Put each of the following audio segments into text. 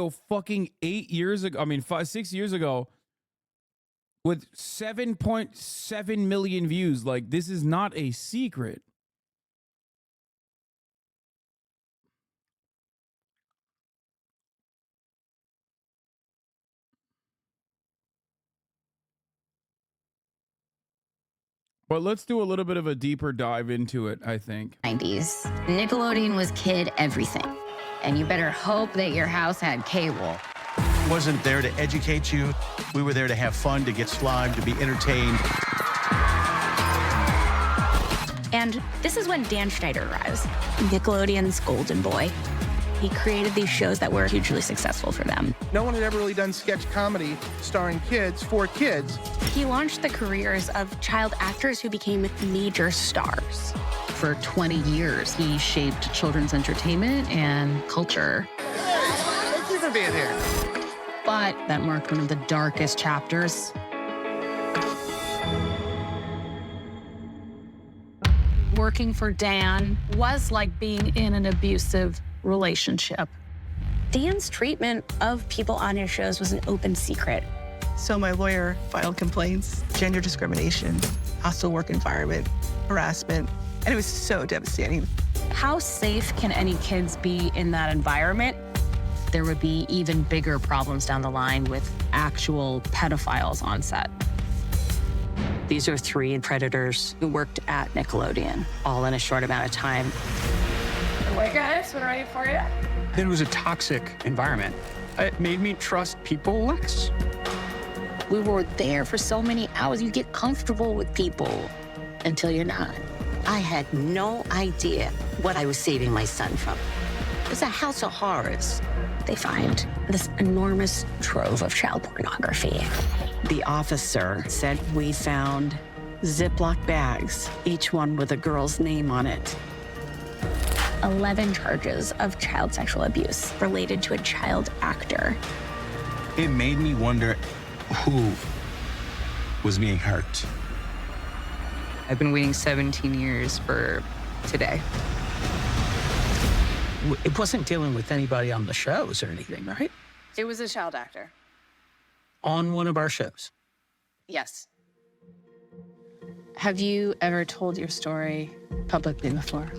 So fucking 8 years ago, I mean 6 years ago, with 7.7 million views. Like, this is not a secret. But let's do a little bit of a deeper dive into it, I think. 90s. Nickelodeon was kid everything. And you better hope that your house had cable. Wasn't there to educate you. We were there to have fun, to get slimed, to be entertained. And this is when Dan Schneider arrives, Nickelodeon's golden boy. He created these shows that were hugely successful for them. No one had ever really done sketch comedy starring kids for kids. He launched the careers of child actors who became major stars. For 20 years, he shaped children's entertainment and culture. Thank you for being here. But that marked one of the darkest chapters. Working for Dan was like being in an abusive relationship. Dan's treatment of people on his shows was an open secret. So my lawyer filed complaints, gender discrimination, hostile work environment, harassment, and it was so devastating. How safe can any kids be in that environment? There would be even bigger problems down the line with actual pedophiles on set. These are 3 predators who worked at Nickelodeon, all in a short amount of time. Hey guys, we're ready for you. It was a toxic environment. It made me trust people less. We were there for so many hours. You get comfortable with people until you're not. I had no idea what I was saving my son from. It was a house of horrors. They find this enormous trove of child pornography. The officer said we found Ziploc bags, each one with a girl's name on it. 11 charges of child sexual abuse related to a child actor. It made me wonder who was being hurt. I've been waiting 17 years for today. It wasn't dealing with anybody on the shows or anything, right? It was a child actor. On one of our shows. Yes. Have you ever told your story publicly before?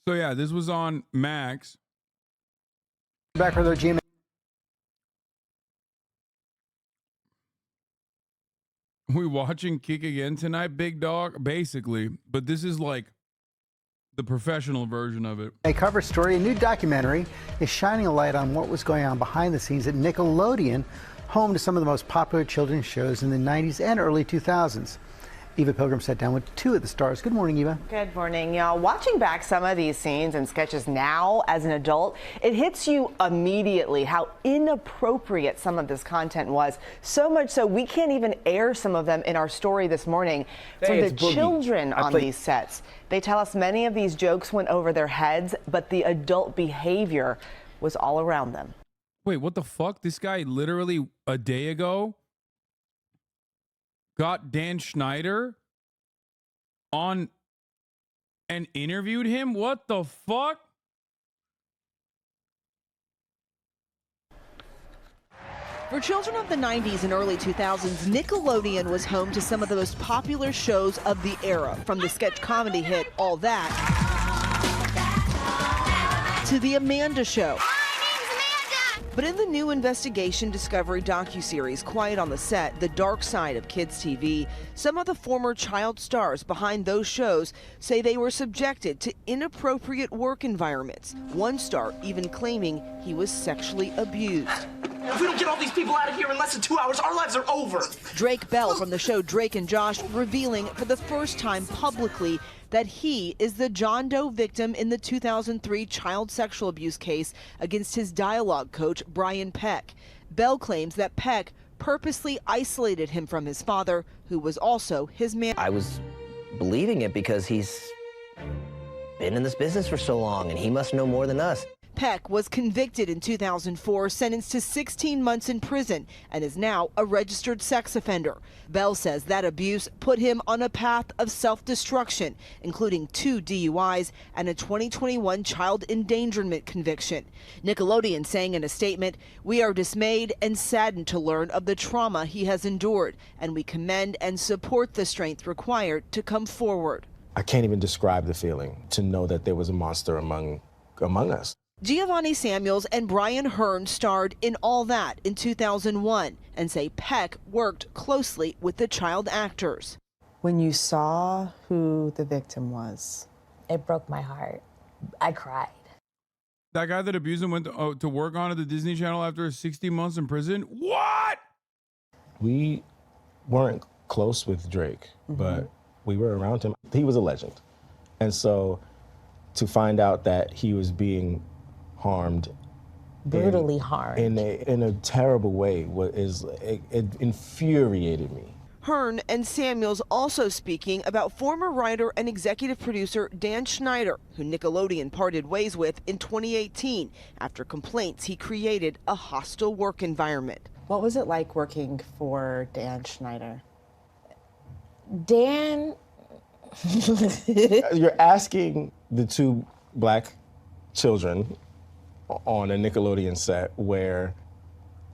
So yeah, this was on Max. Back for their GM. We watching Kick again tonight, big dog? Basically, but this is like the professional version of it. A cover story, a new documentary is shining a light on what was going on behind the scenes at Nickelodeon, home to some of the most popular children's shows in the 90s and early 2000s. Eva Pilgrim sat down with 2 of the stars. Good morning, Eva. Good morning, y'all. Watching back some of these scenes and sketches now as an adult, it hits you immediately how inappropriate some of this content was. So much so we can't even air some of them in our story this morning for the children on these sets. They tell us many of these jokes went over their heads, but the adult behavior was all around them. Wait, what the fuck? This guy literally a day ago got Dan Schneider on and interviewed him? What the fuck? For children of the 90s and early 2000s, Nickelodeon was home to some of the most popular shows of the era, from the sketch comedy hit All That to The Amanda Show. But in the new investigation Discovery docuseries, Quiet on the Set, The Dark Side of Kids TV, some of the former child stars behind those shows say they were subjected to inappropriate work environments. One star even claiming he was sexually abused. If we don't get all these people out of here in less than 2 hours, our lives are over. Drake Bell from the show Drake and Josh revealing for the first time publicly that he is the John Doe victim in the 2003 child sexual abuse case against his dialogue coach, Brian Peck. Bell claims that Peck purposely isolated him from his father, who was also his man. I was believing it because he's been in this business for so long and he must know more than us. Peck was convicted in 2004, sentenced to 16 months in prison, and is now a registered sex offender. Bell says that abuse put him on a path of self-destruction, including 2 DUIs and a 2021 child endangerment conviction. Nickelodeon saying in a statement, "We are dismayed and saddened to learn of the trauma he has endured, and we commend and support the strength required to come forward." I can't even describe the feeling to know that there was a monster among us. Giovanni Samuels and Brian Hearn starred in All That in 2001 and say Peck worked closely with the child actors. When you saw who the victim was, it broke my heart. I cried. That guy that abused him went to work on at the Disney Channel after 60 months in prison? What? We weren't close with Drake, but we were around him. He was a legend. And so to find out that he was being harmed, brutally harmed, in a terrible way, it infuriated me. Hearn and Samuels also speaking about former writer and executive producer Dan Schneider, who Nickelodeon parted ways with in 2018 after complaints he created a hostile work environment. What was it like working for Dan Schneider? Dan... You're asking the 2 black children on a Nickelodeon set where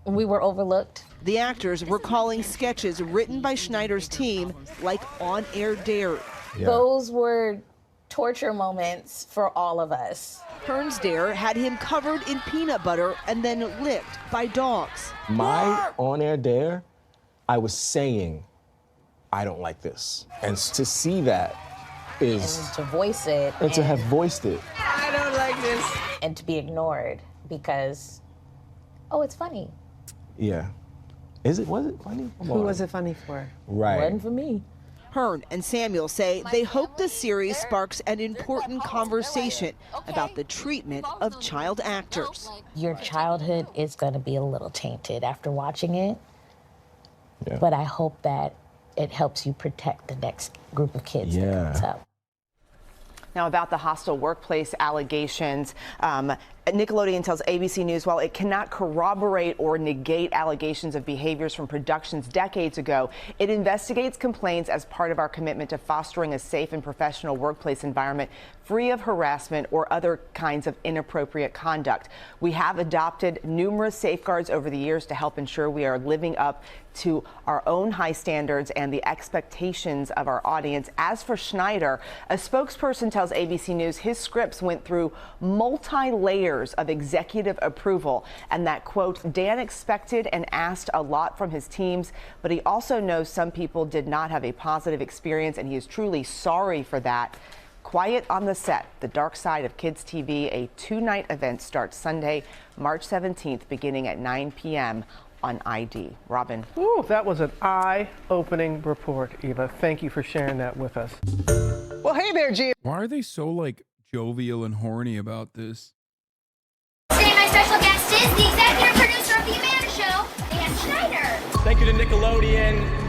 we were overlooked. The actors were calling sketches written by Schneider's team like on-air dare. Yeah. Those were torture moments for all of us. Hearn's dare had him covered in peanut butter and then licked by dogs. My on-air dare, I was saying, I don't like this. And to see that is... And to voice it. And to have voiced it. I don't like this. And to be ignored because, oh, it's funny. Yeah. Was it funny? Who was it funny for? Right. It wasn't for me. Hearn and Samuel say they hope the series sparks an important conversation about the treatment of child actors. Your childhood is going to be a little tainted after watching it, yeah. But I hope that it helps you protect the next group of kids that comes up. Now, about the hostile workplace allegations, Nickelodeon tells ABC News while it cannot corroborate or negate allegations of behaviors from productions decades ago, it investigates complaints as part of our commitment to fostering a safe and professional workplace environment free of harassment or other kinds of inappropriate conduct. We have adopted numerous safeguards over the years to help ensure we are living up to our own high standards and the expectations of our audience. As for Schneider, a spokesperson tells ABC News his scripts went through multi-layers of executive approval and that, quote, Dan expected and asked a lot from his teams, but he also knows some people did not have a positive experience and he is truly sorry for that. Quiet on the Set, The Dark Side of Kids TV, a 2-night event starts Sunday, March 17th, beginning at 9 p.m. on ID. Robin. Ooh, that was an eye-opening report, Eva. Thank you for sharing that with us. Well, hey there, G. Why are they so, like, jovial and horny about this? Today, my special guest is the executive producer of The Amanda Show, Dan Schneider. Thank you to Nickelodeon.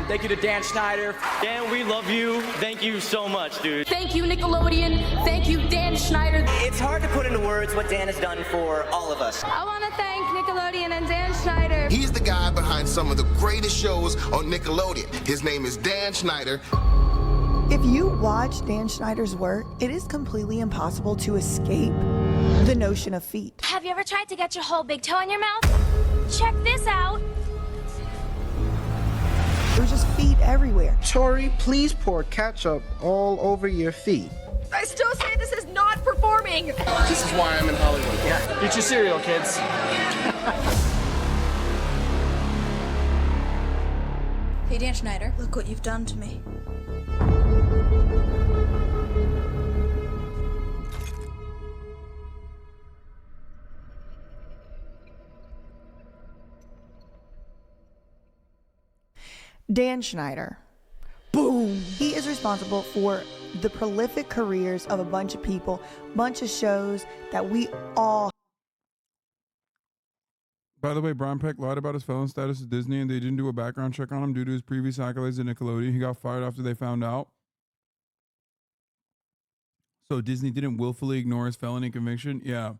Thank you to Dan Schneider. Dan, we love you. Thank you so much, dude. Thank you, Nickelodeon. Thank you, Dan Schneider. It's hard to put into words what Dan has done for all of us. I want to thank Nickelodeon and Dan Schneider. He's the guy behind some of the greatest shows on Nickelodeon. His name is Dan Schneider. If you watch Dan Schneider's work, it is completely impossible to escape the notion of feet. Have you ever tried to get your whole big toe in your mouth? Check this out. There's just feet everywhere. Tori, please pour ketchup all over your feet. I still say this is not performing. This is why I'm in Hollywood. Yeah, eat your cereal, kids. Hey, Dan Schneider, look what you've done to me. Dan Schneider. Boom! He is responsible for the prolific careers of a bunch of people, bunch of shows that we all. By the way, Brian Peck lied about his felon status at Disney and they didn't do a background check on him due to his previous accolades at Nickelodeon. He got fired after they found out. So Disney didn't willfully ignore his felony conviction? Yeah.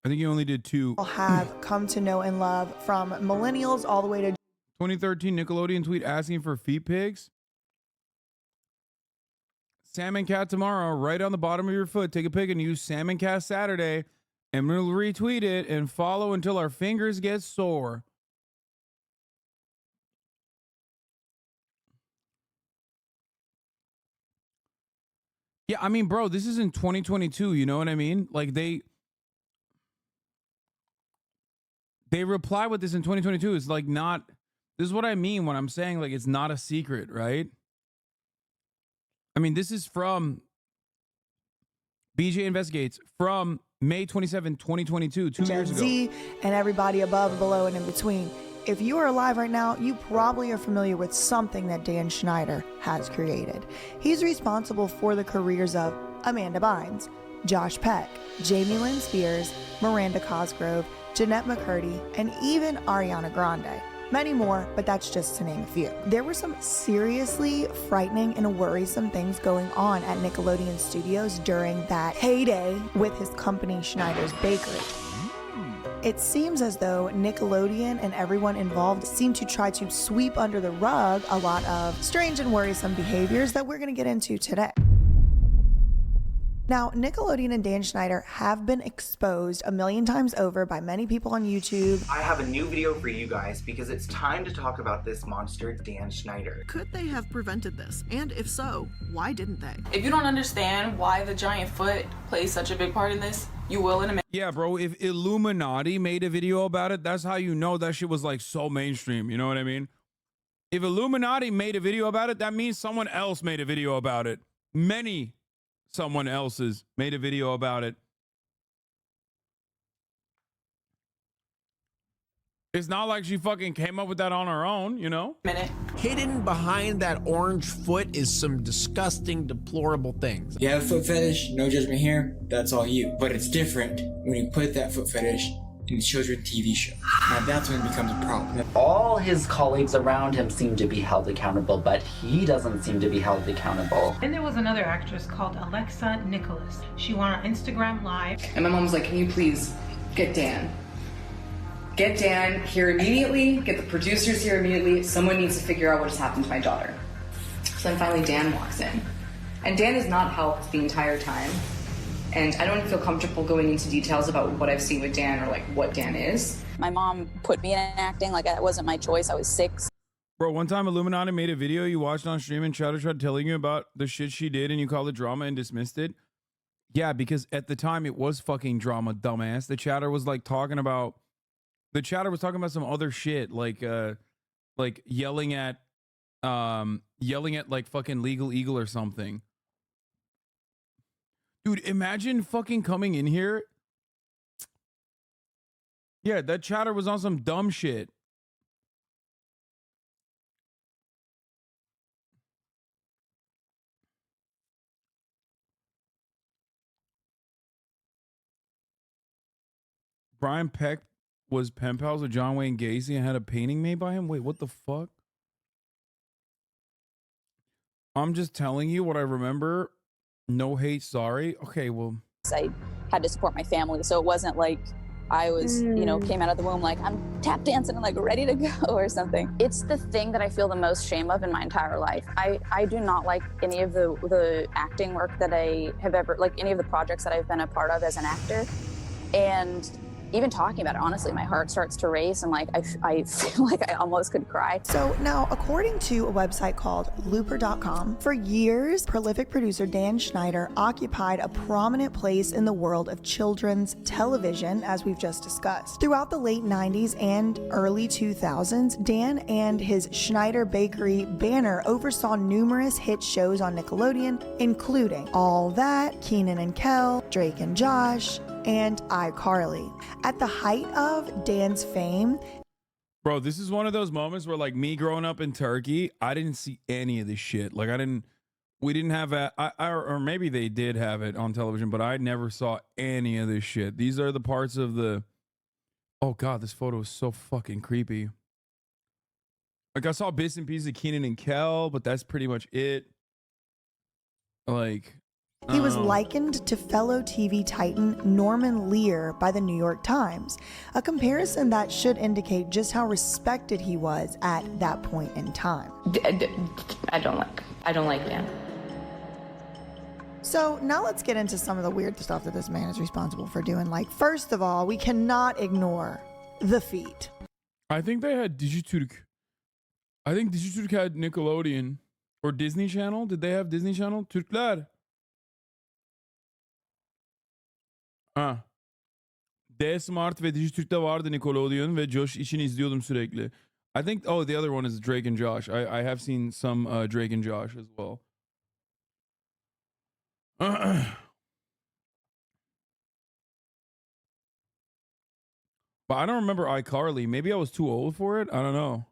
I think he only did 2. Have come to know and love, from millennials all the way to 2013 Nickelodeon tweet asking for feet pics. Salmon Cat tomorrow, right on the bottom of your foot. Take a pic and use Salmon Cat Saturday, and we'll retweet it and follow until our fingers get sore. Yeah, I mean, bro, this is in 2022. You know what I mean? Like they reply with this in 2022. It's like not. This is what I mean when I'm saying like it's not a secret, right? I mean, this is from BJ Investigates from May 27, 2022, 2 years ago. Z and everybody above, below, and in between. If you are alive right now, you probably are familiar with something that Dan Schneider has created. He's responsible for the careers of Amanda Bynes, Josh Peck, Jamie Lynn Spears, Miranda Cosgrove, Jeanette McCurdy, and even Ariana Grande. Many more, but that's just to name a few. There were some seriously frightening and worrisome things going on at Nickelodeon Studios during that heyday with his company Schneider's Bakery. It seems as though Nickelodeon and everyone involved seem to try to sweep under the rug a lot of strange and worrisome behaviors that we're going to get into today. Now, Nickelodeon and Dan Schneider have been exposed a million times over by many people on YouTube. I have a new video for you guys because it's time to talk about this monster, Dan Schneider. Could they have prevented this? And if so, why didn't they? If you don't understand why the giant foot plays such a big part in this, you will in a minute. Yeah, bro, if Illuminati made a video about it, that's how you know that shit was like so mainstream. You know what I mean? If Illuminati made a video about it, that means someone else made a video about it. Someone else's made a video about it. It's not like she fucking came up with that on her own, you know? Hidden behind that orange foot is some disgusting, deplorable things. You have a foot fetish, no judgment here, that's all you. But it's different when you put that foot fetish in a children's TV show. Now that's when it becomes a problem. All his colleagues around him seem to be held accountable, but he doesn't seem to be held accountable. And there was another actress called Alexa Nicholas. She went on Instagram Live. And my mom was like, can you please get Dan? Get Dan here immediately, get the producers here immediately. Someone needs to figure out what just happened to my daughter. So then finally Dan walks in. And Dan has not helped the entire time. And I don't feel comfortable going into details about what I've seen with Dan or like what Dan is. My mom put me in acting like it wasn't my choice. I was 6. Bro, one time Illuminati made a video you watched on stream and Chowder tried telling you about the shit she did and you called it drama and dismissed it. Yeah, because at the time it was fucking drama, dumbass. The chatter was talking about some other shit, like yelling at like fucking Legal Eagle or something. Dude, imagine fucking coming in here. Yeah, that chatter was on some dumb shit. Brian Peck was pen pals with John Wayne Gacy and had a painting made by him? Wait, what the fuck? I'm just telling you what I remember. No hate, sorry. Okay, well. I had to support my family, so it wasn't like I was, came out of the womb like I'm tap dancing and like ready to go or something. It's the thing that I feel the most shame of in my entire life. I do not like any of the acting work that I have ever, like any of the projects that I've been a part of as an actor. And even talking about it, honestly, my heart starts to race and like I feel like I almost could cry. So now, according to a website called Looper.com, for years, prolific producer Dan Schneider occupied a prominent place in the world of children's television, as we've just discussed. Throughout the late 90s and early 2000s, Dan and his Schneider Bakery banner oversaw numerous hit shows on Nickelodeon, including All That, Kenan and Kel, Drake and Josh, and iCarly. At the height of Dan's fame, bro, this is one of those moments where, like, me growing up in Turkey, I didn't see any of this shit. Like, we didn't have or maybe they did have it on television, but I never saw any of this shit. These are the parts of the, oh God, this photo is so fucking creepy. Like, I saw bits and pieces of Kenan and Kel, but that's pretty much it. Like, He was Oh. likened to fellow TV titan Norman Lear by the New York Times, a comparison that should indicate just how respected he was at that point in time. I don't like Dan. So now let's get into some of the weird stuff that this man is responsible for doing. Like, first of all, we cannot ignore the feet. I think they had Dijitürk. I think Dijitürk had Nickelodeon or Disney Channel. Did they have Disney Channel? Türkler. Ha. D-Smart ve Dijitürk'te vardı Nickelodeon ve Josh için izliyordum sürekli. I think, oh, the other one is Drake and Josh. I have seen some Drake and Josh as well. But I don't remember iCarly. Maybe I was too old for it. I don't know.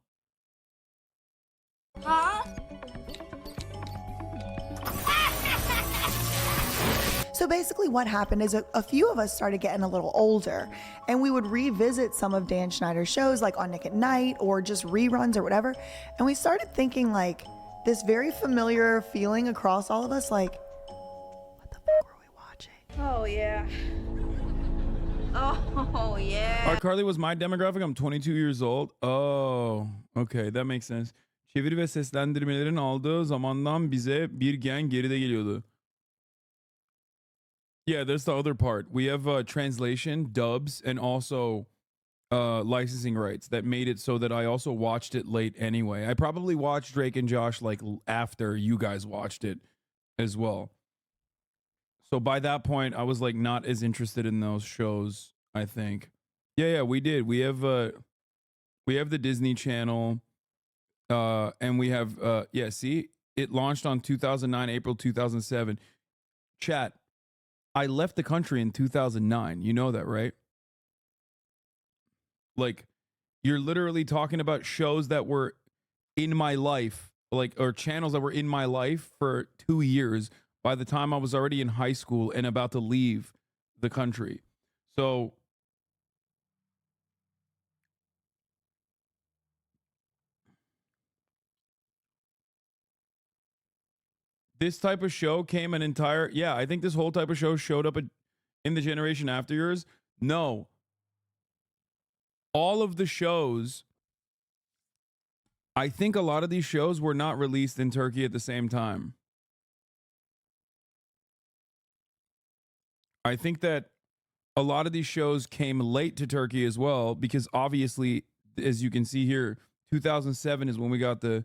So basically what happened is a few of us started getting a little older, and we would revisit some of Dan Schneider's shows like on Nick at Night or just reruns or whatever. And we started thinking like this very familiar feeling across all of us, like, what the fuck were we watching? Oh, yeah. Oh, yeah. iCarly was my demographic. I'm 22 years old. Oh, okay, that makes sense. Çeviri ve seslendirmelerin aldığı zamandan bize bir gen geride geliyordu. Yeah, that's the other part. We have translation, dubs, and also licensing rights that made it so that I also watched it late anyway. I probably watched Drake and Josh like after you guys watched it as well. So by that point, I was like not as interested in those shows, I think. Yeah, we did. We have the Disney Channel, and we have yeah, see? It launched on 2009, April 2007. Chat. I left the country in 2009. You know that, right? Like, you're literally talking about shows that were in my life, like, or channels that were in my life for 2 years by the time I was already in high school and about to leave the country. So this type of show came an entire, yeah, I think this whole type of show showed up in the generation after yours. No. All of the shows, I think a lot of these shows were not released in Turkey at the same time. I think that a lot of these shows came late to Turkey as well, because obviously, as you can see here, 2007 is when we got the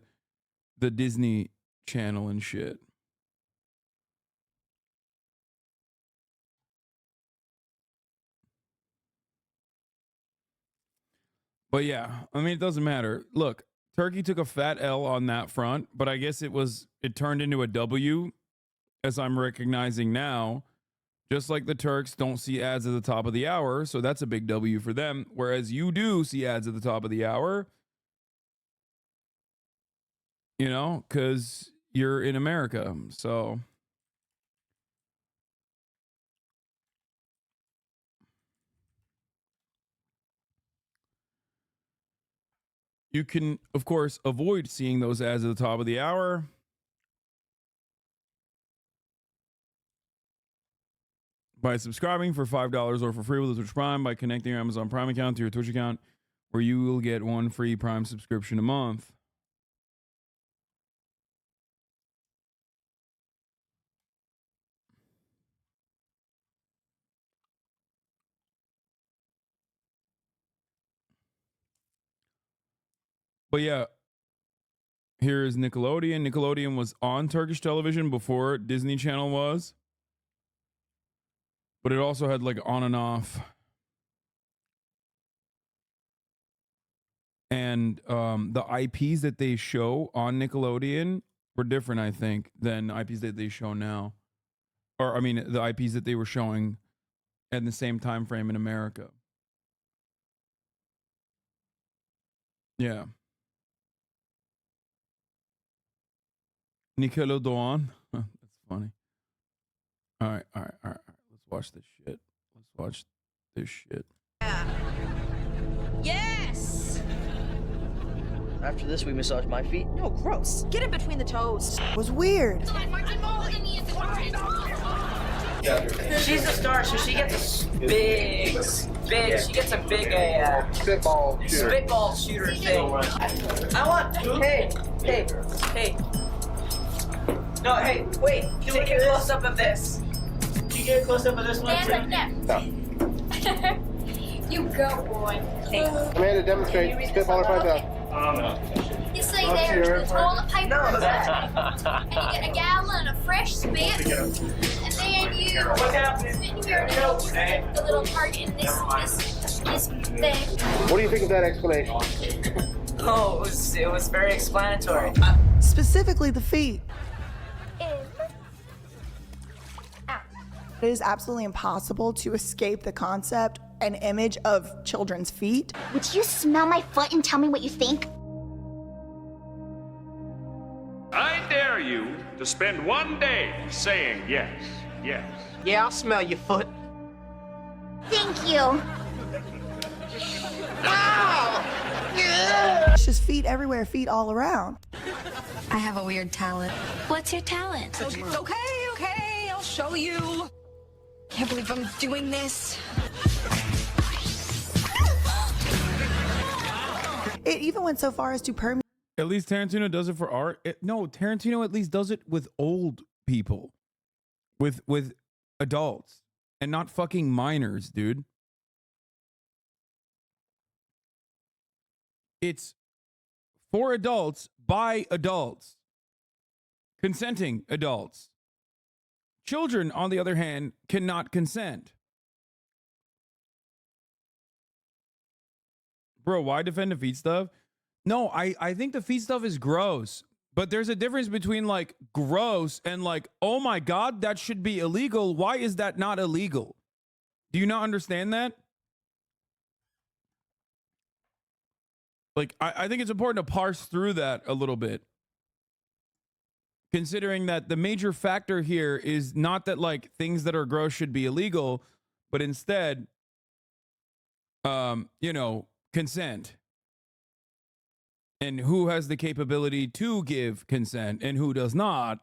Disney Channel and shit. But yeah, I mean, it doesn't matter. Look, Turkey took a fat L on that front, but I guess it turned into a W, as I'm recognizing now. Just like the Turks don't see ads at the top of the hour, so that's a big W for them. Whereas you do see ads at the top of the hour, you know, because you're in America. So you can, of course, avoid seeing those ads at the top of the hour by subscribing for $5 or for free with a Twitch Prime, by connecting your Amazon Prime account to your Twitch account, where you will get one free Prime subscription a month. But yeah, here's Nickelodeon. Nickelodeon was on Turkish television before Disney Channel was. But it also had like on and off. And the IPs that they show on Nickelodeon were different, I think, than IPs that they show now. Or, I mean, the IPs that they were showing at the same time frame in America. Yeah. Nickelodeon. That's funny. All right. Let's watch this shit. Yes! After this, we massage my feet. No, gross. Get in between the toes. It was weird. Martin Mullen. She's the star, so she gets a big. She gets a big spitball shooter thing. I want. Hey. No, hey, wait. Can we get a close up of this? Can you get a close up of this one? Dan's like, no. You go, boy. Amanda, demonstrate. Spitball or 5,000. You see there, the toilet paper, and you get a gallon of fresh spit, and then you spit in your the little part in this thing. What do you think of that explanation? Oh, it was very explanatory. Specifically the feet. It is absolutely impossible to escape the concept and image of children's feet. Would you smell my foot and tell me what you think? I dare you to spend one day saying yes, yes. Yeah, I'll smell your foot. Thank you. It's just feet everywhere, feet all around. I have a weird talent. What's your talent? Okay, I'll show you. Can't believe I'm doing this. It even went so far as to permeate. At least Tarantino does it for art. No, Tarantino at least does it with old people, with adults, and not fucking minors, dude. It's for adults by adults, consenting adults. Children, on the other hand, cannot consent. Bro, why defend the feet stuff? No, I think the feet stuff is gross. But there's a difference between like gross and like, oh my God, that should be illegal. Why is that not illegal? Do you not understand that? Like, I think it's important to parse through that a little bit. Considering that the major factor here is not that like things that are gross should be illegal, but instead, you know, consent. And who has the capability to give consent and who does not.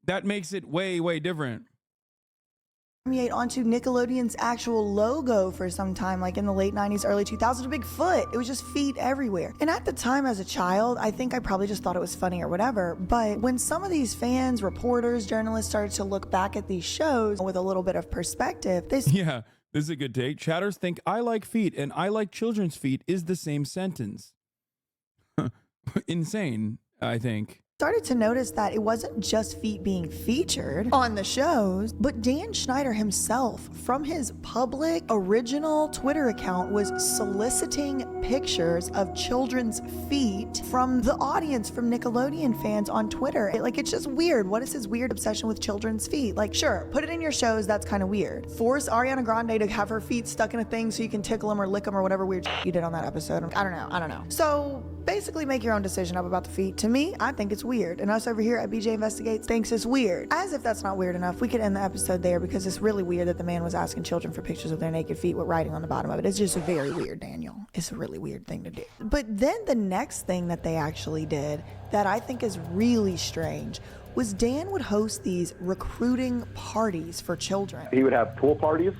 That makes it way, way different. Permeate onto Nickelodeon's actual logo for some time, like in the late 90s, early 2000s, a big foot. It was just feet everywhere. And at the time as a child, I think I probably just thought it was funny or whatever. But when some of these fans, reporters, journalists started to look back at these shows with a little bit of perspective, they Yeah, this is a good take. Chatters think I like feet and I like children's feet is the same sentence. Insane, I think. started to notice that it wasn't just feet being featured on the shows, but Dan Schneider himself, from his public original Twitter account, was soliciting pictures of children's feet from the audience, from Nickelodeon fans on Twitter. It's just weird. What is his weird obsession with children's feet? Like, sure, put it in your shows, that's kind of weird. Force Ariana Grande to have her feet stuck in a thing so you can tickle them or lick them or whatever weird you did on that episode. I don't know. So basically make your own decision up about the feet. To me, I think it's weird. And us over here at BJ Investigates thinks it's weird. As if that's not weird enough, we could end the episode there because it's really weird that the man was asking children for pictures of their naked feet with writing on the bottom of it. It's just very weird, Daniel. It's a really weird thing to do. But then the next thing that they actually did that I think is really strange was Dan would host these recruiting parties for children. He would have pool parties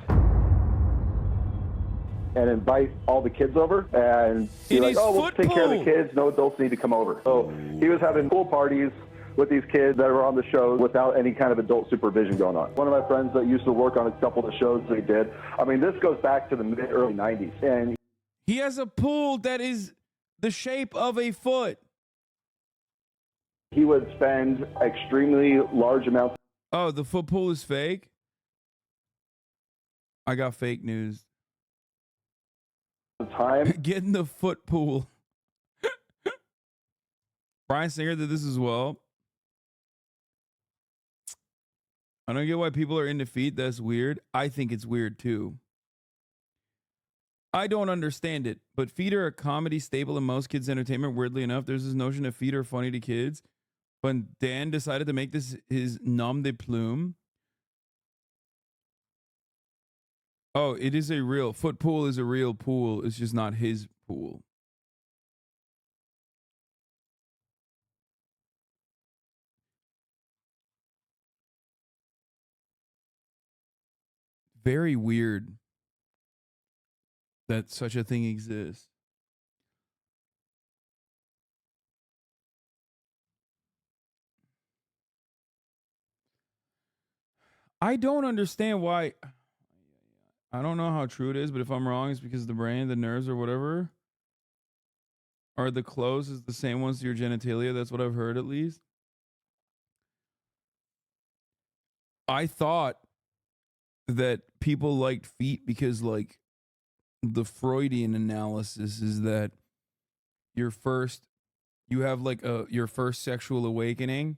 and invite all the kids over and be like, oh, we'll take care of the kids. No adults need to come over. So he was having pool parties with these kids that were on the show without any kind of adult supervision going on. One of my friends that used to work on a couple of the shows they did, I mean, this goes back to the mid-early 90s. And he has a pool that is the shape of a foot. He would spend extremely large amounts. Oh, the foot pool is fake? I got fake news. Time. Get in the foot pool. Brian Singer did this as well. I don't get why people are into feet. That's weird. I think it's weird too. I don't understand it, but feet are a comedy staple in most kids' entertainment. Weirdly enough, there's this notion that feet are funny to kids. When Dan decided to make this his nom de plume. Oh, it is a real foot pool is a real pool. It's just not his pool. very weird that such a thing exists. I don't understand why. I don't know how true it is, but if I'm wrong, it's because the brain, the nerves, or whatever, are the clothes is the same ones to your genitalia. That's what I've heard, at least. I thought that people liked feet because, like, the Freudian analysis is that you have like your first sexual awakening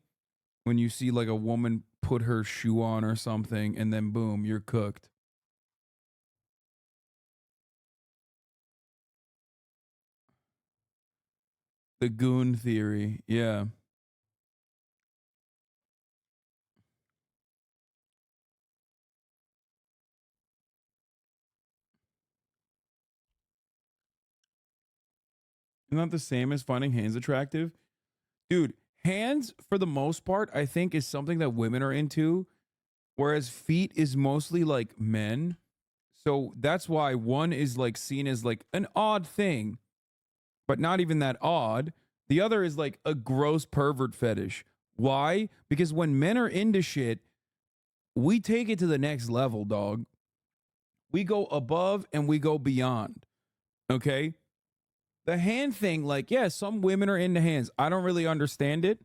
when you see like a woman put her shoe on or something, and then boom, you're cooked. The goon theory, yeah. Isn't that the same as finding hands attractive? Dude, hands, for the most part, I think is something that women are into, whereas feet is mostly like men. So that's why one is like seen as like an odd thing, but not even that odd. The other is like a gross pervert fetish. Why? Because when men are into shit, we take it to the next level, dog. We go above and we go beyond. Okay? The hand thing, like, yeah, some women are into hands. I don't really understand it.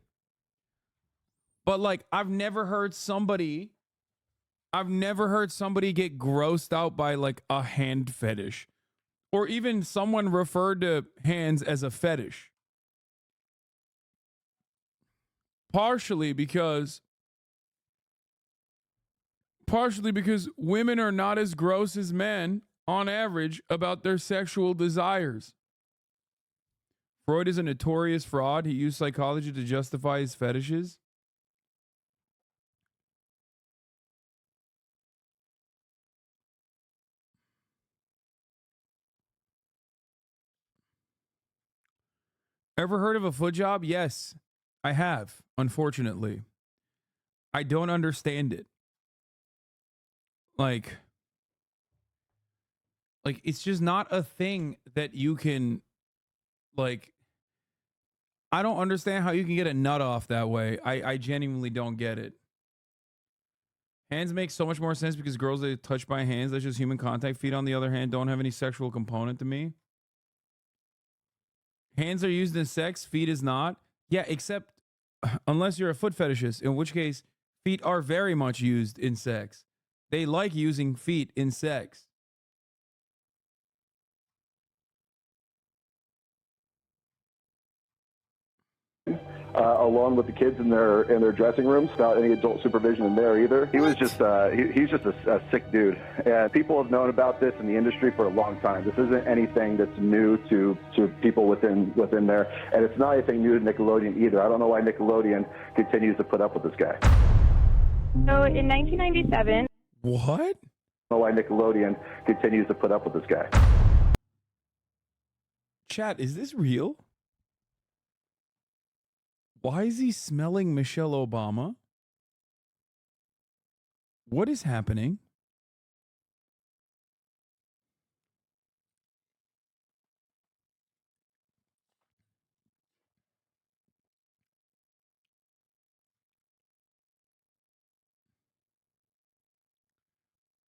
But like, I've never heard somebody get grossed out by like a hand fetish. Or even someone referred to hands as a fetish. Partially because women are not as gross as men on average about their sexual desires. Freud is a notorious fraud. He used psychology to justify his fetishes. Ever heard of a foot job? Yes, I have, unfortunately. I don't understand it. Like it's just not a thing that you can, like, I don't understand how you can get a nut off that way. I genuinely don't get it. Hands make so much more sense because girls that are touched by hands, that's just human contact. Feet, on the other hand, don't have any sexual component to me. Hands are used in sex, feet is not. Yeah, except unless you're a foot fetishist, in which case feet are very much used in sex. They like using feet in sex. Along with the kids in their dressing rooms, without any adult supervision in there either. He was just he's just a sick dude, and people have known about this in the industry for a long time. This isn't anything that's new to people within there, and it's not anything new to Nickelodeon either. I don't know why Nickelodeon continues to put up with this guy. So in 1997. What? I don't know why Nickelodeon continues to put up with this guy. Chat, is this real? Why is he smelling Michelle Obama? What is happening?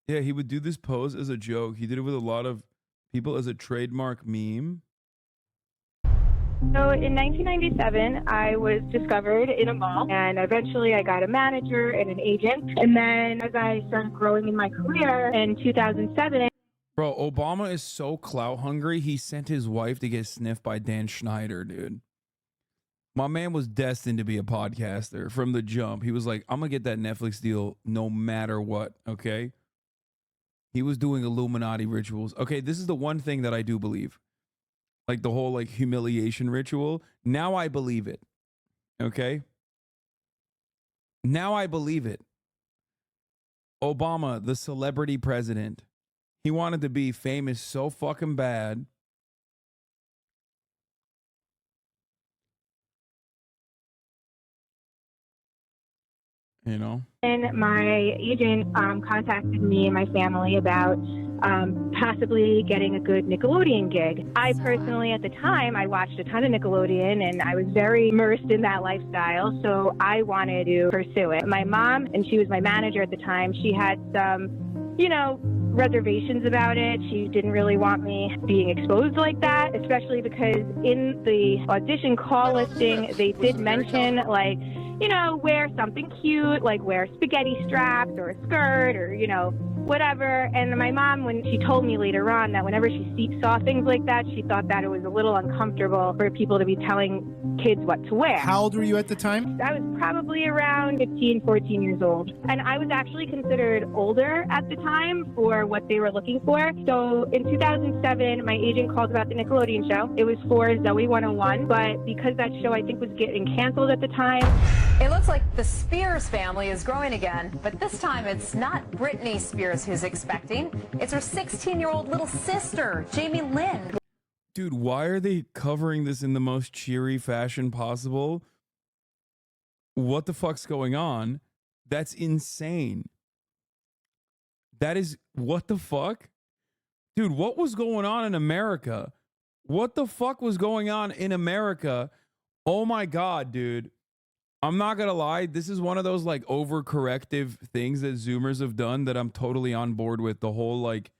Yeah, he would do this pose as a joke. He did it with a lot of people as a trademark meme. So in 1997, I was discovered in a mall, and eventually I got a manager and an agent. And then as I started growing in my career in 2007... Bro, Obama is so clout hungry, he sent his wife to get sniffed by Dan Schneider, dude. My man was destined to be a podcaster from the jump. He was like, I'm going to get that Netflix deal no matter what, okay? He was doing Illuminati rituals. Okay, this is the one thing that I do believe. Like the whole like humiliation ritual. Now I believe it. Okay? Now I believe it. Obama, the celebrity president, he wanted to be famous so fucking bad. you know? And my agent contacted me and my family about possibly getting a good Nickelodeon gig. I personally, at the time, I watched a ton of Nickelodeon and I was very immersed in that lifestyle, so I wanted to pursue it. My mom, and she was my manager at the time, she had some, you know, reservations about it. She didn't really want me being exposed like that, especially because in the audition call listing, they did mention, like, you know, wear something cute, like wear spaghetti straps or a skirt or, you know, whatever. And my mom, when she told me later on that whenever she saw things like that, she thought that it was a little uncomfortable for people to be telling kids what to wear. How old were you at the time? I was probably around 15, 14 years old. And I was actually considered older at the time for what they were looking for. So in 2007, my agent called about the Nickelodeon show. It was for Zoe 101, but because that show, I think, was getting canceled at the time. It looks like the Spears family is growing again, but this time it's not Britney Spears who's expecting. It's her 16-year-old little sister, Jamie Lynn. Dude, why are they covering this in the most cheery fashion possible? What the fuck's going on? That's insane. That is, what the fuck? Dude, what was going on in America? What the fuck was going on in America? Oh my God, dude. I'm not gonna lie, this is one of those like overcorrective things that Zoomers have done that I'm totally on board with. The whole like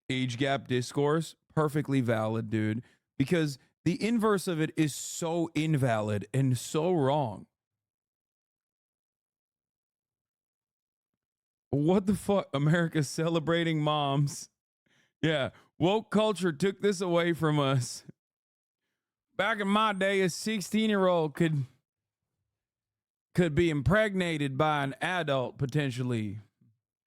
age gap discourse, perfectly valid, dude. Because the inverse of it is so invalid and so wrong. What the fuck? America's celebrating moms. Yeah, woke culture took this away from us. Back in my day, a 16-year-old could be impregnated by an adult potentially.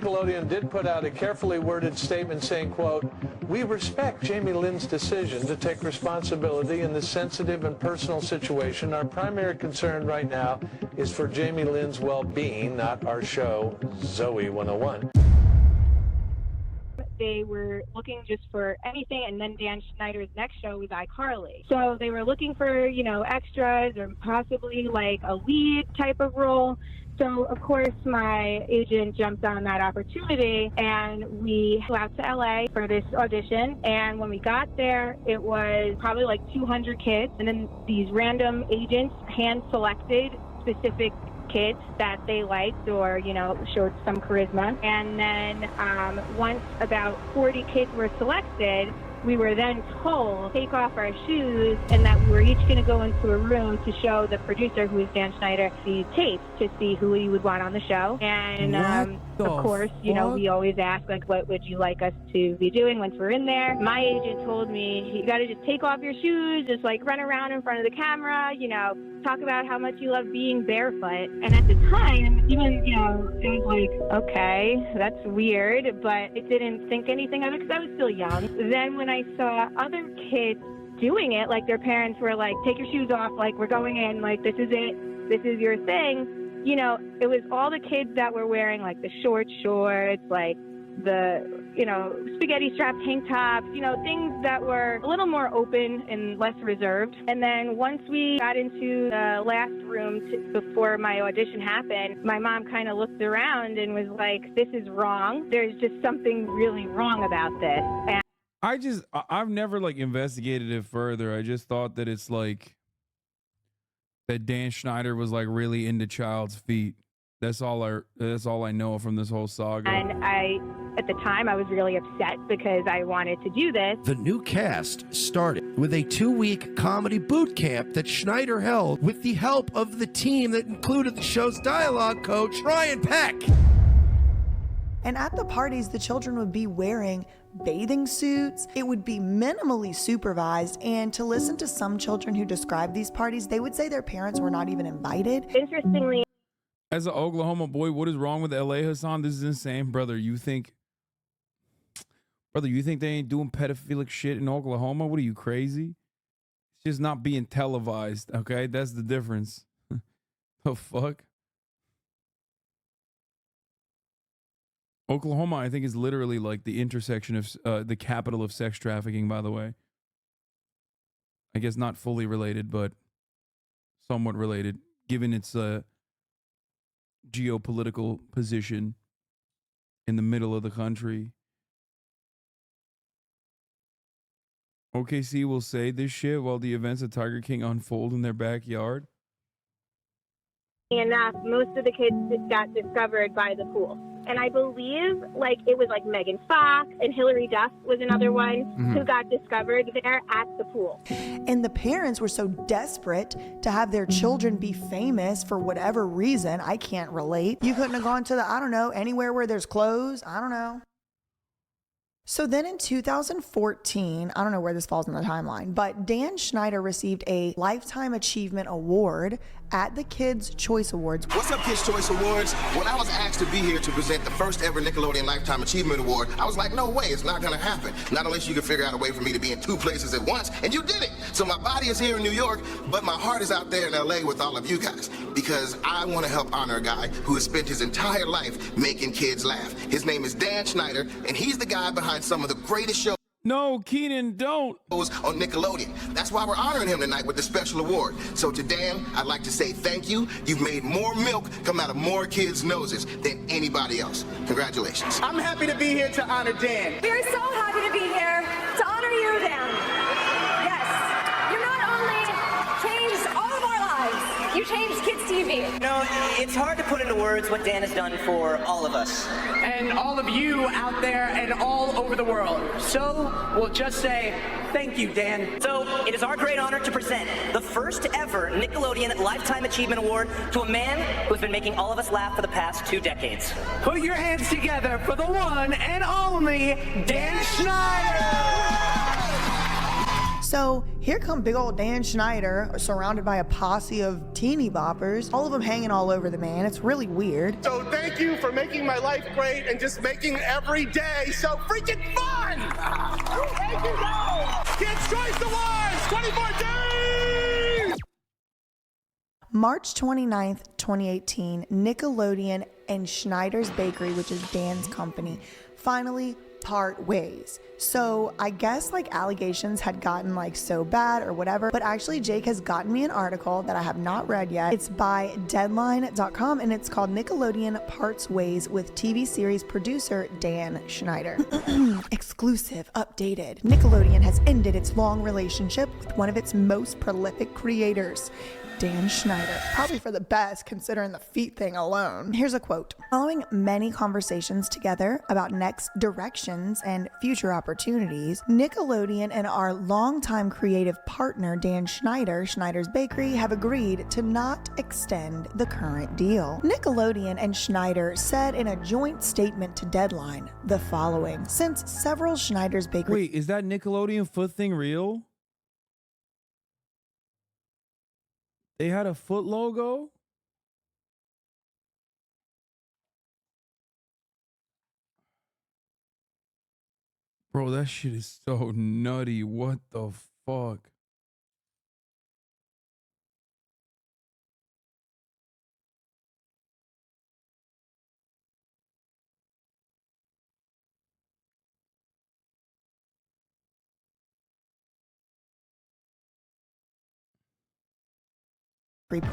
Nickelodeon did put out a carefully worded statement saying, quote, "We respect Jamie Lynn's decision to take responsibility in this sensitive and personal situation. Our primary concern right now is for Jamie Lynn's well-being, not our show, Zoe 101. They were looking just for anything, and then Dan Schneider's next show was iCarly. So they were looking for, you know, extras or possibly like a lead type of role. So, of course, my agent jumped on that opportunity, and we flew out to LA for this audition. And when we got there, it was probably like 200 kids, and then these random agents hand-selected specific kids that they liked or, you know, showed some charisma. And then once about 40 kids were selected, we were then told to take off our shoes and that we were each going to go into a room to show the producer, who is Dan Schneider, the tapes to see who he would want on the show. And of course, you know, we always ask, like, what would you like us to be doing once we're in there? My agent told me, you got to just take off your shoes, just like run around in front of the camera, you know, talk about how much you love being barefoot. And at the time, even, you know, it was like, okay, that's weird, but it didn't think anything of it because I was still young. Then when I saw other kids doing it, like their parents were like, take your shoes off, like we're going in, like this is it, this is your thing. You know, it was all the kids that were wearing like the short shorts, like the, you know, spaghetti strapped tank tops, you know, things that were a little more open and less reserved. And then once we got into the last room before my audition happened, my mom kind of looked around and was like, this is wrong. There's just something really wrong about this. And I've never like investigated it further. I just thought that it's like that Dan Schneider was like really into child's feet. That's all I know from this whole saga. And at the time, I was really upset because I wanted to do this. The new cast started with a 2-week comedy boot camp that Schneider held with the help of the team that included the show's dialogue coach, Ryan Peck. And at the parties, the children would be wearing bathing suits. It would be minimally supervised. And to listen to some children who describe these parties, they would say their parents were not even invited. Interestingly, as an Oklahoma boy, what is wrong with LA, Hasan? This is insane, brother. You think they ain't doing pedophilic shit in Oklahoma? What are you, crazy? It's just not being televised, okay? That's the difference. The fuck? Oklahoma, I think, is literally like the intersection of the capital of sex trafficking, by the way. I guess not fully related, but somewhat related, given its geopolitical position in the middle of the country. OKC will say this shit while the events of Tiger King unfold in their backyard. Enough, most of the kids got discovered by the pool. And I believe it was Megan Fox and Hillary Duff was another one who got discovered there at the pool. And the parents were so desperate to have their children be famous for whatever reason. I can't relate. You couldn't have gone to anywhere where there's clothes. I don't know. So then in 2014, I don't know where this falls in the timeline, but Dan Schneider received a Lifetime Achievement Award at the Kids' Choice Awards. What's up, Kids' Choice Awards? When I was asked to be here to present the first ever Nickelodeon Lifetime Achievement Award, I was like, no way, it's not gonna happen. Not unless you can figure out a way for me to be in 2 places at once, and you did it. So my body is here in New York, but my heart is out there in LA with all of you guys, because I wanna help honor a guy who has spent his entire life making kids laugh. His name is Dan Schneider, and he's the guy behind some of the greatest shows. No, Keenan, don't. On Nickelodeon. That's why we're honoring him tonight with the special award. So to Dan, I'd like to say thank you. You've made more milk come out of more kids' noses than anybody else. Congratulations. I'm happy to be here to honor Dan. We are so happy to be here to honor you, Dan. Yes, you not only changed all of our lives, you changed kids' TV. No, it's hard to put into words what Dan has done for all of us. And all of you out there and all over the world. So we'll just say thank you, Dan. So it is our great honor to present the first ever Nickelodeon Lifetime Achievement Award to a man who's been making all of us laugh for the past 2 decades. Put your hands together for the one and only Dan Schneider! So here come big old Dan Schneider, surrounded by a posse of teeny boppers, all of them hanging all over the man. It's really weird. So thank you for making my life great and just making every day so freaking fun! Thank you, guys! Kids' Choice Awards 2014! March 29th, 2018, Nickelodeon and Schneider's Bakery, which is Dan's company, finally part ways. So I guess allegations had gotten so bad or whatever, but actually Jake has gotten me an article that I have not read yet. It's by deadline.com and it's called Nickelodeon Parts Ways with TV series producer Dan Schneider. Exclusive, updated. Nickelodeon has ended its long relationship with one of its most prolific creators, Dan Schneider. Probably for the best considering the feet thing alone. Here's a quote. Following many conversations together about next directions and future opportunities, Nickelodeon and our longtime creative partner Dan Schneider, Schneider's Bakery, have agreed to not extend the current deal. Nickelodeon and Schneider said in a joint statement to Deadline the following. Since several Schneider's Bakery... Wait, is that Nickelodeon foot thing real? They had a foot logo? Bro, that shit is so nutty. What the fuck?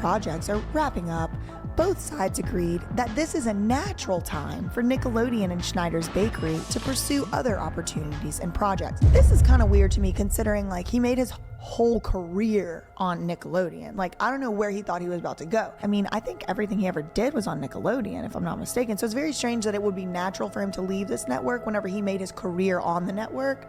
projects are wrapping up, both sides agreed that this is a natural time for Nickelodeon and Schneider's Bakery to pursue other opportunities and projects. This is kind of weird to me considering he made his whole career on Nickelodeon. I don't know where he thought he was about to go. I mean, I think everything he ever did was on Nickelodeon, if I'm not mistaken. So it's very strange that it would be natural for him to leave this network whenever he made his career on the network.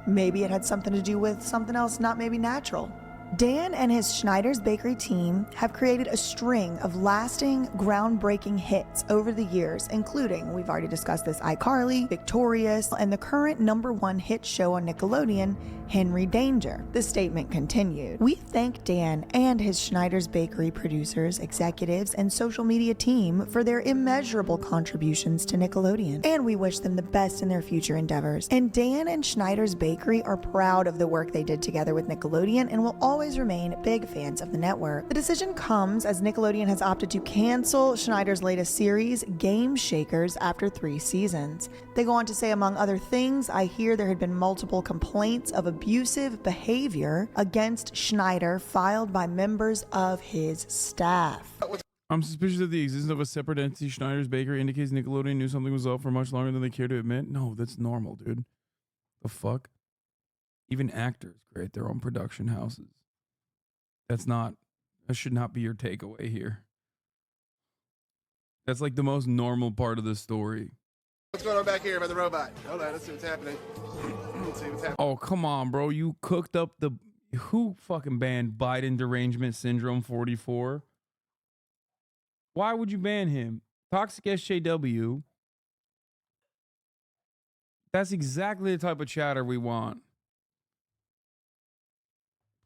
Maybe it had something to do with something else not maybe natural. Dan and his Schneider's Bakery team have created a string of lasting, groundbreaking hits over the years, including, we've already discussed this, iCarly, Victorious, and the current #1 hit show on Nickelodeon, Henry Danger. The statement continued. We thank Dan and his Schneider's Bakery producers, executives, and social media team for their immeasurable contributions to Nickelodeon, and we wish them the best in their future endeavors. And Dan and Schneider's Bakery are proud of the work they did together with Nickelodeon and will always remain big fans of the network. The decision comes as Nickelodeon has opted to cancel Schneider's latest series, Game Shakers, after 3 seasons. They go on to say, among other things, I hear there had been multiple complaints of abusive behavior against Schneider filed by members of his staff. I'm suspicious that the existence of a separate entity, Schneider's Bakery, indicates Nickelodeon knew something was up for much longer than they care to admit. No, that's normal, dude. The fuck? Even actors create their own production houses. That should not be your takeaway here. That's like the most normal part of the story. What's going on back here by the robot? Hold on, let's see what's happening. Let's see what's happening. Oh, come on, bro. You cooked up the... Who fucking banned Biden Derangement Syndrome 44? Why would you ban him? Toxic SJW. That's exactly the type of chatter we want.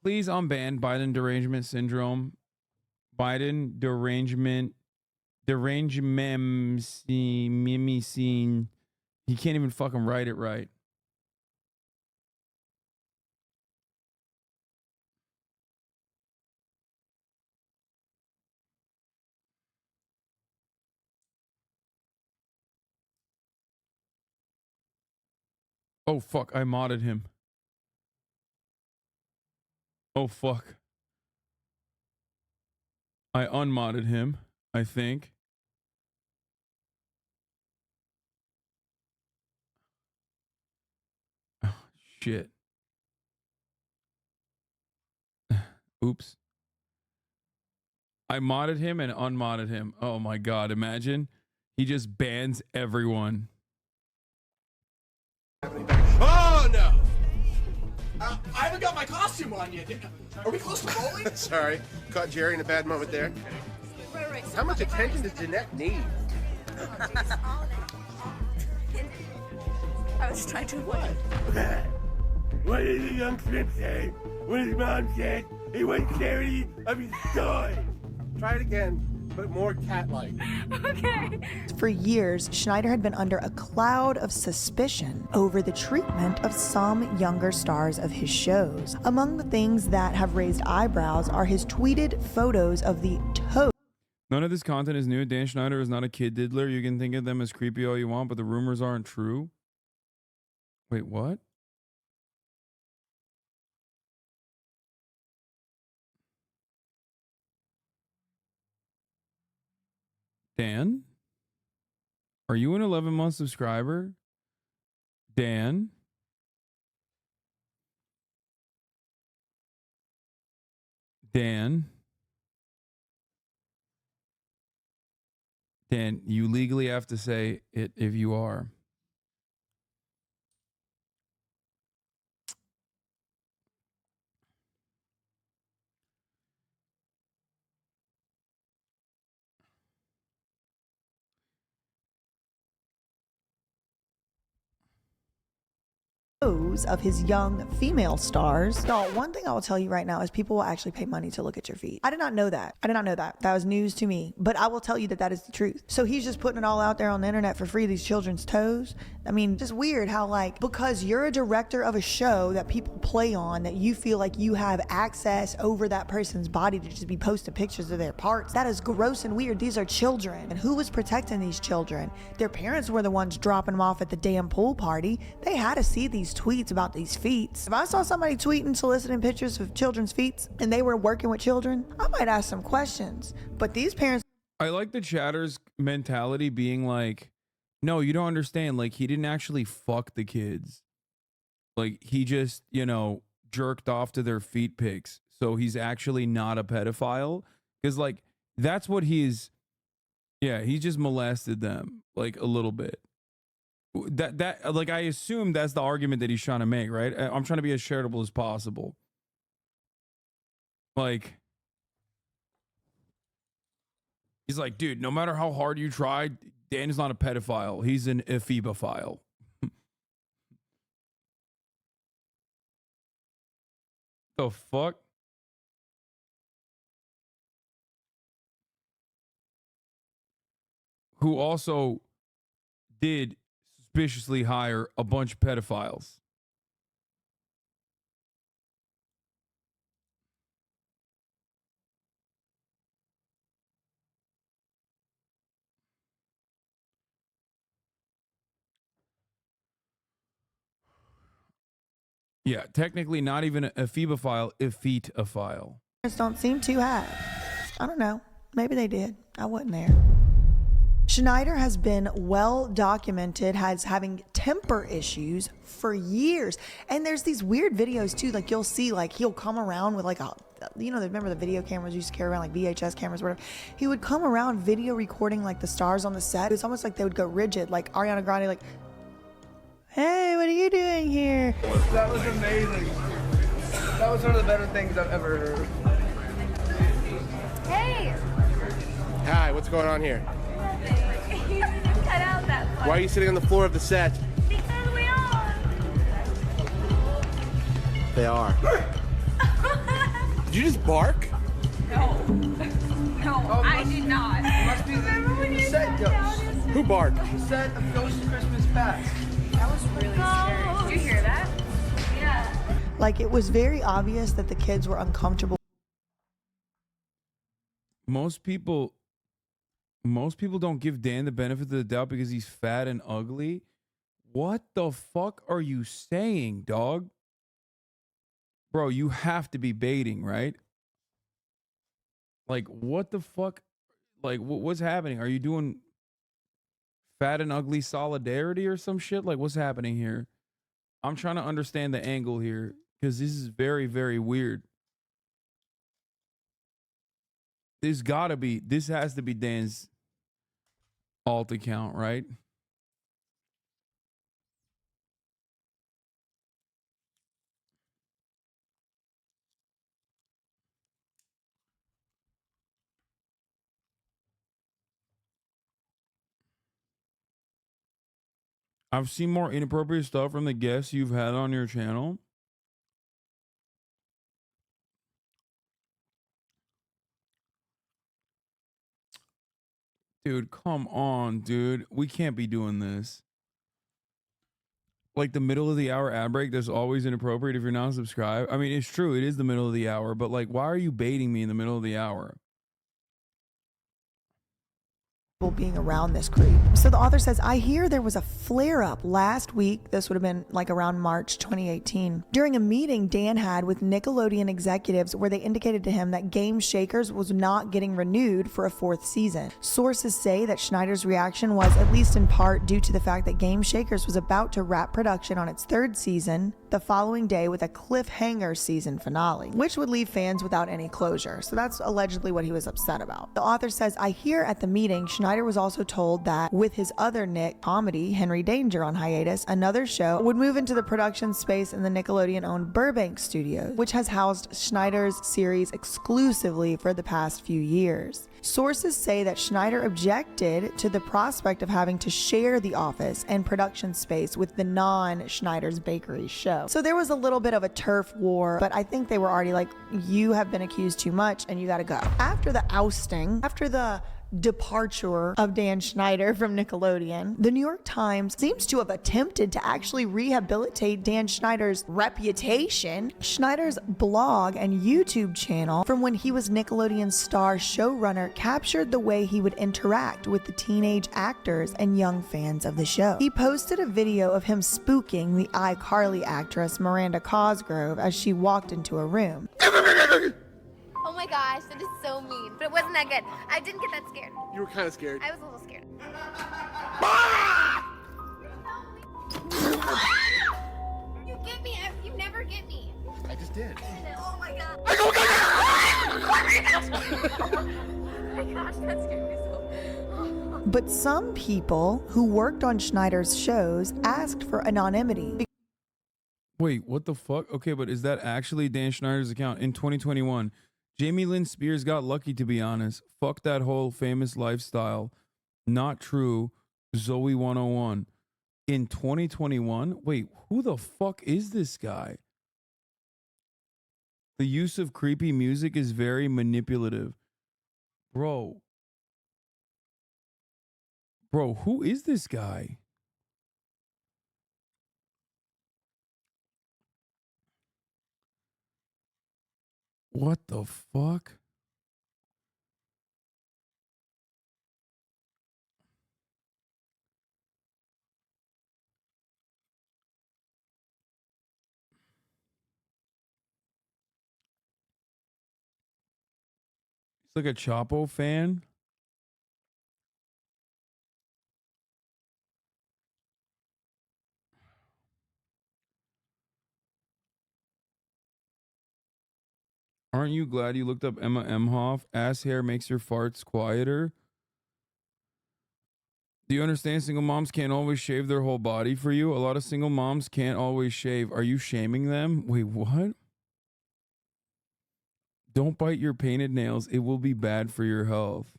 Please unban Biden Derangement Syndrome. Biden Derangement... Derangement... He can't even fucking write it right. Oh, fuck. I modded him. Oh, fuck. I unmodded him, I think. Oh, shit. Oops. I modded him and unmodded him. Oh, my God. Imagine. He just bans everyone. Oh, no! I haven't got my costume on yet. Are we close to bowling? Sorry, caught Jerry in a bad moment there. How much attention does Jeanette need? I was trying to avoid it. What did the young shrimp say when his mom said he wants charity of his toy? Try it again, but more cat-like. Okay. For years, Schneider had been under a cloud of suspicion over the treatment of some younger stars of his shows. Among the things that have raised eyebrows are his tweeted photos of the toad. None of this content is new. Dan Schneider is not a kid diddler. You can think of them as creepy all you want, but the rumors aren't true. Wait, what? Dan? Are you an 11-month subscriber? Dan? Dan? Dan, you legally have to say it if you are. Of his young female stars. Y'all, one thing I will tell you right now is people will actually pay money to look at your feet. I did not know that. That was news to me. But I will tell you that that is the truth. So he's just putting it all out there on the internet for free, these children's toes. I mean, just weird how, like, because you're a director of a show that people play on, that you feel like you have access over that person's body to just be posting pictures of their parts. That is gross and weird. These are children. And who was protecting these children? Their parents were the ones dropping them off at the damn pool party. They had to see these tweets about these feet. If I saw somebody tweeting soliciting pictures of children's feet and they were working with children, I might ask some questions. But these parents... I like the chatter's mentality being like, no, you don't understand. Like, he didn't actually fuck the kids. Like, he just, you know, jerked off to their feet pics. So he's actually not a pedophile. Because, like, that's what he's... Yeah, he just molested them, like, a little bit. That like, I assume that's the argument that he's trying to make, right? I'm trying to be as charitable as possible. Like, he's like, dude, no matter how hard you try, Dan is not a pedophile. He's an ephebophile. The fuck? Who also did suspiciously hire a bunch of pedophiles. Yeah, technically not even a phebophile, ephetophile. don't seem to have. I don't know. Maybe they did. I wasn't there. Schneider has been well documented as having temper issues for years. And there's these weird videos too. Like you'll see, like he'll come around with like a, remember the video cameras you used to carry around, like VHS cameras, whatever. He would come around video recording like the stars on the set. It was almost like they would go rigid, like Ariana Grande, like, hey, what are you doing here? That was amazing. That was one of the better things I've ever heard. Hey! Hi, what's going on here? Cut out that part. Why are you sitting on the floor of the set? Because we are. They are. Did you just bark? No. No, I did not. It must be the set ghost. Who barked? The set of Ghost Christmas Past. That was really scary. Did you hear that? Yeah. Like it was very obvious that the kids were uncomfortable. Most people don't give Dan the benefit of the doubt because he's fat and ugly. What the fuck are you saying, dog? Bro, you have to be baiting, right? Like, what the fuck? Like, what's happening? Are you doing fat and ugly solidarity or some shit? Like, what's happening here? I'm trying to understand the angle here because this is very, very weird. This has to be Dan's alt account, right? I've seen more inappropriate stuff from the guests you've had on your channel. Dude, come on, dude. We can't be doing this. Like the middle of the hour ad break, that's always inappropriate if you're not subscribed. I mean, it's true. It is the middle of the hour. But like, why are you baiting me in the middle of the hour? Being around this creep. So the author says, I hear there was a flare-up last week. This would have been like around March 2018. During a meeting Dan had with Nickelodeon executives where they indicated to him that Game Shakers was not getting renewed for a 4th season. Sources say that Schneider's reaction was at least in part due to the fact that Game Shakers was about to wrap production on its 3rd season the following day with a cliffhanger season finale, which would leave fans without any closure. So that's allegedly what he was upset about. The author says, I hear at the meeting, Schneider was also told that with his other Nick comedy, Henry Danger, on hiatus, another show would move into the production space in the Nickelodeon-owned Burbank studio, which has housed Schneider's series exclusively for the past few years. Sources say that Schneider objected to the prospect of having to share the office and production space with the non-Schneider's Bakery show. So there was a little bit of a turf war, but I think they were already like, you have been accused too much and you gotta go. After the ousting, after the departure of Dan Schneider from Nickelodeon, the New York Times seems to have attempted to actually rehabilitate Dan Schneider's reputation. Schneider's blog and YouTube channel from when he was Nickelodeon's star showrunner captured the way he would interact with the teenage actors and young fans of the show. He posted a video of him spooking the iCarly actress Miranda Cosgrove as she walked into a room. Oh my gosh, that is so mean. But it wasn't that good. I didn't get that scared. You were kind of scared. I was a little scared. You get me. You never get me. I just did. Oh my god. Oh my gosh, that scared me so. But some people who worked on Schneider's shows asked for anonymity. Wait, what the fuck? Okay, but is that actually Dan Schneider's account in 2021? Jamie Lynn Spears got lucky, to be honest. Fuck that whole famous lifestyle. Not true. Zoe 101. In 2021? Wait, who the fuck is this guy? The use of creepy music is very manipulative. Bro, who is this guy? What the fuck? It's like a Chapo fan. Aren't you glad you looked up Emma Emhoff? Ass hair makes your farts quieter. Do you understand single moms can't always shave their whole body for you? A lot of single moms can't always shave. Are you shaming them? Wait, what? Don't bite your painted nails. It will be bad for your health.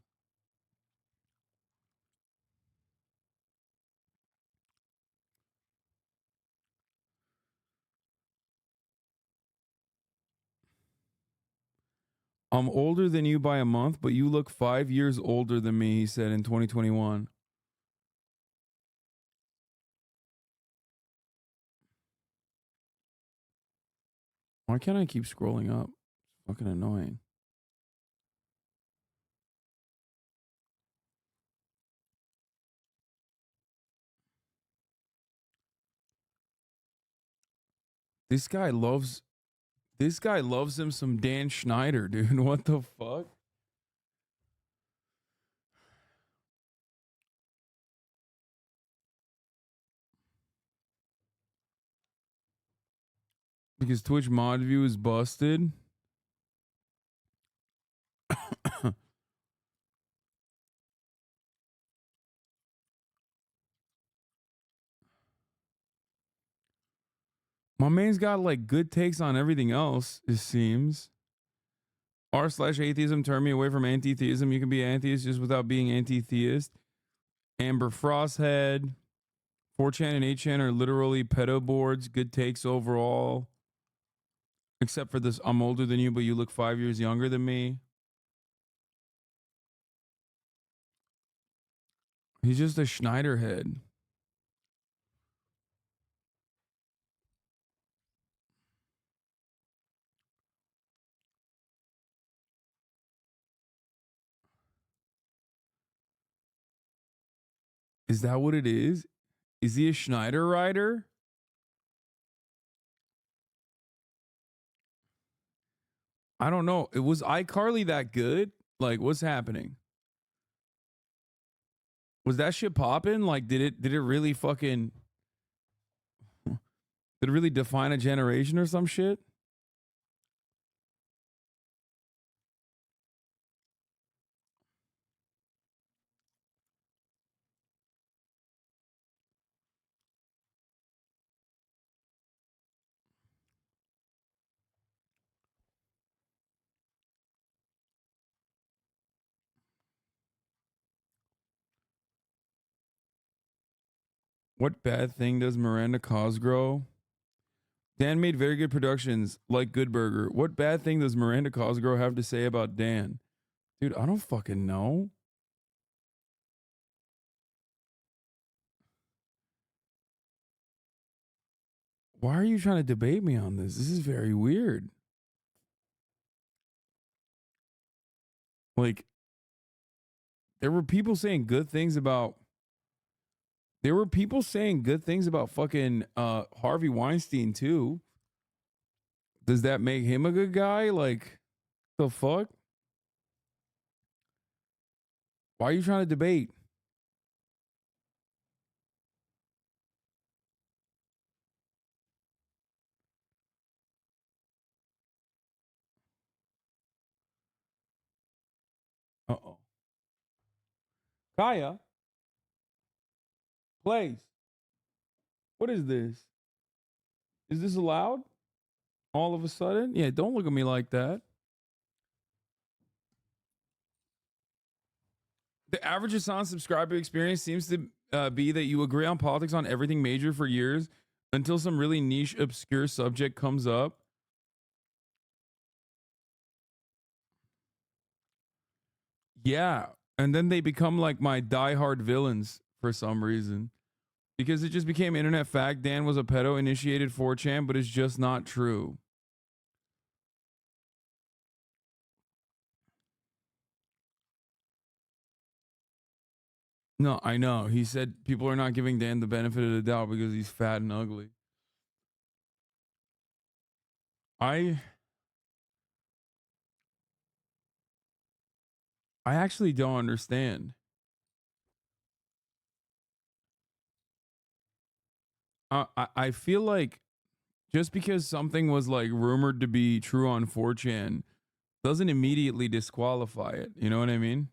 I'm older than you by a month, but you look 5 years older than me, he said in 2021. Why can't I keep scrolling up? It's fucking annoying. This guy loves him some Dan Schneider, dude. What the fuck? Because Twitch mod view is busted. My man's got like good takes on everything else, it seems. R/atheism turned me away from anti-theism. You can be antheist just without being anti-theist. Amber Frosthead. 4chan and 8chan are literally pedo boards. Good takes overall. Except for this, I'm older than you, but you look 5 years younger than me. He's just a Schneider head. Is that what it is? Is he a Schneider rider? I don't know. It was iCarly that good? Like, what's happening? Was that shit popping? Like, did it really fucking, did it really define a generation or some shit? What bad thing does Miranda Cosgrove? Dan made very good productions like Good Burger. What bad thing does Miranda Cosgrove have to say about Dan? Dude, I don't fucking know. Why are you trying to debate me on this? This is very weird. Like, there were people saying good things about fucking Harvey Weinstein too. Does that make him a good guy? Like, the fuck? Why are you trying to debate? Uh-oh. Kaya? Plays. What is this? Is this allowed? All of a sudden? Yeah, don't look at me like that. The average Hasan subscriber experience seems to be that you agree on politics on everything major for years until some really niche, obscure subject comes up. Yeah. And then they become like my diehard villains for some reason. Because it just became internet fact. Dan was a pedo, initiated 4chan, but it's just not true. No, I know. He said people are not giving Dan the benefit of the doubt because he's fat and ugly. I actually don't understand. I feel like just because something was like rumored to be true on 4chan doesn't immediately disqualify it. You know what I mean?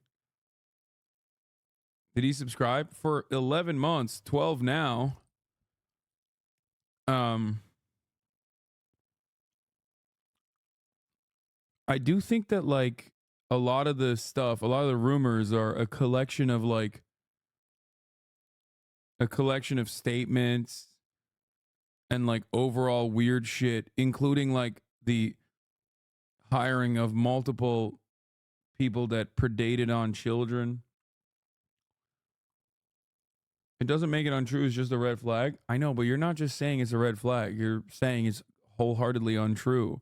Did he subscribe for 11 months, 12 now? I do think that like a lot of the stuff, a lot of the rumors are a collection of statements and like overall weird shit, including like the hiring of multiple people that predated on children. It doesn't make it untrue. It's just a red flag. I know, but you're not just saying it's a red flag. You're saying it's wholeheartedly untrue.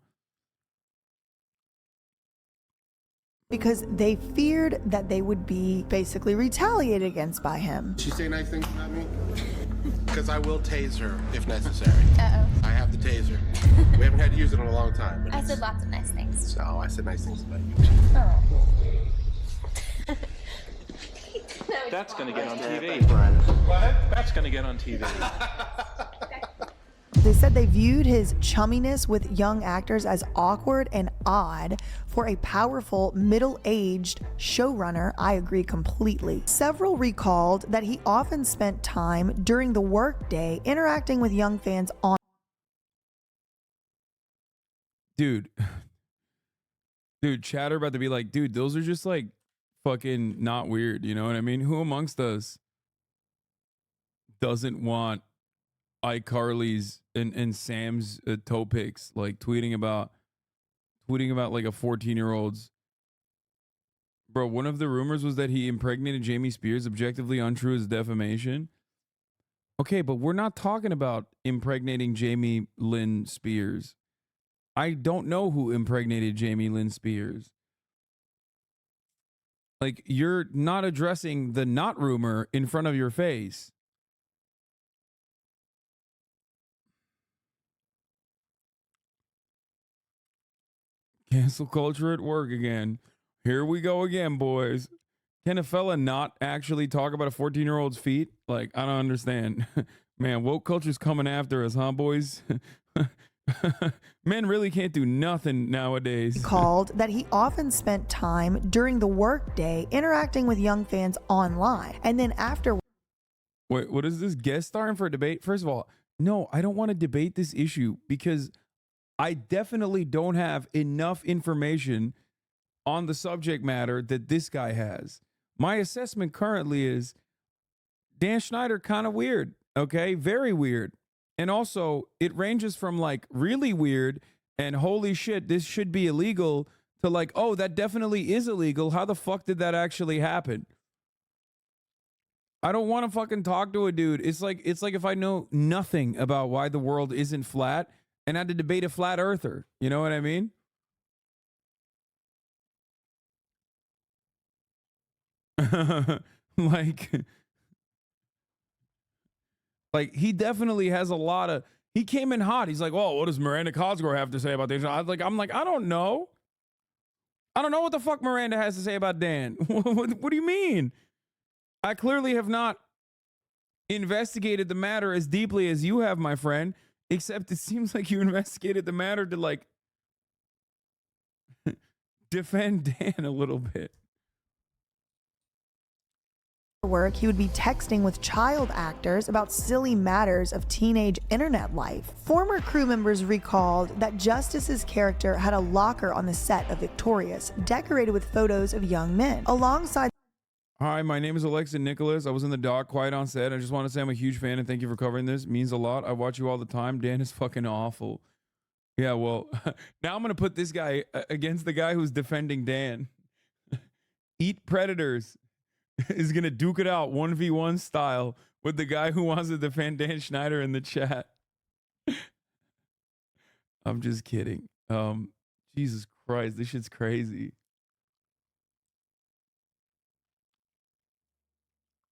Because they feared that they would be basically retaliated against by him. She say nice things about me? Because I will tase her if necessary. Uh-oh. I have the taser. We haven't had to use it in a long time. But I said lots of nice things. So I said nice things about you. Oh. That's going to get on TV. That's going to get on TV. They said they viewed his chumminess with young actors as awkward and odd for a powerful, middle-aged showrunner. I agree completely. Several recalled that he often spent time during the workday interacting with young fans on. Dude, chatter about to be like, dude, those are just like fucking not weird. You know what I mean? Who amongst us doesn't want iCarly's and Sam's toe pics, like tweeting about like a 14-year-old's. Bro, one of the rumors was that he impregnated Jamie Spears, objectively untrue as defamation. Okay, but we're not talking about impregnating Jamie Lynn Spears. I don't know who impregnated Jamie Lynn Spears. Like, you're not addressing the not rumor in front of your face. Cancel culture at work again. Here we go again, boys. Can a fella not actually talk about a 14-year-old's feet? Like, I don't understand. Man, woke culture's coming after us, huh, boys? Men really can't do nothing nowadays. Called that he often spent time during the workday interacting with young fans online. And then after. Wait, what is this? Guest starring for a debate? First of all, no, I don't want to debate this issue because I definitely don't have enough information on the subject matter that this guy has. My assessment currently is Dan Schneider kind of weird, okay? Very weird. And also, it ranges from like really weird and holy shit, this should be illegal to like, oh, that definitely is illegal. How the fuck did that actually happen? I don't want to fucking talk to a dude. It's like if I know nothing about why the world isn't flat and had to debate a flat earther. You know what I mean? like he definitely has a lot of. He came in hot. He's like, "Well, what does Miranda Cosgrove have to say about this?" I'm like, I don't know. I don't know what the fuck Miranda has to say about Dan. What do you mean? I clearly have not investigated the matter as deeply as you have, my friend. Except it seems like you investigated the matter to like defend Dan a little bit. Work, he would be texting with child actors about silly matters of teenage internet life. Former crew members recalled that Justice's character had a locker on the set of Victorious, decorated with photos of young men. Alongside. Hi, my name is Alexa Nicholas. I was in the dock, quiet on set. I just want to say I'm a huge fan and thank you for covering this. It means a lot. I watch you all the time. Dan is fucking awful. Yeah, well, now I'm going to put this guy against the guy who's defending Dan. Eat Predators is going to duke it out 1v1 style with the guy who wants to defend Dan Schneider in the chat. I'm just kidding. Jesus Christ, this shit's crazy.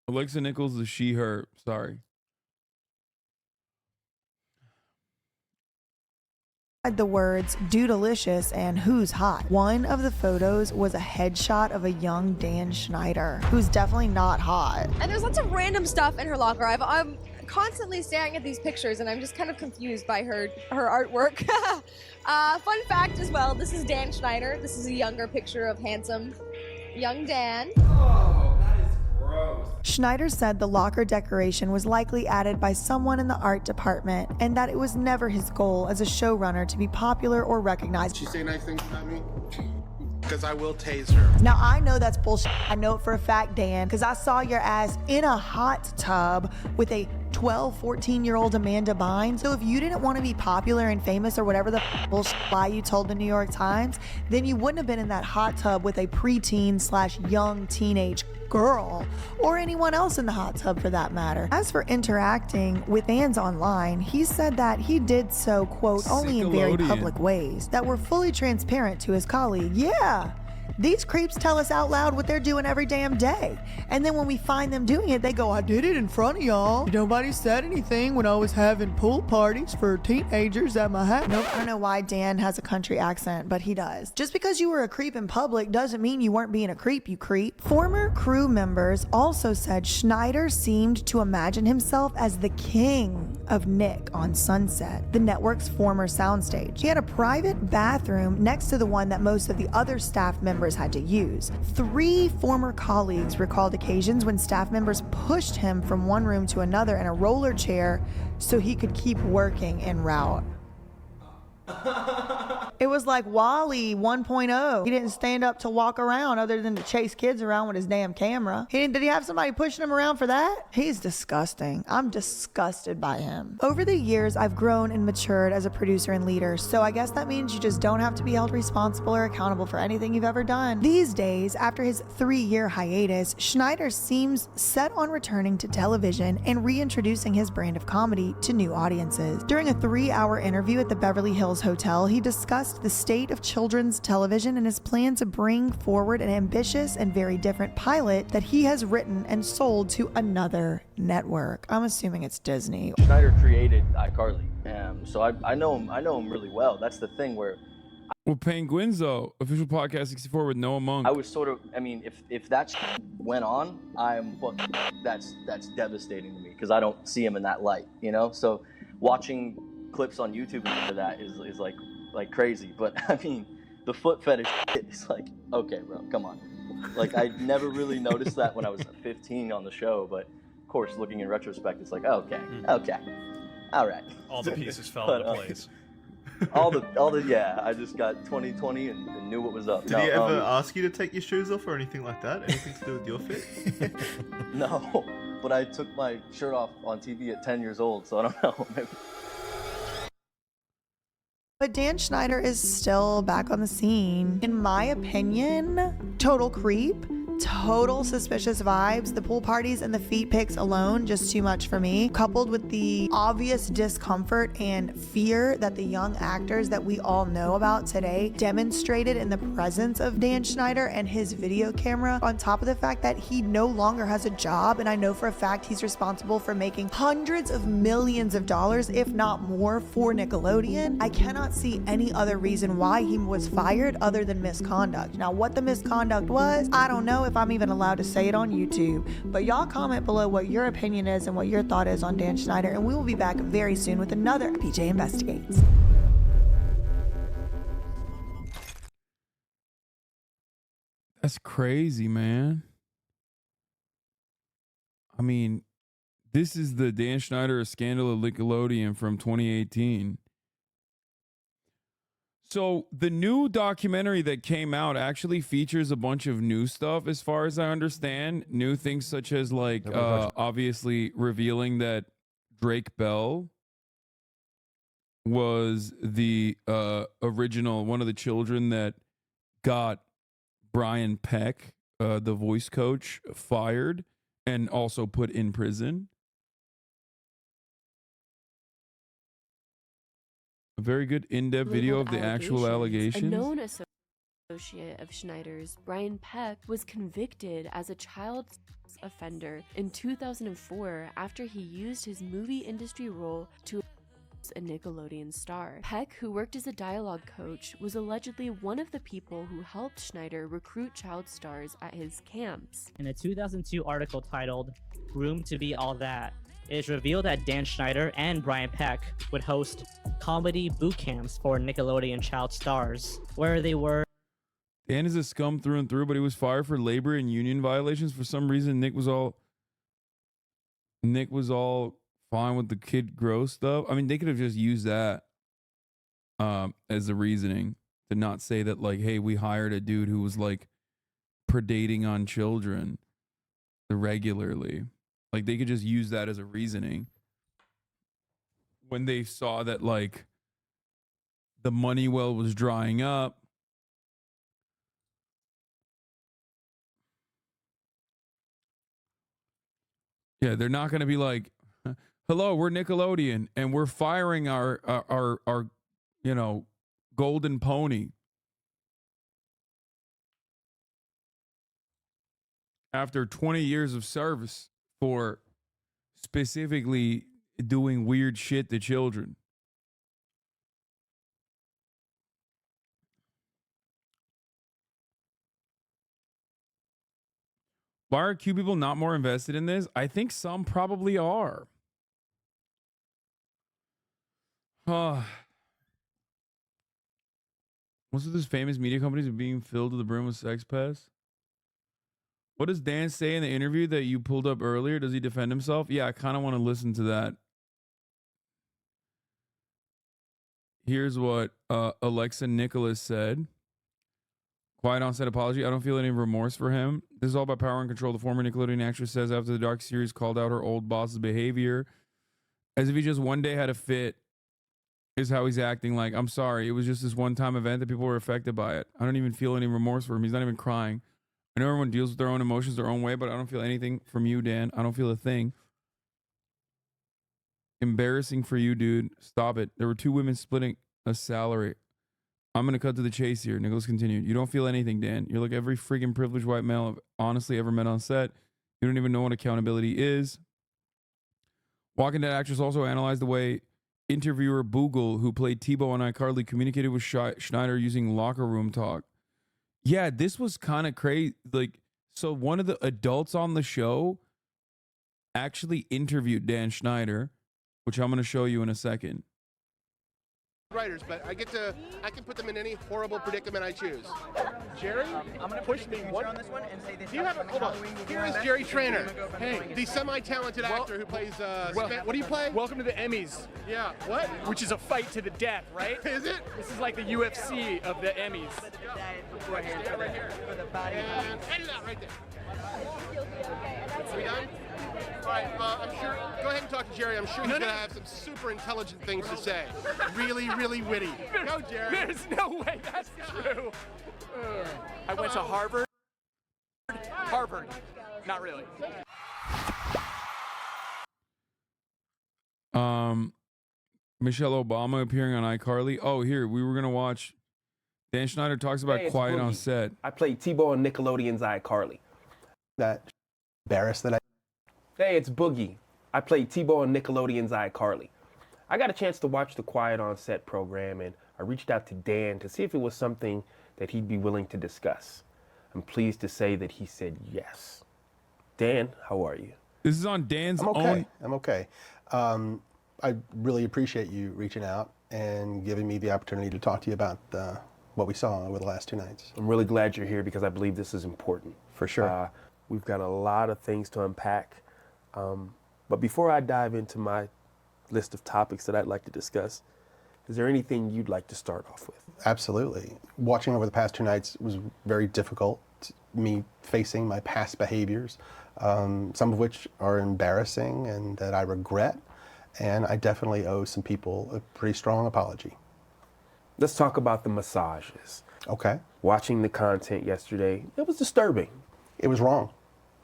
Alexa Nichols is she, her. Sorry. the words "do delicious" and "who's hot." One of the photos was a headshot of a young Dan Schneider, who's definitely not hot. And there's lots of random stuff in her locker. I'm constantly staring at these pictures and I'm just kind of confused by her artwork. Fun fact as well, this is Dan Schneider. This is a younger picture of handsome young Dan. Schneider said the locker decoration was likely added by someone in the art department and that it was never his goal as a showrunner to be popular or recognized. She say nice things about me? Because I will tase her. Now, I know that's bullshit. I know it for a fact, Dan, because I saw your ass in a hot tub with a 12, 14-year-old Amanda Bynes. So if you didn't want to be popular and famous or whatever the bullshit lie you told the New York Times, then you wouldn't have been in that hot tub with a preteen/young teenage girl or anyone else in the hot tub for that matter. As for interacting with fans online, he said that he did so, quote, only in very public ways that were fully transparent to his colleague. Yeah. These creeps tell us out loud what they're doing every damn day. And then when we find them doing it, they go, I did it in front of y'all. Nobody said anything when I was having pool parties for teenagers at my house. Nope, I don't know why Dan has a country accent, but he does. Just because you were a creep in public doesn't mean you weren't being a creep, you creep. Former crew members also said Schneider seemed to imagine himself as the king of Nick on Sunset, the network's former soundstage. He had a private bathroom next to the one that most of the other staff members had to use. 3 former colleagues recalled occasions when staff members pushed him from one room to another in a roller chair so he could keep working en route. It was like Wall-E 1.0. He didn't stand up to walk around other than to chase kids around with his damn camera. Did he have somebody pushing him around for that? He's disgusting. I'm disgusted by him. Over the years, I've grown and matured as a producer and leader, so I guess that means you just don't have to be held responsible or accountable for anything you've ever done. These days, after his 3-year hiatus, Schneider seems set on returning to television and reintroducing his brand of comedy to new audiences. During a 3-hour interview at the Beverly Hills Hotel, he discussed the state of children's television and his plan to bring forward an ambitious and very different pilot that he has written and sold to another network. I'm assuming it's Disney. Schneider created iCarly, so I know him really well. That's the thing where. Well, Penguins though, official podcast 64 with Noah Monk. I was sort of, I mean, if that went on, that's devastating to me because I don't see him in that light, you know. So watching clips on YouTube and that is like crazy. But I mean, the foot fetish is like, okay, bro, come on. Like I never really noticed that when I was 15 on the show, but of course, looking in retrospect, it's like, okay, all right. All the pieces fell into place. all the yeah. I just got 20/20 and knew what was up. Did he ever ask you to take your shoes off or anything like that? Anything to do with your fit? No, but I took my shirt off on TV at 10 years old, so I don't know. Maybe. But Dan Schneider is still back on the scene. In my opinion, total creep. Total suspicious vibes. The pool parties and the feet pics alone, just too much for me. Coupled with the obvious discomfort and fear that the young actors that we all know about today demonstrated in the presence of Dan Schneider and his video camera, on top of the fact that he no longer has a job, and I know for a fact he's responsible for making hundreds of millions of dollars, if not more, for Nickelodeon. I cannot see any other reason why he was fired other than misconduct. Now, what the misconduct was, I don't know if I'm even allowed to say it on YouTube, but y'all comment below what your opinion is and what your thought is on Dan Schneider, and we will be back very soon with another PJ Investigates. That's crazy, man. I mean, this is the Dan Schneider scandal of Nickelodeon from 2018. So the new documentary that came out actually features a bunch of new stuff, as far as I understand. New things such as like obviously revealing that Drake Bell was the original, one of the children that got Brian Peck, the voice coach, fired and also put in prison. A very good in-depth video of the actual allegations. A known associate of Schneider's, Brian Peck, was convicted as a child offender in 2004 after he used his movie industry role to a Nickelodeon star. Peck, who worked as a dialogue coach, was allegedly one of the people who helped Schneider recruit child stars at his camps. In a 2002 article titled "Room to Be All That," it is revealed that Dan Schneider and Brian Peck would host comedy boot camps for Nickelodeon child stars, where they were. Dan is a scum through and through, but he was fired for labor and union violations. For some reason, Nick was all fine with the kid gross stuff. I mean, they could have just used that as the reasoning to not say that, like, hey, we hired a dude who was like predating on children regularly. Like, they could just use that as a reasoning when they saw that, like, the money well was drying up. Yeah, they're not going to be like, hello, we're Nickelodeon and we're firing our golden pony after 20 years of service for specifically doing weird shit to children. Why are Q people not more invested in this? I think some probably are. Most of these famous media companies are being filled to the brim with sex pests. What does Dan say in the interview that you pulled up earlier? Does he defend himself? Yeah, I kind of want to listen to that. Here's what Alexa Nicholas said. Quiet on set apology. I don't feel any remorse for him. This is all about power and control. The former Nickelodeon actress says after the Dark series called out her old boss's behavior, as if he just one day had a fit, is how he's acting. Like, I'm sorry, it was just this one-time event that people were affected by it. I don't even feel any remorse for him. He's not even crying. I know everyone deals with their own emotions their own way, but I don't feel anything from you, Dan. I don't feel a thing. Embarrassing for you, dude. Stop it. There were two women splitting a salary. I'm going to cut to the chase here. Nicholas continued. You don't feel anything, Dan. You're like every freaking privileged white male I've honestly ever met on set. You don't even know what accountability is. Walking Dead actress also analyzed the way interviewer Boogle, who played Tebow on iCarly, communicated with Schneider using locker room talk. Yeah, this was kind of crazy. Like, so one of the adults on the show actually interviewed Dan Schneider, which I'm going to show you in a second. Writers, but I can put them in any horrible predicament I choose. Jerry, I'm gonna push me one on this one and say this. Do you have hold on? Here is Jerry Trainer. Hey, the semi-talented actor who plays. What do you play? Welcome to the Emmys. Yeah. What? Which is a fight to the death, right? Is it? This is like the UFC of the Emmys. Right here. And edit that right there. Are we done? All right, I'm sure. Go ahead and talk to Jerry. I'm sure he's going to have some super intelligent things to say. Really, really witty. Go, Jerry. There's no way that's true. I went to Harvard. Harvard. Not really. Michelle Obama appearing on iCarly. Oh, here, we were going to watch. Dan Schneider talks about quiet on set. I played Tebow on Nickelodeon's iCarly. That embarrassed that I... Hey, it's Boogie. I played Tebow on Nickelodeon's iCarly. I got a chance to watch the Quiet on Set program, and I reached out to Dan to see if it was something that he'd be willing to discuss. I'm pleased to say that he said yes. Dan, how are you? This is on Dan's own... I'm okay. I really appreciate you reaching out and giving me the opportunity to talk to you about what we saw over the last 2 nights. I'm really glad you're here because I believe this is important. For sure. We've got a lot of things to unpack. But before I dive into my list of topics that I'd like to discuss, is there anything you'd like to start off with? Absolutely. Watching over the past 2 nights was very difficult. Me facing my past behaviors, some of which are embarrassing and that I regret. And I definitely owe some people a pretty strong apology. Let's talk about the massages. Okay. Watching the content yesterday, it was disturbing. It was wrong.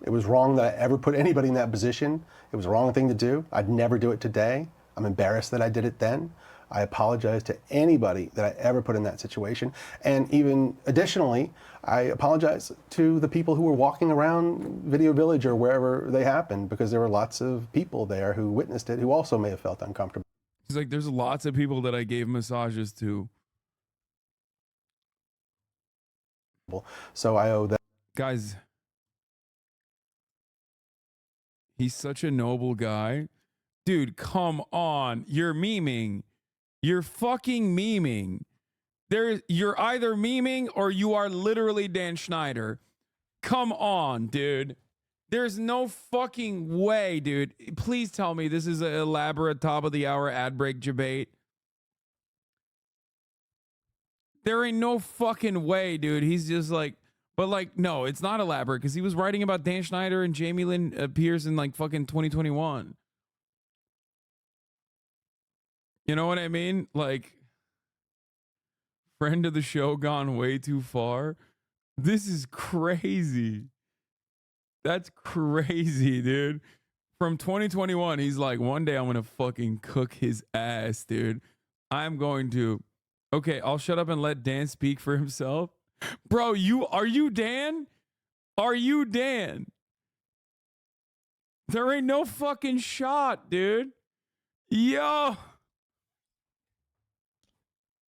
It was wrong that I ever put anybody in that position. It was the wrong thing to do. I'd never do it today. I'm embarrassed that I did it then. I apologize to anybody that I ever put in that situation. And even additionally, I apologize to the people who were walking around Video Village or wherever they happened, because there were lots of people there who witnessed it who also may have felt uncomfortable. He's like, there's lots of people that I gave massages to. So I owe that. Guys, he's such a noble guy. Dude, come on. You're memeing. You're fucking memeing. You're either memeing or you are literally Dan Schneider. Come on, dude. There's no fucking way, dude. Please tell me this is an elaborate top of the hour ad break debate. There ain't no fucking way, dude. He's just like, but like, no, it's not elaborate because he was writing about Dan Schneider and Jamie Lynn Pierce in like fucking 2021. You know what I mean? Like, friend of the show gone way too far. This is crazy. That's crazy, dude. From 2021, he's like, one day I'm going to fucking cook his ass, dude. I'm going to. Okay, I'll shut up and let Dan speak for himself. Bro, are you Dan? Are you Dan? There ain't no fucking shot, dude. Yo.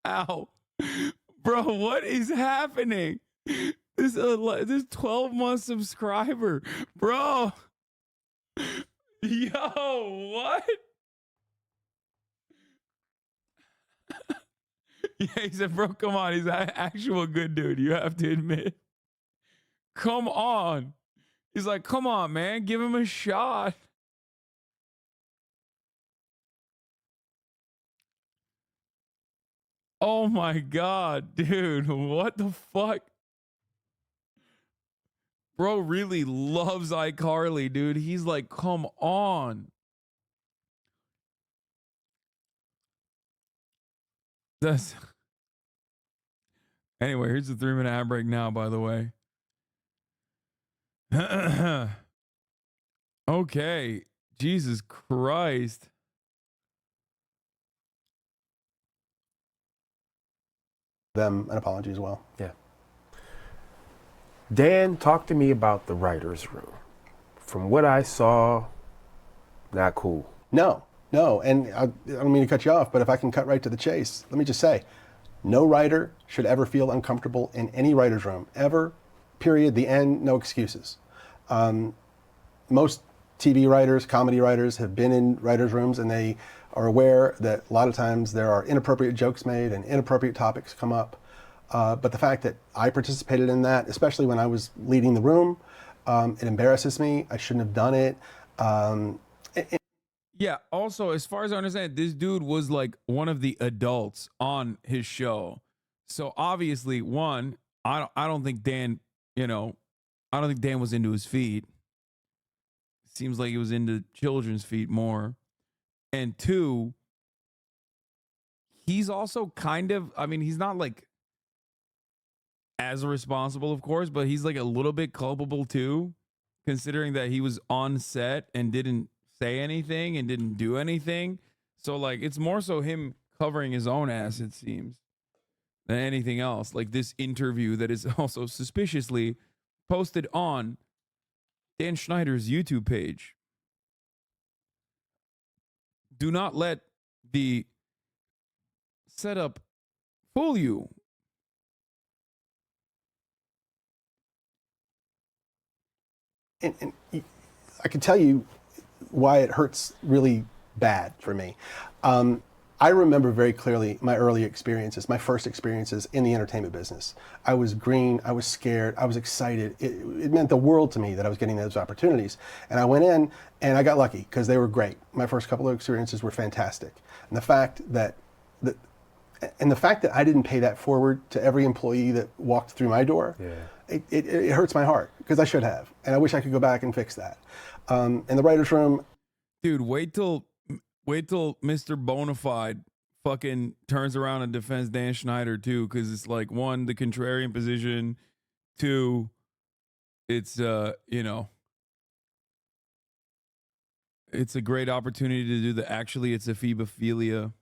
Ow. Bro, what is happening? This 12-month subscriber. Bro. Yo, what? Yeah, he said, bro, come on. He's an actual good dude. You have to admit. Come on. He's like, come on, man. Give him a shot. Oh my God, dude. What the fuck? Bro really loves iCarly, dude. He's like, come on. That's anyway, here's the 3-minute ad break now, by the way. Okay. Jesus Christ. Them an apology as well. Yeah. Dan talked to me about the writer's room. From what I saw, not cool. No, and I don't mean to cut you off, but if I can cut right to the chase, let me just say, no writer should ever feel uncomfortable in any writer's room, ever, period, the end, no excuses. Most TV writers, comedy writers have been in writers' rooms and they are aware that a lot of times there are inappropriate jokes made and inappropriate topics come up. But the fact that I participated in that, especially when I was leading the room, it embarrasses me. I shouldn't have done it. Yeah, also, as far as I understand, this dude was like one of the adults on his show. So obviously, one, I don't think Dan, I don't think Dan was into his feet. Seems like he was into children's feet more. And two, he's also kind of, he's not like as responsible, of course, but he's like a little bit culpable too, considering that he was on set and didn't say anything and didn't do anything. So like, it's more so him covering his own ass, it seems, than anything else. Like this interview that is also suspiciously posted on Dan Schneider's YouTube page. Do not let the setup fool you. And I can tell you why it hurts really bad for me. I remember very clearly my early experiences, my first experiences in the entertainment business. I was green, I was scared, I was excited. It meant the world to me that I was getting those opportunities. And I went in and I got lucky because they were great. My first couple of experiences were fantastic. And the fact that I didn't pay that forward to every employee that walked through my door, it hurts my heart because I should have. And I wish I could go back and fix that. In the writer's room. Dude, wait till Mr. Bonafide fucking turns around and defends Dan Schneider too, because it's like, one, the contrarian position, two, it's it's a great opportunity to do it's a phoebophilia.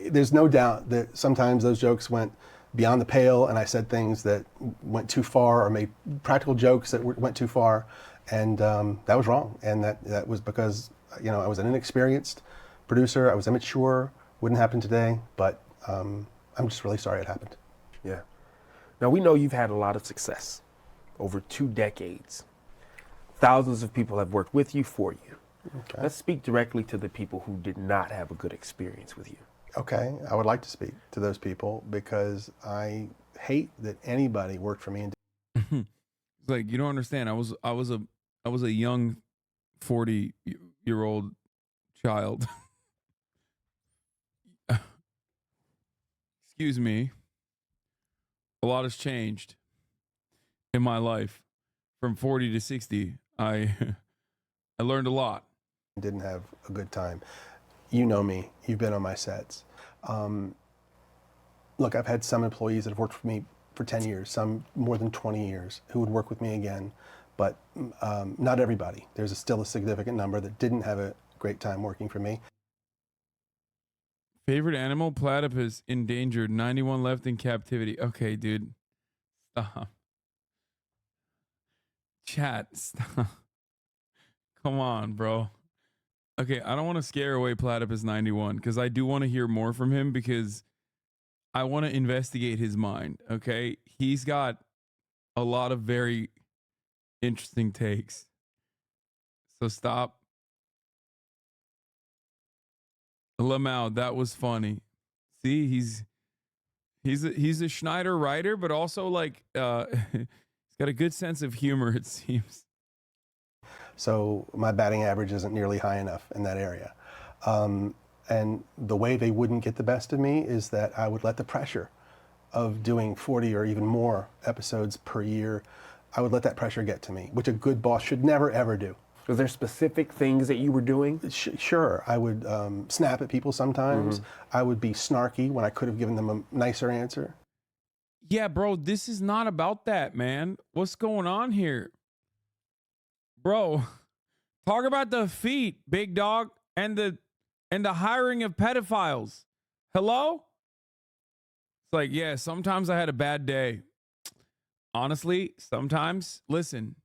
There's no doubt that sometimes those jokes went beyond the pale and I said things that went too far or made practical jokes that went too far, and that was wrong. And that was because I was an inexperienced producer. I was immature. Wouldn't happen today, but I'm just really sorry it happened. Yeah. Now, we know you've had a lot of success over 2 decades. Thousands of people have worked with you, for you. Okay. Let's speak directly to the people who did not have a good experience with you. Okay, I would like to speak to those people because I hate that anybody worked for me and It's like, you don't understand. I was a young 40-year-old child. Excuse me. A lot has changed in my life. From 40 to 60, I learned a lot. didn't have a good time. You know me. You've been on my sets. Look, I've had some employees that have worked for me for 10 years, some more than 20 years, who would work with me again, but not everybody. There's still a significant number that didn't have a great time working for me. Favorite animal? Platypus, endangered. 91 left in captivity. Okay, dude. Stop. Chat, stop. Come on, bro. Okay, I don't want to scare away Platypus 91 because I do want to hear more from him because I want to investigate his mind, okay? He's got a lot of very interesting takes. So stop. Lamau, that was funny. See, he's a Schneider writer, but also like he's got a good sense of humor, it seems. So my batting average isn't nearly high enough in that area. And the way they wouldn't get the best of me is that I would let the pressure of doing 40 or even more episodes per year, I would let that pressure get to me, which a good boss should never, ever do. Was there specific things that you were doing? Sure. I would snap at people sometimes. I would be snarky when I could have given them a nicer answer. Yeah, bro, this is not about that, man. What's going on here? Bro, talk about the feet, big dog, and the hiring of pedophiles. Hello? It's like, yeah, sometimes I had a bad day. Honestly, sometimes, listen,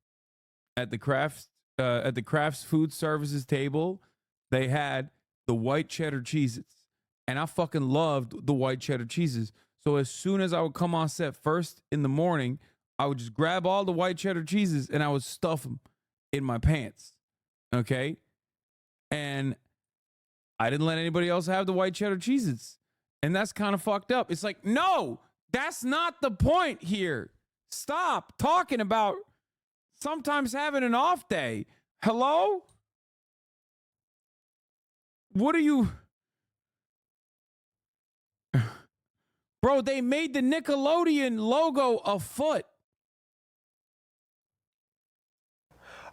at the Crafts Food Services table, they had the white cheddar cheeses. And I fucking loved the white cheddar cheeses. So as soon as I would come on set first in the morning, I would just grab all the white cheddar cheeses and I would stuff them in my pants. Okay? And I didn't let anybody else have the white cheddar cheeses. And that's kind of fucked up. It's like, no, that's not the point here. Stop talking about sometimes having an off day. Hello? What are you... Bro, they made the Nickelodeon logo a foot.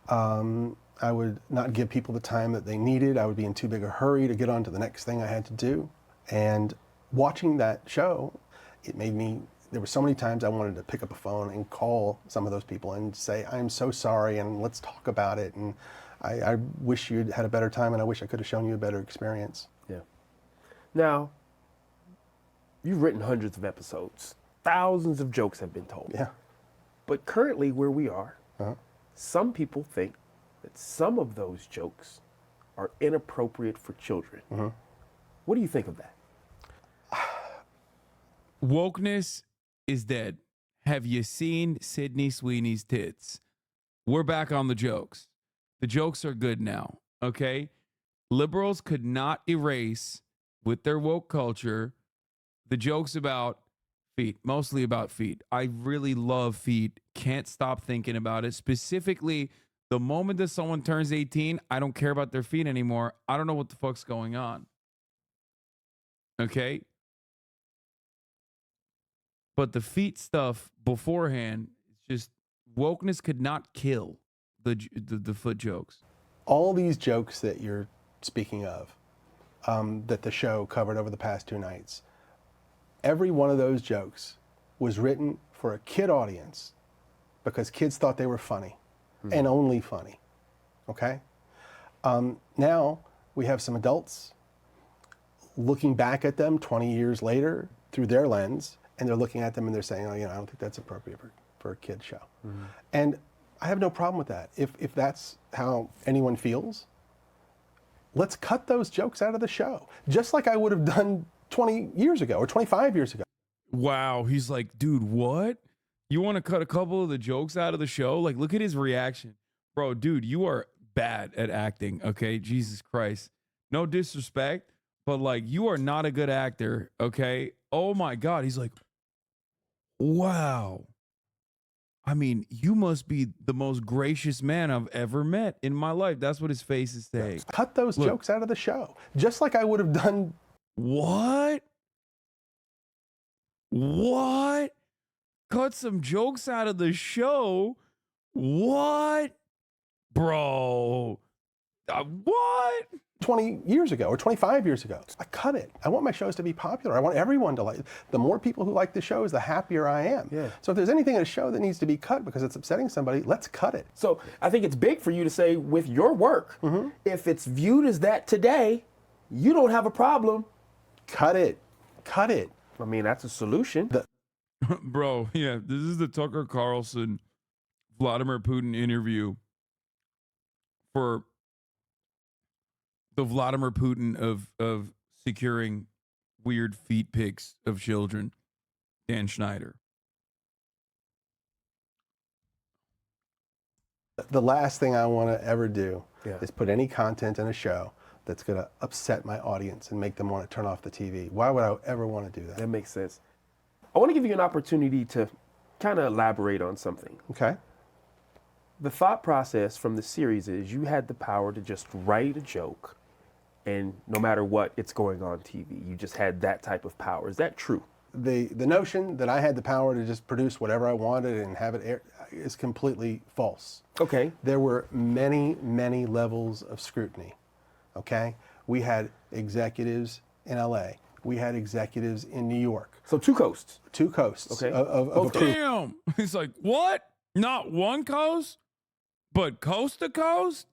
I would not give people the time that they needed. I would be in too big a hurry to get on to the next thing I had to do. And watching that show, it made me, there were so many times I wanted to pick up a phone and call some of those people and say, I'm so sorry and let's talk about it. And I wish you'd had a better time and I wish I could have shown you a better experience. Yeah. Now, you've written hundreds of episodes. Thousands of jokes have been told. Yeah. But currently where we are, some people think that some of those jokes are inappropriate for children. What do you think of that? Wokeness is dead. Have you seen Sydney Sweeney's tits? We're back on the jokes. The jokes are good now, okay? Liberals could not erase, with their woke culture, the jokes about feet, mostly about feet. I really love feet. Can't stop thinking about it. Specifically, the moment that someone turns 18, I don't care about their feet anymore. I don't know what the fuck's going on. Okay? But the feet stuff beforehand, it's just wokeness could not kill the foot jokes. All these jokes that you're speaking of, that the show covered over the past 2 nights, every one of those jokes was written for a kid audience because kids thought they were funny and only funny, okay? Now we have some adults looking back at them 20 years later through their lens, and they're looking at them and they're saying, oh, you know, I don't think that's appropriate for a kid show. And I have no problem with that. If that's how anyone feels, let's cut those jokes out of the show, just like I would have done 20 years ago or 25 years ago. Wow. He's like, dude, what? You want to cut a couple of the jokes out of the show? Like, look at his reaction. Bro, dude, you are bad at acting, okay? Jesus Christ. No disrespect, but like, you are not a good actor, okay? Oh my God. He's like, wow. I mean, you must be the most gracious man I've ever met in my life. That's what his face is saying. Cut those jokes out of the show, just like I would have done. What? What? Cut some jokes out of the show? What? Bro. What? 20 years ago or 25 years ago. I cut it. I want my shows to be popular. I want everyone to like. The more people who like the shows, the happier I am. Yeah. So if there's anything in a show that needs to be cut because it's upsetting somebody, let's cut it. So I think it's big for you to say with your work, if it's viewed as that today, you don't have a problem. Cut it. Cut it. I mean, that's a solution. Bro, yeah, this is the Tucker Carlson Vladimir Putin interview for the Vladimir Putin of securing weird feet pics of children, Dan Schneider. The last thing I want to ever do is put any content in a show that's going to upset my audience and make them want to turn off the TV. Why would I ever want to do that? That makes sense. I want to give you an opportunity to kind of elaborate on something. Okay. The thought process from the series is you had the power to just write a joke, and no matter what, it's going on TV. You just had that type of power. Is that true? The notion that I had the power to just produce whatever I wanted and have it air is completely false. Okay. There were many, many levels of scrutiny. Okay? We had executives in LA. We had executives in New York. So two coasts. Two coasts. Okay. Of Oh, damn. He's like, what? Not one coast, but coast to coast?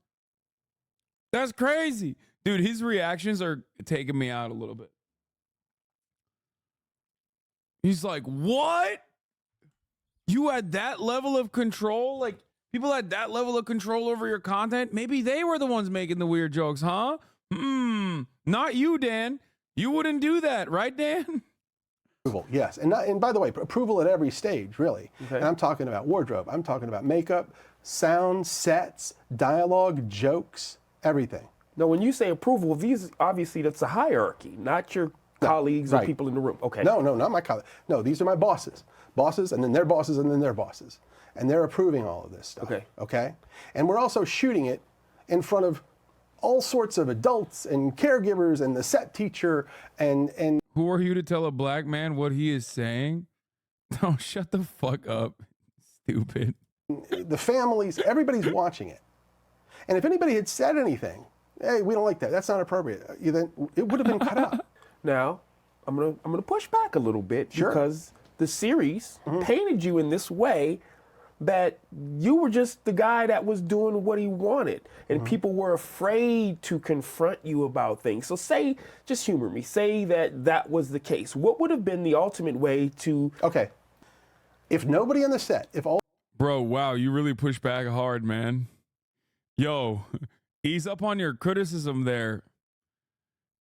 That's crazy. Dude, his reactions are taking me out a little bit. He's like, what? You had that level of control? Like, people had that level of control over your content? Maybe they were the ones making the weird jokes, huh? Not you, Dan. You wouldn't do that, right, Dan? Approval, yes. And by the way, approval at every stage, really. Okay. And I'm talking about wardrobe. I'm talking about makeup, sound, sets, dialogue, jokes, everything. Now, when you say approval, these obviously that's a hierarchy, not your colleagues or people in the room. Okay. No, not my colleagues. No, these are my bosses. Bosses, and then their bosses, and then their bosses. And they're approving all of this stuff. Okay. Okay? And we're also shooting it in front of all sorts of adults and caregivers and the set teacher and who are you to tell a black man what he is saying? No, shut the fuck up, stupid. The families, everybody's watching it. And if anybody had said anything, hey, we don't like that, that's not appropriate, then it would have been cut out. Now, I'm gonna push back a little bit because the series painted you in this way that you were just the guy that was doing what he wanted, and people were afraid to confront you about things. So say, just humor me, say that was the case. What would have been the ultimate way to... Okay, if nobody on the set, if all... Bro, wow, you really push back hard, man. Yo, ease up on your criticism there.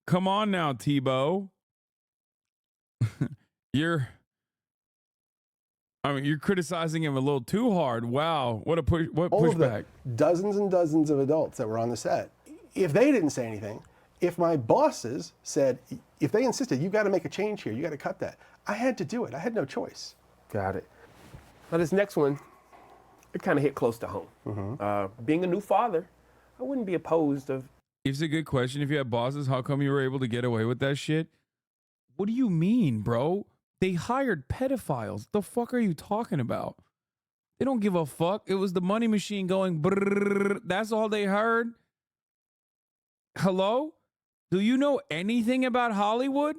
Come on now, Tebow. You're criticizing him a little too hard. Wow, what pushback. Dozens and dozens of adults that were on the set, if they didn't say anything, if my bosses said, if they insisted, you got to make a change here, you got to cut that, I had to do it. I had no choice. Got it. Now this next one, it kind of hit close to home. Being a new father, I wouldn't be opposed of... It's a good question. If you had bosses, how come you were able to get away with that shit? What do you mean, bro? They hired pedophiles. The fuck are you talking about? They don't give a fuck. It was the money machine going brrrr. That's all they heard. Hello? Do you know anything about Hollywood?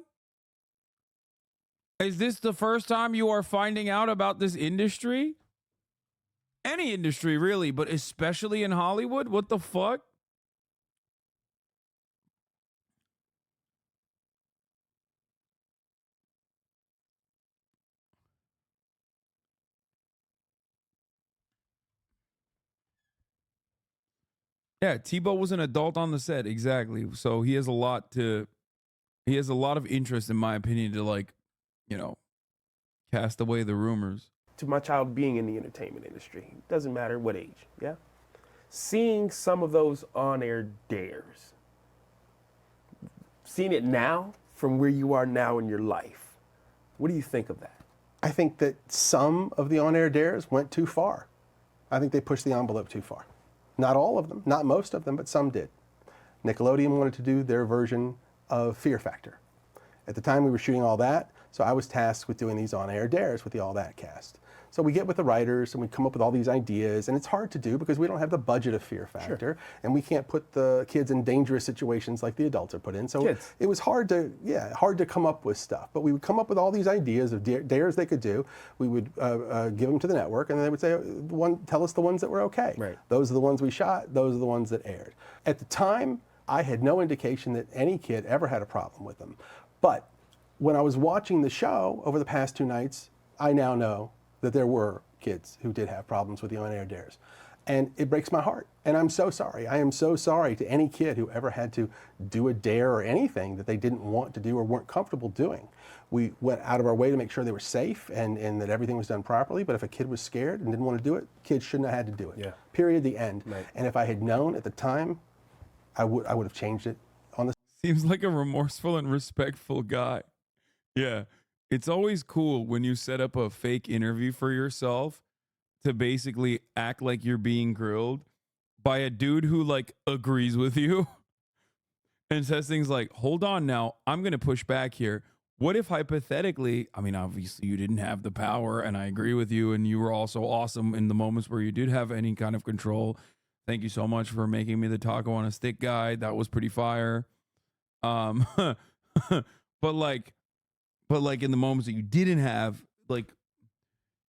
Is this the first time you are finding out about this industry? Any industry, really, but especially in Hollywood? What the fuck? Yeah, Tebow was an adult on the set, exactly. So he has a lot of interest, in my opinion, to like, you know, cast away the rumors. To my child being in the entertainment industry, doesn't matter what age, yeah? Seeing some of those on-air dares, seeing it now from where you are now in your life, what do you think of that? I think that some of the on-air dares went too far. I think they pushed the envelope too far. Not all of them, not most of them, but some did. Nickelodeon wanted to do their version of Fear Factor. At the time we were shooting All That, so I was tasked with doing these on-air dares with the All That cast. So we get with the writers and we come up with all these ideas, and it's hard to do because we don't have the budget of Fear Factor, and we can't put the kids in dangerous situations like the adults are put in. So it was hard to come up with stuff. But we would come up with all these ideas of dares they could do. We would give them to the network, and they would say, tell us the ones that were okay. Right. Those are the ones we shot. Those are the ones that aired. At the time, I had no indication that any kid ever had a problem with them. But when I was watching the show over the past 2 nights, I now know that there were kids who did have problems with the on-air dares. And it breaks my heart. And I'm so sorry. I am so sorry to any kid who ever had to do a dare or anything that they didn't want to do or weren't comfortable doing. We went out of our way to make sure they were safe and that everything was done properly. But if a kid was scared and didn't want to do it, kids shouldn't have had to do it. Yeah. Period, the end. Right. And if I had known at the time, I would have changed it on the... Seems like a remorseful and respectful guy. Yeah. It's always cool when you set up a fake interview for yourself to basically act like you're being grilled by a dude who like agrees with you and says things like, hold on now, I'm going to push back here. What if hypothetically, I mean, obviously you didn't have the power and I agree with you and you were also awesome in the moments where you did have any kind of control. Thank you so much for making me the taco on a stick guy. That was pretty fire. But like in the moments that you didn't have, like,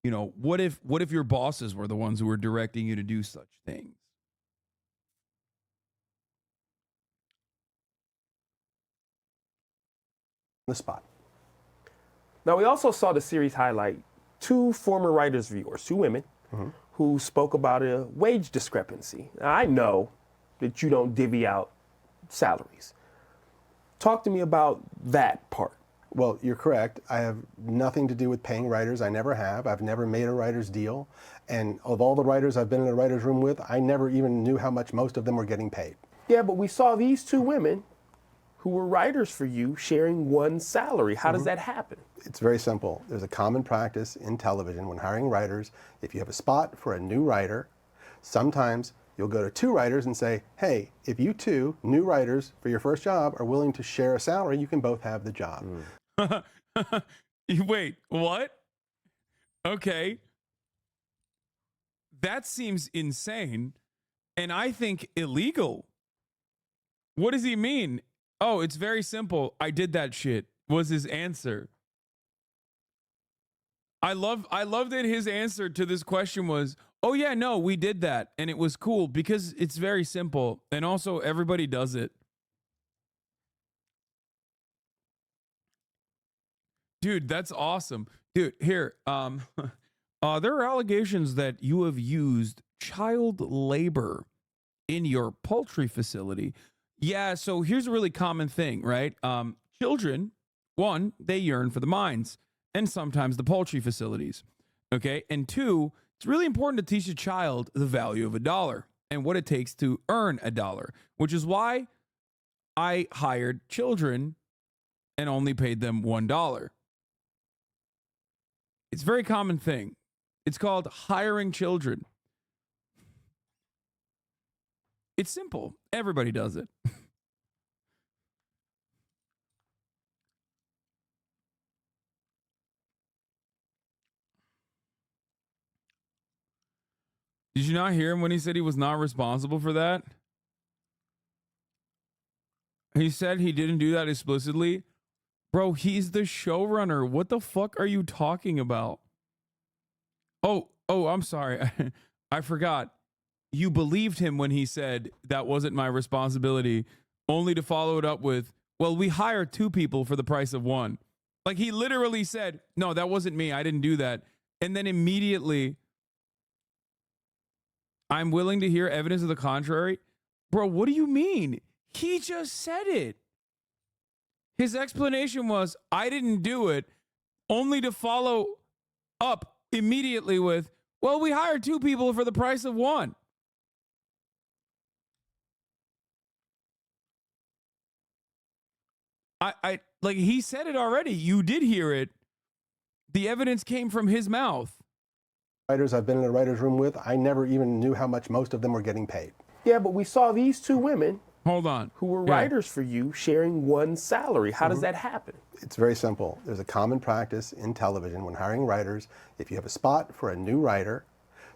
you know, what if your bosses were the ones who were directing you to do such things? The spot. Now, we also saw the series highlight 2 former writers' viewers, 2 women, who spoke about a wage discrepancy. Now, I know that you don't divvy out salaries. Talk to me about that part. Well, you're correct. I have nothing to do with paying writers. I never have. I've never made a writer's deal. And of all the writers I've been in a writer's room with, I never even knew how much most of them were getting paid. Yeah, but we saw these 2 women who were writers for you sharing one salary. How does that happen? It's very simple. There's a common practice in television when hiring writers. If you have a spot for a new writer, sometimes you'll go to 2 writers and say, hey, if you 2 new writers for your first job are willing to share a salary, you can both have the job. Wait, what? Okay. That seems insane, and I think illegal. What does he mean? Oh, it's very simple. I did that shit, was his answer. I love that his answer to this question was, oh yeah, no, we did that. And it was cool because it's very simple. And also everybody does it. Dude, that's awesome. Dude, here, there are allegations that you have used child labor in your poultry facility. Yeah, so here's a really common thing, right? Children, one, they yearn for the mines and sometimes the poultry facilities, okay? And 2, it's really important to teach a child the value of $1 and what it takes to earn $1, which is why I hired children and only paid them $1. It's a very common thing. It's called hiring children. It's simple. Everybody does it. Did you not hear him when he said he was not responsible for that? He said he didn't do that explicitly. Bro, he's the showrunner. What the fuck are you talking about? Oh, I'm sorry. I forgot. You believed him when he said that wasn't my responsibility, only to follow it up with, well, we hired 2 people for the price of 1. Like he literally said, no, that wasn't me. I didn't do that. And then immediately, I'm willing to hear evidence of the contrary. Bro, what do you mean? He just said it. His explanation was, I didn't do it, only to follow up immediately with, well, we hired 2 people for the price of 1. I like, he said it already. You did hear it. The evidence came from his mouth. Writers I've been in a writer's room with, I never even knew how much most of them were getting paid. Yeah, but we saw these 2 women. Hold on. Who were writers for you sharing one salary. How does that happen? It's very simple. There's a common practice in television when hiring writers. If you have a spot for a new writer,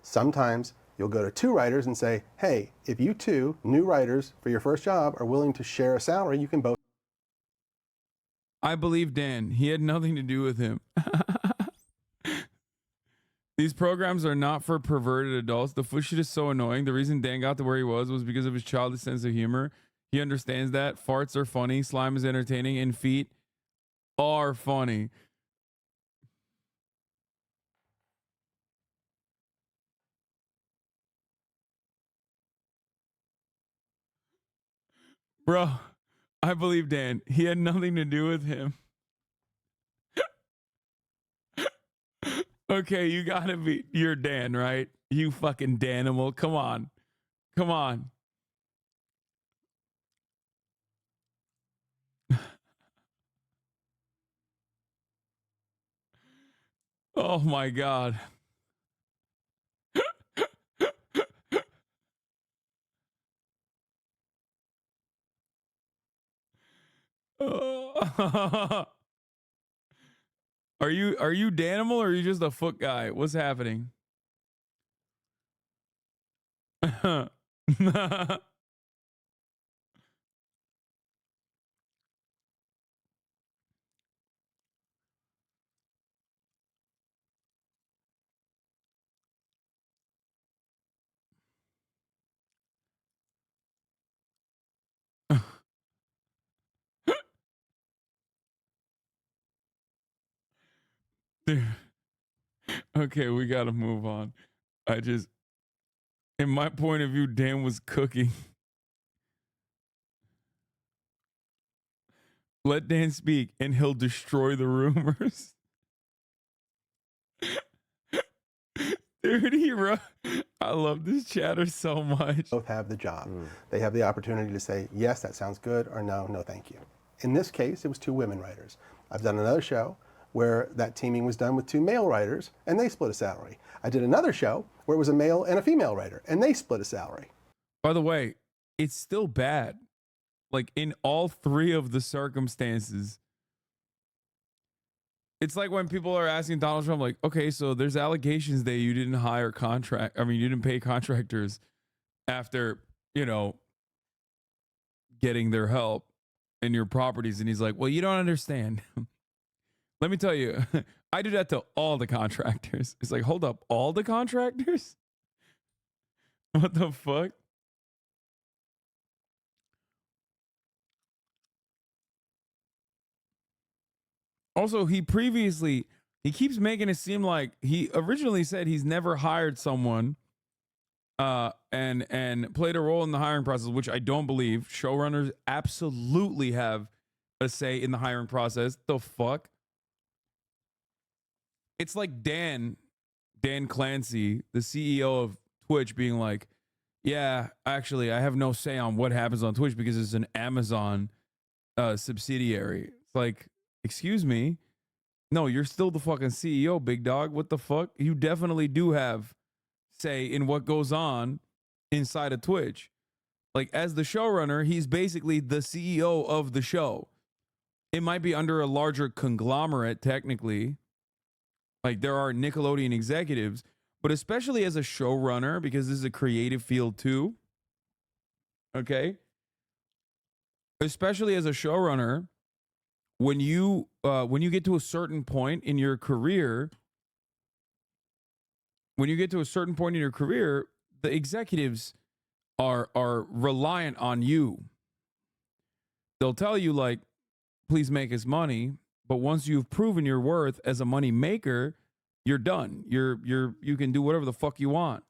sometimes you'll go to 2 writers and say, hey, if you 2 new writers for your first job are willing to share a salary, you can both. I believe Dan. He had nothing to do with him. These programs are not for perverted adults. The foot shit is so annoying. The reason Dan got to where he was because of his childish sense of humor. He understands that. Farts are funny. Slime is entertaining. And feet are funny. Bro, I believe Dan. He had nothing to do with him. Okay, you gotta be. You're Dan, right? You fucking Danimal. Come on. Come on. Oh my God. Are you Danimal or are you just a foot guy? What's happening? Dude. Okay, we gotta move on. In my point of view, Dan was cooking. Let Dan speak and he'll destroy the rumors. Dude, I love this chatter so much. Both have the job. They have the opportunity to say, yes, that sounds good, or no, no thank you. In this case, it was 2 women writers. I've done another show where that teaming was done with 2 male writers, and they split a salary. I did another show where it was a male and a female writer, and they split a salary. By the way, it's still bad. Like, in all 3 of the circumstances, it's like when people are asking Donald Trump, like, okay, so there's allegations that you didn't you didn't pay contractors after, getting their help in your properties. And he's like, well, you don't understand. Let me tell you, I do that to all the contractors. It's like, hold up, all the contractors? What the fuck? Also, he keeps making it seem like he originally said he's never hired someone and played a role in the hiring process, which I don't believe. Showrunners absolutely have a say in the hiring process. The fuck? It's like Dan Clancy, the CEO of Twitch, being like, yeah, actually, I have no say on what happens on Twitch because it's an Amazon subsidiary. It's like, excuse me? No, you're still the fucking CEO, big dog. What the fuck? You definitely do have say in what goes on inside of Twitch. Like, as the showrunner, he's basically the CEO of the show. It might be under a larger conglomerate, technically. Like, there are Nickelodeon executives, but especially as a showrunner, because this is a creative field too. Okay? Especially as a showrunner, when you get to a certain point in your career, the executives are reliant on you. They'll tell you, like, please make us money, but once you've proven your worth as a money maker, you're done. You can do whatever the fuck you want.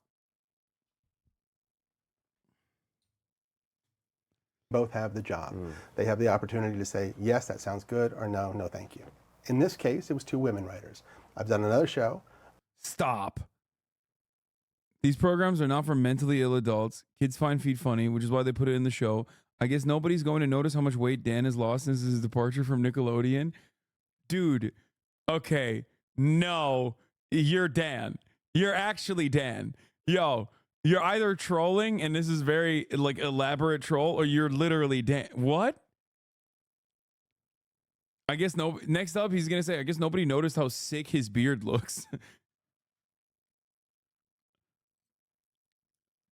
both have the job. They have the opportunity to say, yes, that sounds good, or no, no thank you. In this case, it was 2 women writers. I've done another show. Stop. These programs are not for mentally ill adults. Kids find feet funny, which is why they put it in the show. I guess nobody's going to notice how much weight Dan has lost since his departure from Nickelodeon. Dude, okay, no, you're Dan. You're actually Dan. Yo, you're either trolling, and this is very like elaborate troll, or you're literally Dan. What? I guess no. Next up, he's gonna say, I guess nobody noticed how sick his beard looks.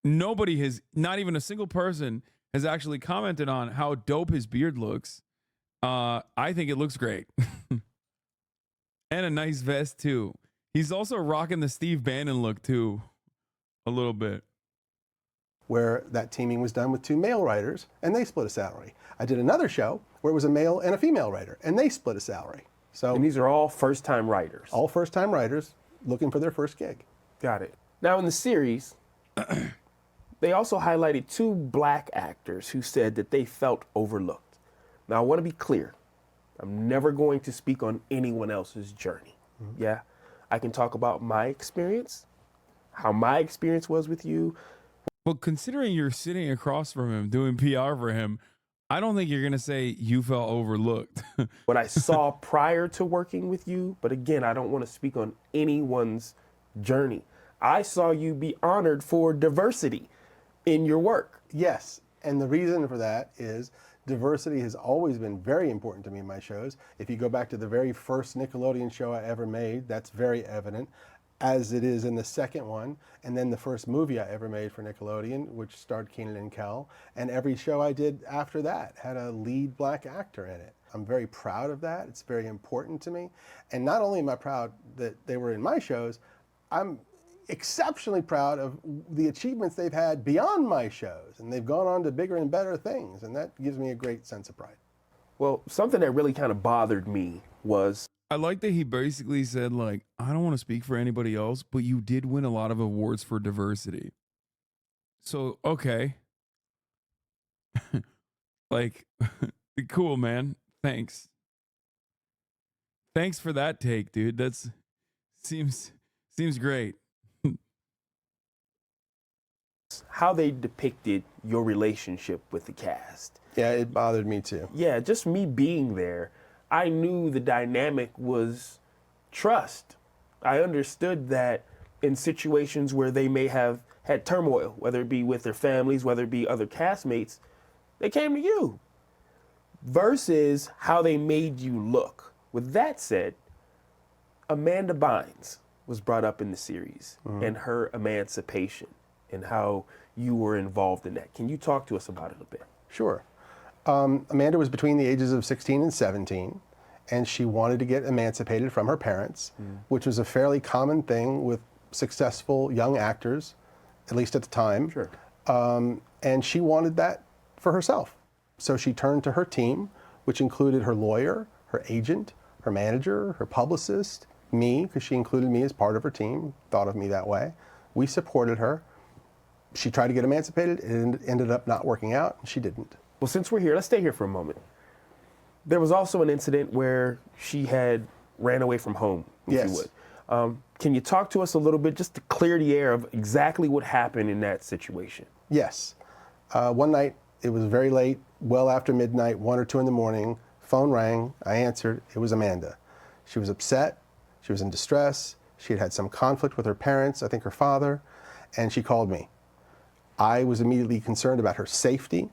Nobody has, not even a single person has actually commented on how dope his beard looks. I think it looks great. And a nice vest too. He's also rocking the Steve Bannon look too, a little bit. Where that teaming was done with 2 male writers, and they split a salary. I did another show where it was a male and a female writer, and they split a salary. So, and these are all first-time writers. All first-time writers looking for their first gig. Got it. Now in the series, they also highlighted 2 black actors who said that they felt overlooked. Now I want to be clear. I'm never going to speak on anyone else's journey. Yeah, I can talk about my experience, how my experience was with you. But considering you're sitting across from him doing PR for him, I don't think you're going to say you felt overlooked. What I saw prior to working with you, but again, I don't want to speak on anyone's journey. I saw you be honored for diversity in your work. Yes, and the reason for that is diversity has always been very important to me in my shows. If you go back to the very first Nickelodeon show I ever made, that's very evident, as it is in the second one, and then the first movie I ever made for Nickelodeon, which starred Kenan and Kel, and every show I did after that had a lead black actor in it. I'm very proud of that. It's very important to me. And not only am I proud that they were in my shows, I'm exceptionally proud of the achievements they've had beyond my shows, and they've gone on to bigger and better things, and that gives me a great sense of pride. Well, something that really kind of bothered me was, I like that he basically said, like, I don't want to speak for anybody else, but you did win a lot of awards for diversity. So, okay. Like, cool, man. Thanks. Thanks for that take, dude. That's seems great. how they depicted your relationship with the cast. Yeah, it bothered me too. Yeah, just me being there, I knew the dynamic was trust. I understood that in situations where they may have had turmoil, whether it be with their families, whether it be other castmates, they came to you. Versus how they made you look. With that said, Amanda Bynes was brought up in the series and her emancipation and how you were involved in that. Can you talk to us about it a bit? Sure. Amanda was between the ages of 16 and 17, and she wanted to get emancipated from her parents, which was a fairly common thing with successful young actors, at least at the time. Sure. And she wanted that for herself. So she turned to her team, which included her lawyer, her agent, her manager, her publicist, me, because she included me as part of her team, thought of me that way. We supported her. She tried to get emancipated. It ended up not working out. She didn't. Well, since we're here, let's stay here for a moment. There was also an incident where she had ran away from home, if you would. Can you talk to us a little bit just to clear the air of exactly what happened in that situation? Yes. One night, it was very late, well after midnight, 1 or 2 in the morning. Phone rang. I answered. It was Amanda. She was upset. She was in distress. She had had some conflict with her parents, I think her father, and she called me. I was immediately concerned about her safety.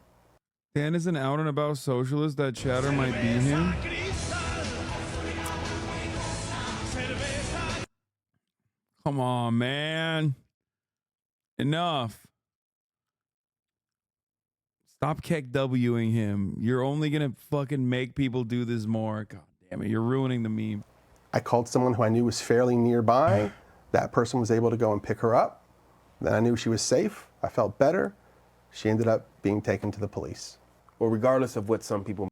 Dan is an out and about socialist that chatter might be him. Come on, man. Enough. Stop KEKWing him. You're only going to fucking make people do this more. God damn it. You're ruining the meme. I called someone who I knew was fairly nearby. That person was able to go and pick her up. Then I knew she was safe. I felt better. She ended up being taken to the police. Well, regardless of what some people...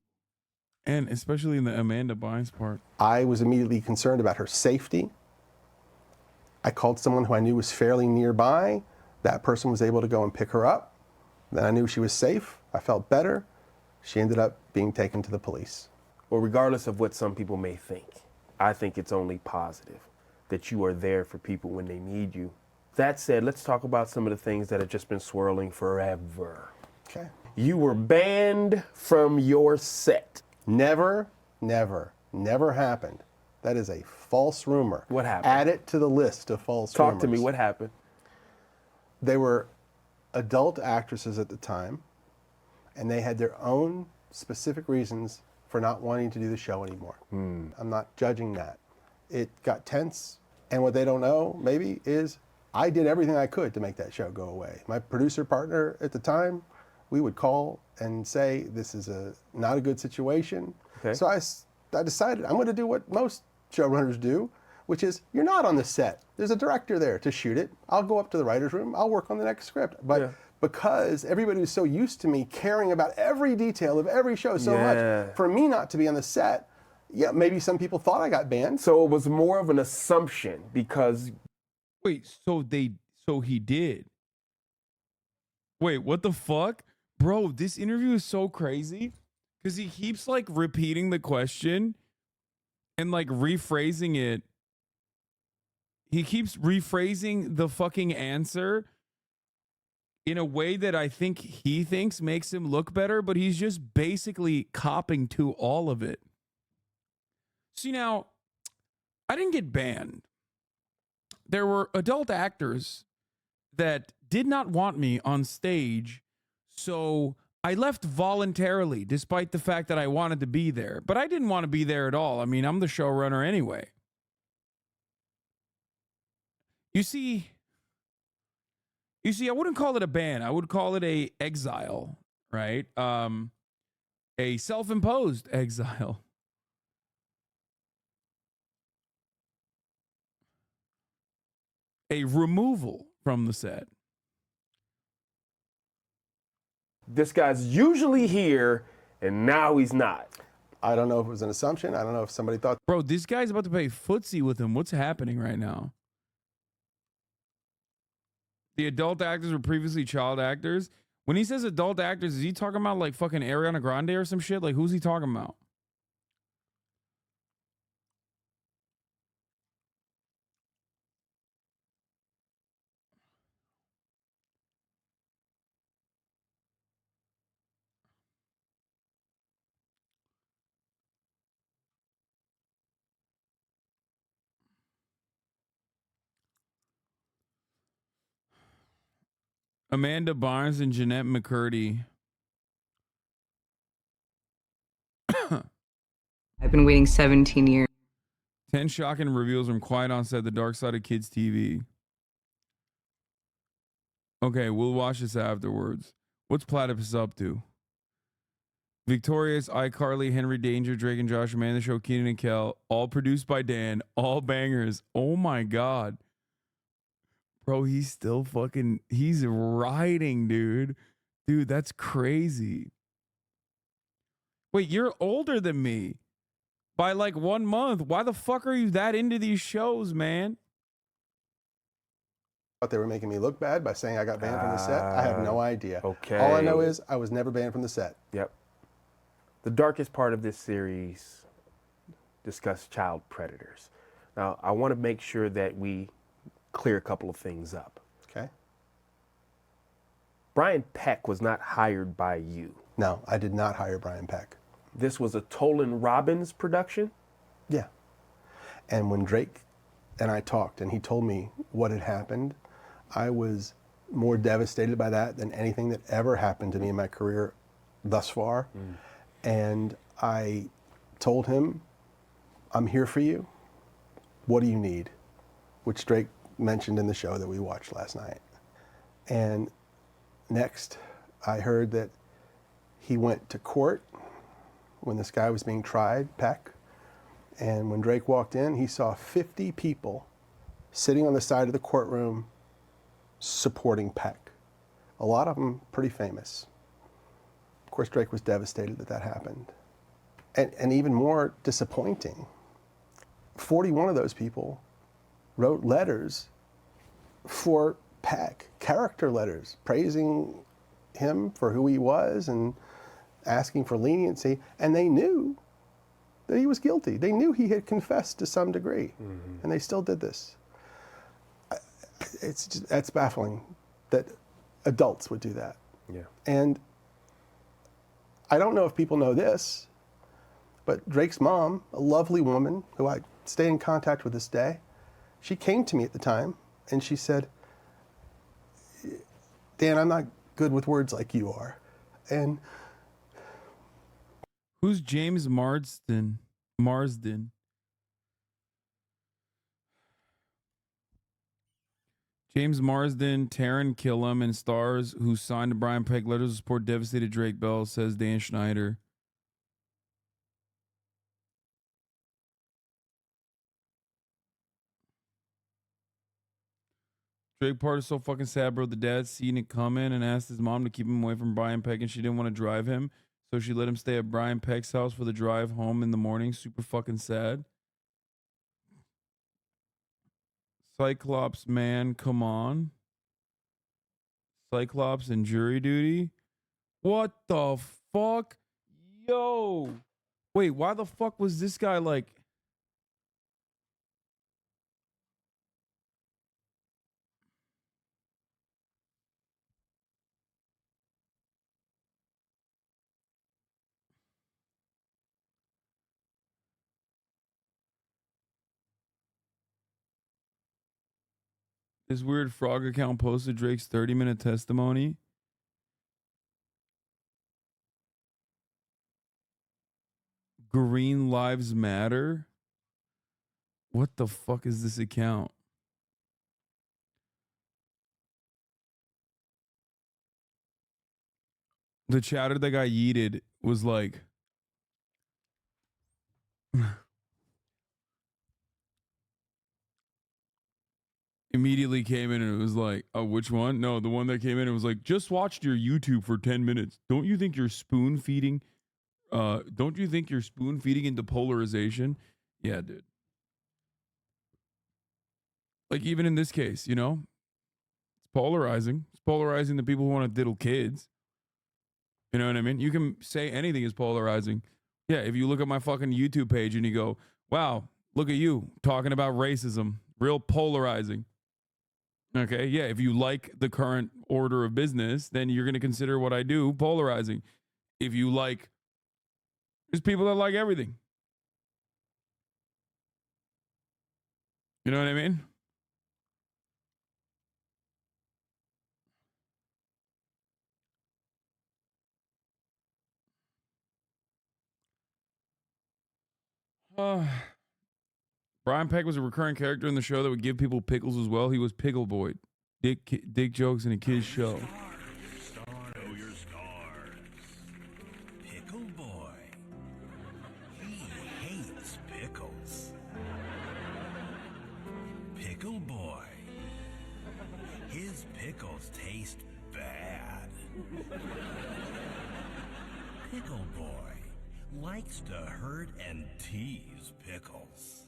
And especially in the Amanda Bynes part. I was immediately concerned about her safety. I called someone who I knew was fairly nearby. That person was able to go and pick her up. Then I knew she was safe. I felt better. She ended up being taken to the police. Well, regardless of what some people may think, I think it's only positive that you are there for people when they need you. That said, let's talk about some of the things that have just been swirling forever. Okay. You were banned from your set. Never happened. That is a false rumor. What happened? Add it to the list of false rumors. Talk to me, what happened? They were adult actresses at the time, and they had their own specific reasons for not wanting to do the show anymore. I'm not judging that. It got tense, and what they don't know, maybe, is I did everything I could to make that show go away. My producer partner at the time, we would call and say, this is not a good situation. Okay. So I decided I'm going to do what most showrunners do, which is you're not on the set. There's a director there to shoot it. I'll go up to the writer's room. I'll work on the next script. But because everybody was so used to me caring about every detail of every show so much, for me not to be on the set, maybe some people thought I got banned. So it was more of an assumption because... Wait, so he did? Wait, what the fuck? Bro, this interview is so crazy because he keeps like repeating the question and like rephrasing it. He keeps rephrasing the fucking answer in a way that I think he thinks makes him look better, but he's just basically copping to all of it. See, now, I didn't get banned. There were adult actors that did not want me on stage, so I left voluntarily, despite the fact that I wanted to be there. But I didn't want to be there at all. I mean, I'm the showrunner anyway. You see, I wouldn't call it a ban. I would call it a exile, right? A self-imposed exile. A removal from the set. This guy's usually here, and now he's not. I don't know if it was an assumption. I don't know if somebody thought... Bro, this guy's about to play footsie with him. What's happening right now? The adult actors were previously child actors. When he says adult actors, is he talking about like fucking Ariana Grande or some shit? Like, who's he talking about? Amanda Barnes and Jeanette McCurdy. I've been waiting 17 years. 10 shocking reveals from Quiet on Set, the dark side of kids TV. Okay, we'll watch this afterwards. What's Platypus up to? Victorious, iCarly, Henry Danger, Drake and Josh, Amanda Show, Keenan and Kel, all produced by Dan, all bangers. Oh my God. Bro, he's still fucking, he's riding, dude. Dude, that's crazy. Wait, you're older than me by like 1 month. Why the fuck are you that into these shows, man? Thought they were making me look bad by saying I got banned from the set. I have no idea. Okay. All I know is I was never banned from the set. Yep. The darkest part of this series discussed child predators. Now, I want to make sure that we clear a couple of things up. Okay. Brian Peck was not hired by you. No, I did not hire Brian Peck. This was a Tolan Robbins production? Yeah. And when Drake and I talked and he told me what had happened, I was more devastated by that than anything that ever happened to me in my career thus far. And I told him, I'm here for you. What do you need? Which Drake mentioned in the show that we watched last night. And next, I heard that he went to court when this guy was being tried, Peck. And when Drake walked in, he saw 50 people sitting on the side of the courtroom supporting Peck. A lot of them pretty famous. Of course, Drake was devastated that that happened. And even more disappointing, 41 of those people wrote letters for Peck, character letters, praising him for who he was and asking for leniency, and they knew that he was guilty. They knew he had confessed to some degree, and they still did this. That's baffling that adults would do that. Yeah. And I don't know if people know this, but Drake's mom, a lovely woman who I stay in contact with this day, she came to me at the time and she said, Dan, I'm not good with words like you are. And who's James Marsden? James Marsden, Taron Killam, and stars who signed to Brian Peck letters of support devastated Drake Bell, says Dan Schneider. Drake part is so fucking sad, bro. The dad seen it coming and asked his mom to keep him away from Brian Peck, and she didn't want to drive him, so she let him stay at Brian Peck's house for the drive home in the morning. Super fucking sad. Cyclops, man, come on. Cyclops and jury duty? What the fuck? Yo. Wait, why the fuck was this guy like... This weird frog account posted Drake's 30-minute testimony. Green Lives Matter? What the fuck is this account? The chatter that got yeeted was like... immediately came in and it was like, oh, which one? No, the one that came in and was like, just watched your YouTube for 10 minutes. Don't you think you're spoon feeding? Don't you think you're spoon feeding into polarization? Yeah, dude. Like even in this case, you know, it's polarizing. It's polarizing the people who want to diddle kids. You know what I mean? You can say anything is polarizing. Yeah, if you look at my fucking YouTube page and you go, wow, look at you talking about racism. Real polarizing. Okay, yeah, if you like the current order of business, then you're going to consider what I do polarizing. If you like, there's people that like everything. You know what I mean? Brian Peck was a recurring character in the show that would give people pickles as well. He was Pickle Boy. Dick jokes in a kid's show. Know your stars. Pickle Boy. He hates pickles. Pickle Boy. His pickles taste bad. Pickle Boy likes to hurt and tease pickles.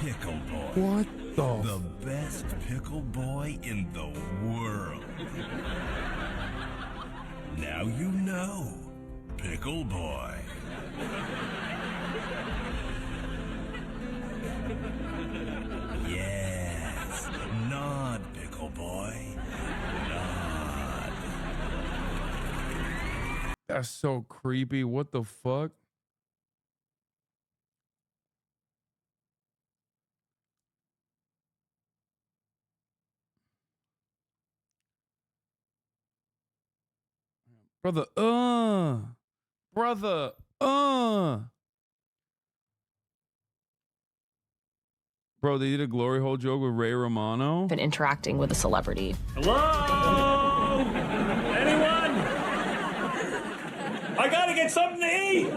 Pickle Boy. What the best pickle boy in the world. Now you know, Pickle Boy. Yes, nod, Pickle Boy. Nod. That's so creepy. What the fuck? Brother, Brother, Bro, they did a glory hole joke with Ray Romano. Been interacting with a celebrity. Hello? Anyone? I gotta get something to eat!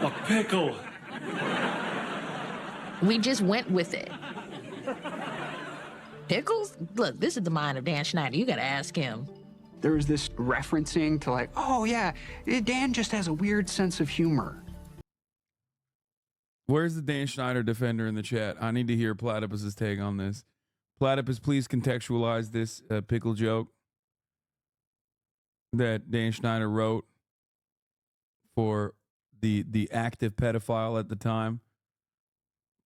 A pickle. We just went with it. Pickles? Look, this is the mind of Dan Schneider. You gotta ask him. There was this referencing to like, oh yeah, Dan just has a weird sense of humor. Where's the Dan Schneider defender in the chat? I need to hear Platypus's take on this. Platypus, please contextualize this pickle joke that Dan Schneider wrote for the active pedophile at the time.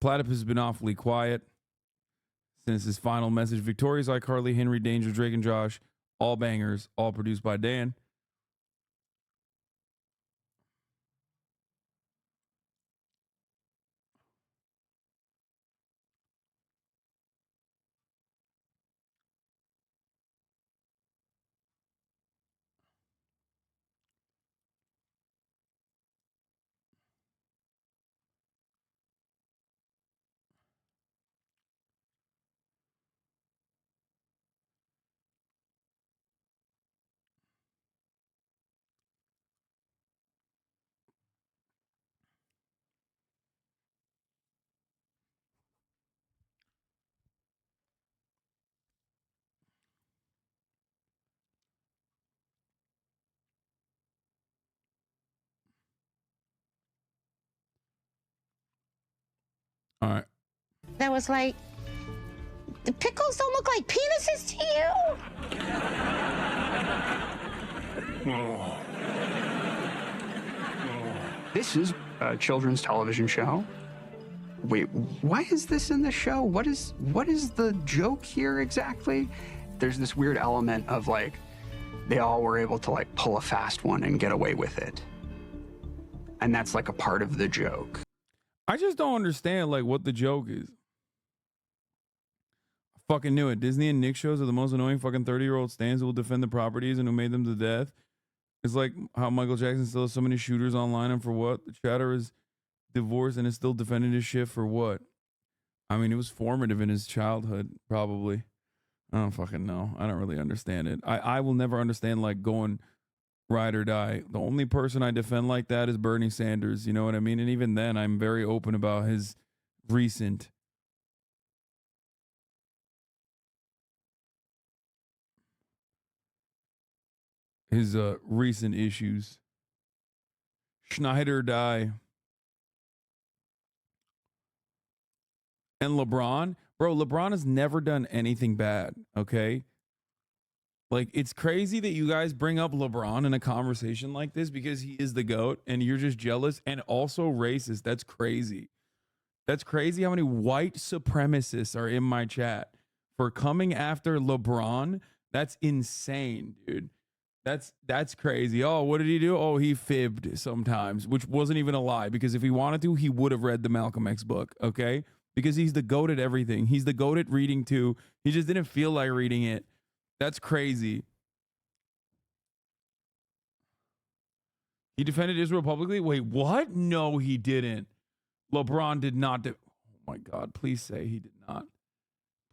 Platypus has been awfully quiet since his final message. Victoria's iCarly, Henry, Danger, Drake, and Josh, all bangers, all produced by Dan. All right. That was like, the pickles don't look like penises to you? This is a children's television show. Wait, why is this in the show? What is the joke here exactly? There's this weird element of like, they all were able to like pull a fast one and get away with it. And that's like a part of the joke. I just don't understand like what the joke is. I fucking knew it. Disney and Nick shows are the most annoying fucking 30-year-old stands who will defend the properties and who made them to death. It's like how Michael Jackson still has so many shooters online, and for what? The chatter is divorced and is still defending his shit for what? I mean, it was formative in his childhood, probably. I don't fucking know. I don't really understand it. I will never understand like going ride or die. The only person I defend like that is Bernie Sanders. You know what I mean? And even then, I'm very open about his recent recent issues. Schneider die. And LeBron, bro, LeBron has never done anything bad, okay? Like, it's crazy that you guys bring up LeBron in a conversation like this because he is the GOAT and you're just jealous and also racist. That's crazy. That's crazy how many white supremacists are in my chat for coming after LeBron. That's insane, dude. That's crazy. Oh, what did he do? Oh, he fibbed sometimes, which wasn't even a lie, because if he wanted to, he would have read the Malcolm X book, okay? Because he's the GOAT at everything. He's the GOAT at reading too. He just didn't feel like reading it. That's crazy. He defended Israel publicly? Wait, what? No, he didn't. LeBron did not. Oh my God, please say he did not.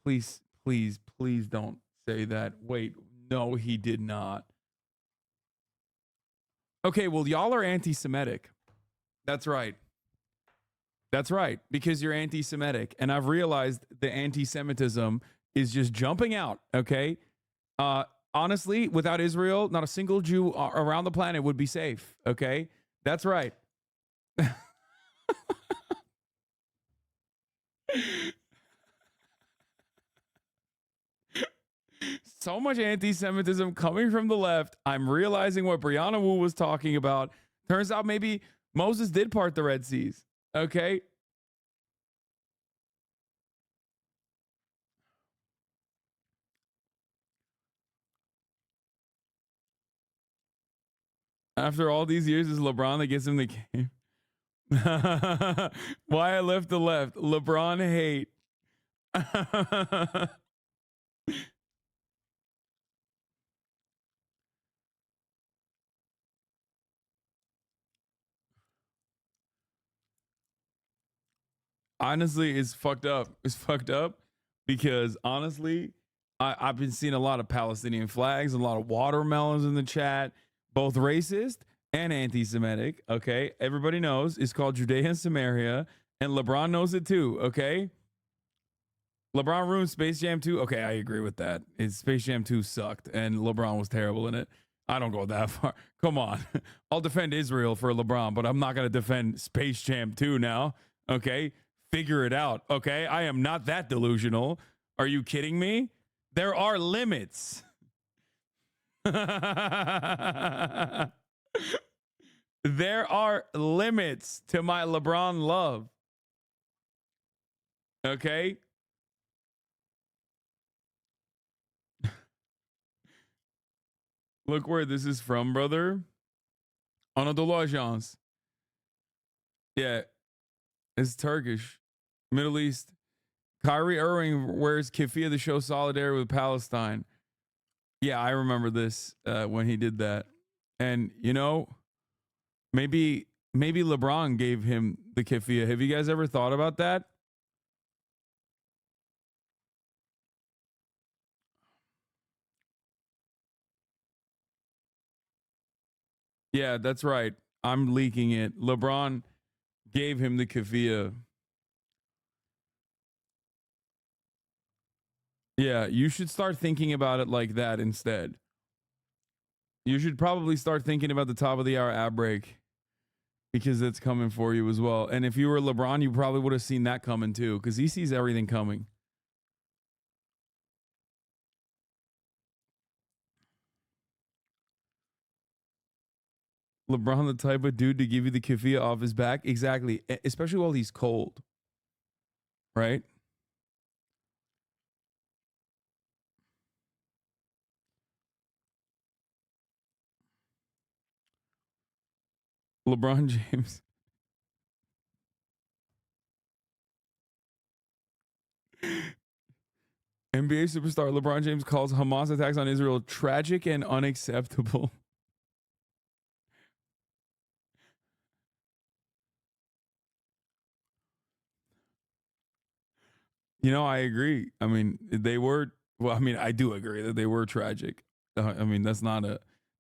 Please, please, please don't say that. Wait, no, he did not. Okay, well, y'all are anti-Semitic. That's right. That's right, because you're anti-Semitic. And I've realized the anti-Semitism is just jumping out, okay? Honestly, without Israel, not a single Jew around the planet would be safe, okay? That's right. So much anti-Semitism coming from the left. I'm realizing what Brianna Wu was talking about. Turns out maybe Moses did part the Red Seas. Okay. After all these years, is LeBron that gets him the game. Why I left the left. LeBron hate. Honestly, it's fucked up. It's fucked up because honestly, I've been seeing a lot of Palestinian flags, a lot of watermelons in the chat, both racist and anti-Semitic. Okay, everybody knows it's called Judea and Samaria, and LeBron knows it too. Okay, LeBron ruined Space Jam 2. Okay, I agree with that. Space Jam 2 sucked, and LeBron was terrible in it. I don't go that far. Come on, I'll defend Israel for LeBron, but I'm not gonna defend Space Jam 2 now. Okay, figure it out. Okay, I am not that delusional. Are you kidding me? There are limits. There are limits to my LeBron love. Okay? Look where this is from, brother. Anadolu Ajans. Yeah, it's Turkish. Middle East. Kyrie Irving wears keffiyeh to show solidarity with Palestine. Yeah, I remember this when he did that. And, you know, maybe LeBron gave him the keffiyeh. Have you guys ever thought about that? Yeah, that's right. I'm leaking it. LeBron gave him the keffiyeh. Yeah, you should start thinking about it like that instead. You should probably start thinking about the top of the hour ad break because it's coming for you as well. And if you were LeBron, you probably would have seen that coming too because he sees everything coming. LeBron, the type of dude to give you the keffiyeh off his back. Exactly. Especially while he's cold. Right? LeBron James. NBA superstar LeBron James calls Hamas attacks on Israel tragic and unacceptable. You know, I agree. I mean, they were. Well, I mean, I do agree that they were tragic. I mean, that's not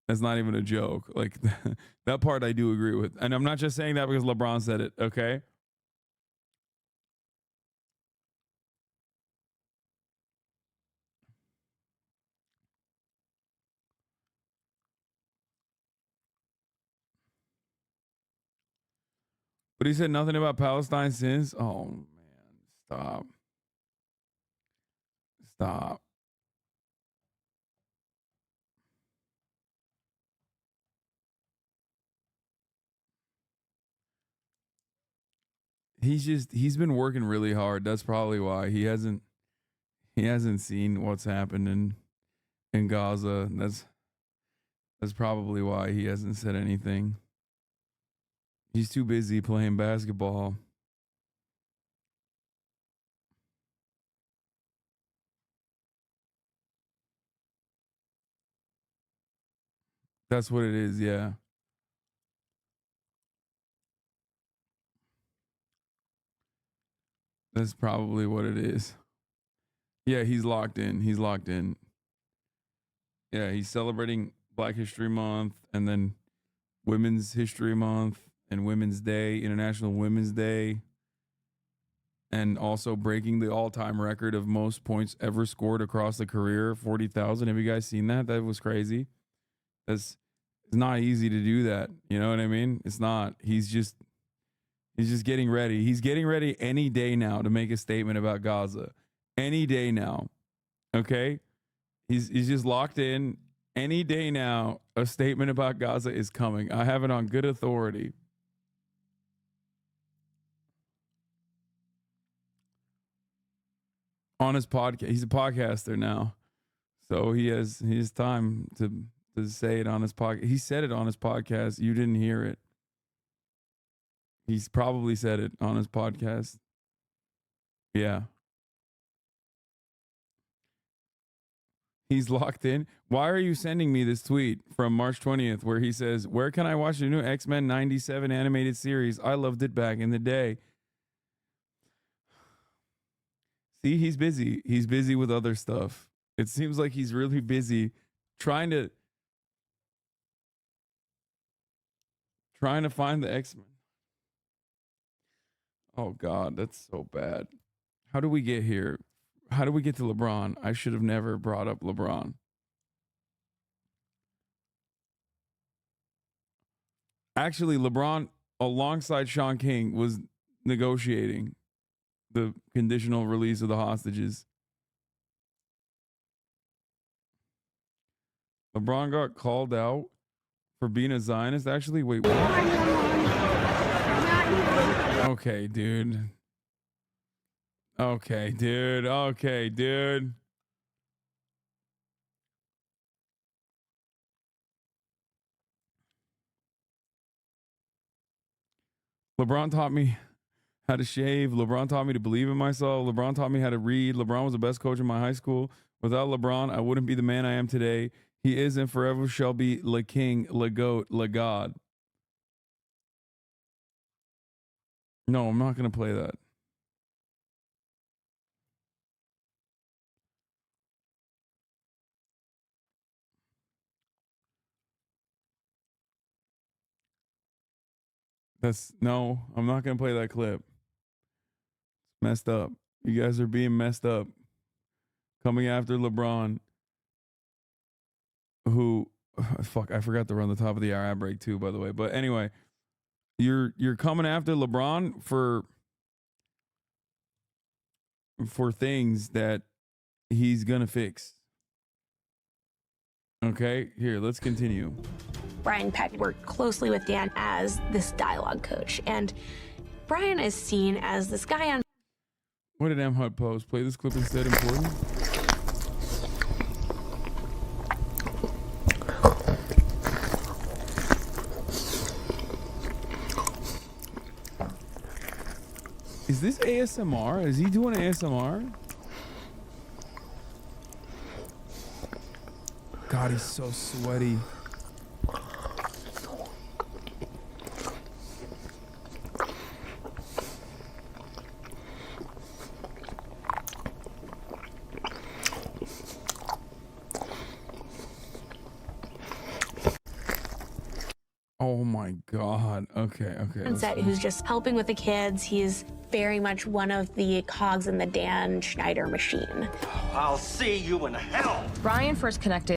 even a joke. Like that part, I do agree with. And I'm not just saying that because LeBron said it. Okay. But he said nothing about Palestine since. Oh man, stop. Stop. He's been working really hard. That's probably why he hasn't seen what's happened in Gaza. That's probably why he hasn't said anything. He's too busy playing basketball. That's what it is, yeah. That's probably what it is. Yeah, he's locked in. He's locked in. Yeah, he's celebrating Black History Month and then Women's History Month and Women's Day, International Women's Day, and also breaking the all-time record of most points ever scored across the career, 40,000. Have you guys seen that? That was crazy. It's not easy to do that. You know what I mean? It's not. He's just getting ready. He's getting ready any day now to make a statement about Gaza. Any day now. Okay? He's just locked in. Any day now, a statement about Gaza is coming. I have it on good authority. On his podcast. He's a podcaster now. So he has time to say it on his podcast. He said it on his podcast. You didn't hear it. He's probably said it on his podcast. Yeah. He's locked in. Why are you sending me this tweet from March 20th where he says, "Where can I watch the new X-Men 97 animated series? I loved it back in the day." See, he's busy. He's busy with other stuff. It seems like he's really busy trying to find the X-Men. Oh God, that's so bad. How do we get here? How do we get to LeBron? I should have never brought up LeBron. Actually, LeBron alongside Sean King was negotiating the conditional release of the hostages. LeBron got called out for being a Zionist. Actually, wait, what? Okay, dude. Okay, dude. Okay, dude. LeBron taught me how to shave. LeBron taught me to believe in myself. LeBron taught me how to read. LeBron was the best coach in my high school. Without LeBron, I wouldn't be the man I am today. He is and forever shall be Le King, Le Goat, Le God. No, I'm not going to play that. No, I'm not going to play that clip. It's messed up. You guys are being messed up. Coming after LeBron, who, fuck, I forgot to run the top of the hour ad break too, by the way. But anyway, you're coming after LeBron for things that he's gonna fix. Okay, here, let's continue. Brian Peck worked closely with Dan as this dialogue coach, and Brian is seen as this guy on. What did M Hut post? Play this clip instead. Important. Is this ASMR? Is he doing ASMR? God, he's so sweaty. Oh my God. Okay. Who's just helping with the kids. He's very much one of the cogs in the Dan Schneider machine. I'll see you in hell. Brian first connected.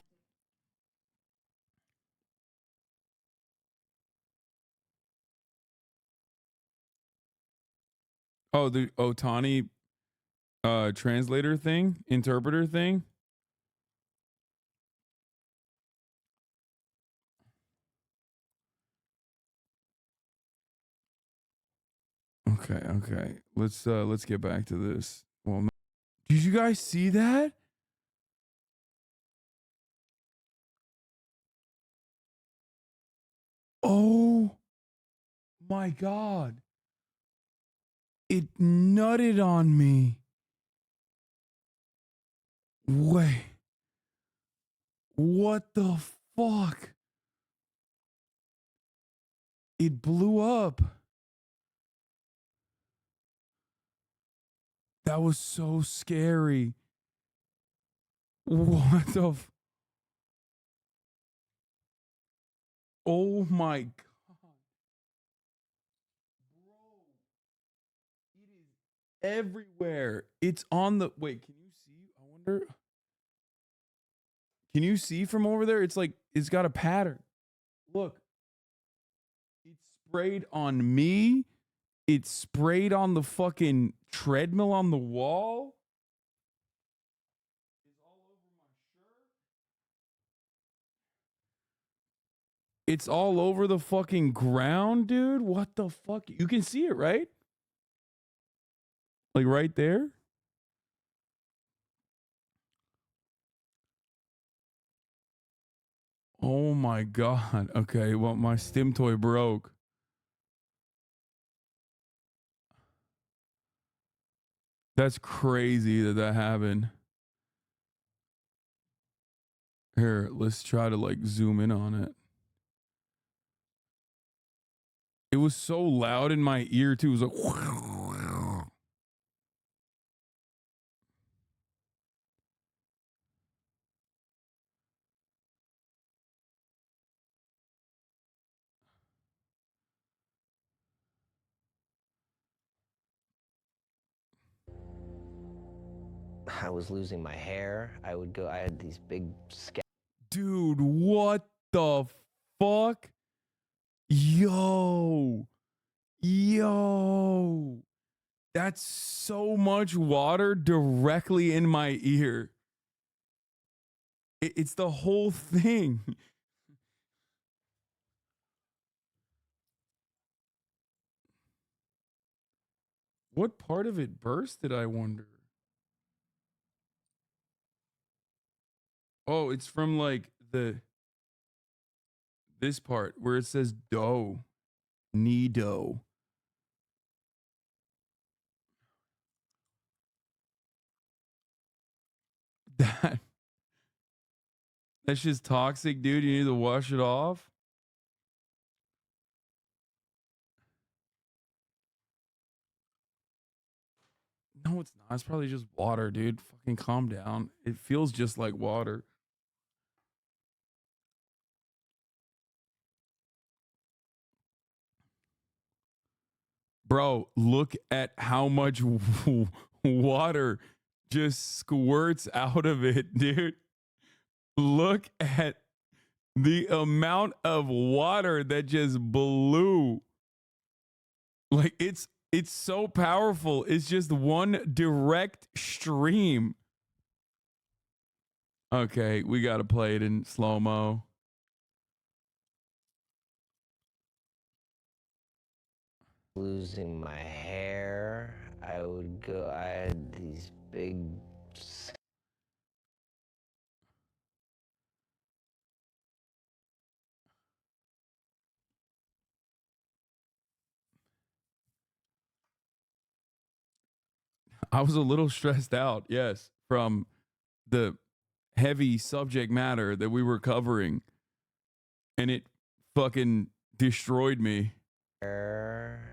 Oh, the Otani translator thing, interpreter thing. Okay. Let's get back to this. Well, no. Did you guys see that? Oh my God. It nutted on me. Wait. What the fuck? It blew up. That was so scary. What the Oh my God. Everywhere. It's on the wait, can you see? I wonder. Can you see from over there? It's like it's got a pattern. Look. It's sprayed on me. It's sprayed on the fucking treadmill on the wall. It's all over my shirt. It's all over the fucking ground, dude. What the fuck? You can see it, right? Like right there. Oh my God. Okay, well, my stim toy broke. That's crazy that happened. Here, let's try to like zoom in on it. It was so loud in my ear too. It was like I was losing my hair. I had these big dude, what the fuck? Yo. Yo, that's so much water directly in my ear. It's the whole thing. What part of it bursted, I wonder? Oh, it's from like this part where it says dough, knee dough. That that's just toxic, dude. You need to wash it off. No, it's not. It's probably just water, dude. Fucking calm down. It feels just like water. Bro, look at how much water just squirts out of it, dude. Look at the amount of water that just blew. Like it's so powerful. It's just one direct stream. Okay, we got to play it in slow-mo. Losing my hair, I had these big I was a little stressed out, yes, from the heavy subject matter that we were covering, and it fucking destroyed me. hair.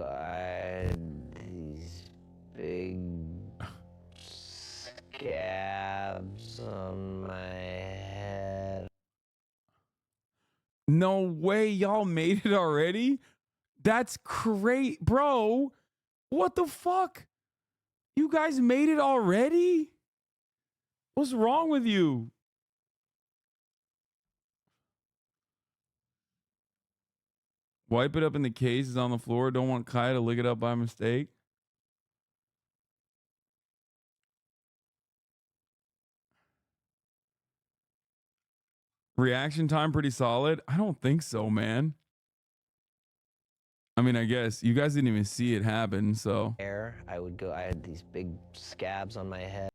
I had these big scabs on my head. No way, y'all made it already? That's great, bro. What the fuck? You guys made it already? What's wrong with you? Wipe it up in the case. It's on the floor. Don't want Kai to lick it up by mistake. Reaction time pretty solid? I don't think so, man. I mean, I guess you guys didn't even see it happen, so. Hair, I had these big scabs on my head.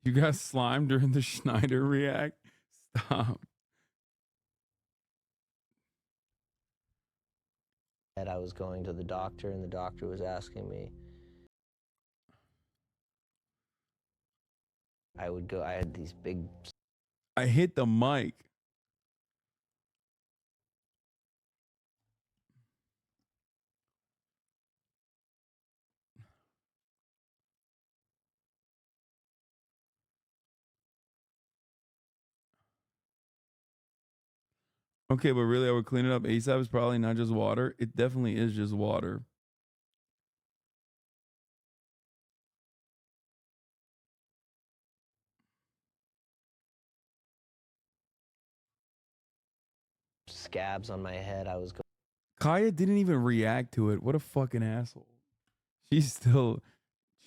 You got slimed during the Schneider react? Stop. And I was going to the doctor, and the doctor was asking me. I had these big. I hit the mic. Okay, but really, I would clean it up ASAP. It's probably not just water. It definitely is just water. Scabs on my head. Kaya didn't even react to it. What a fucking asshole. She's still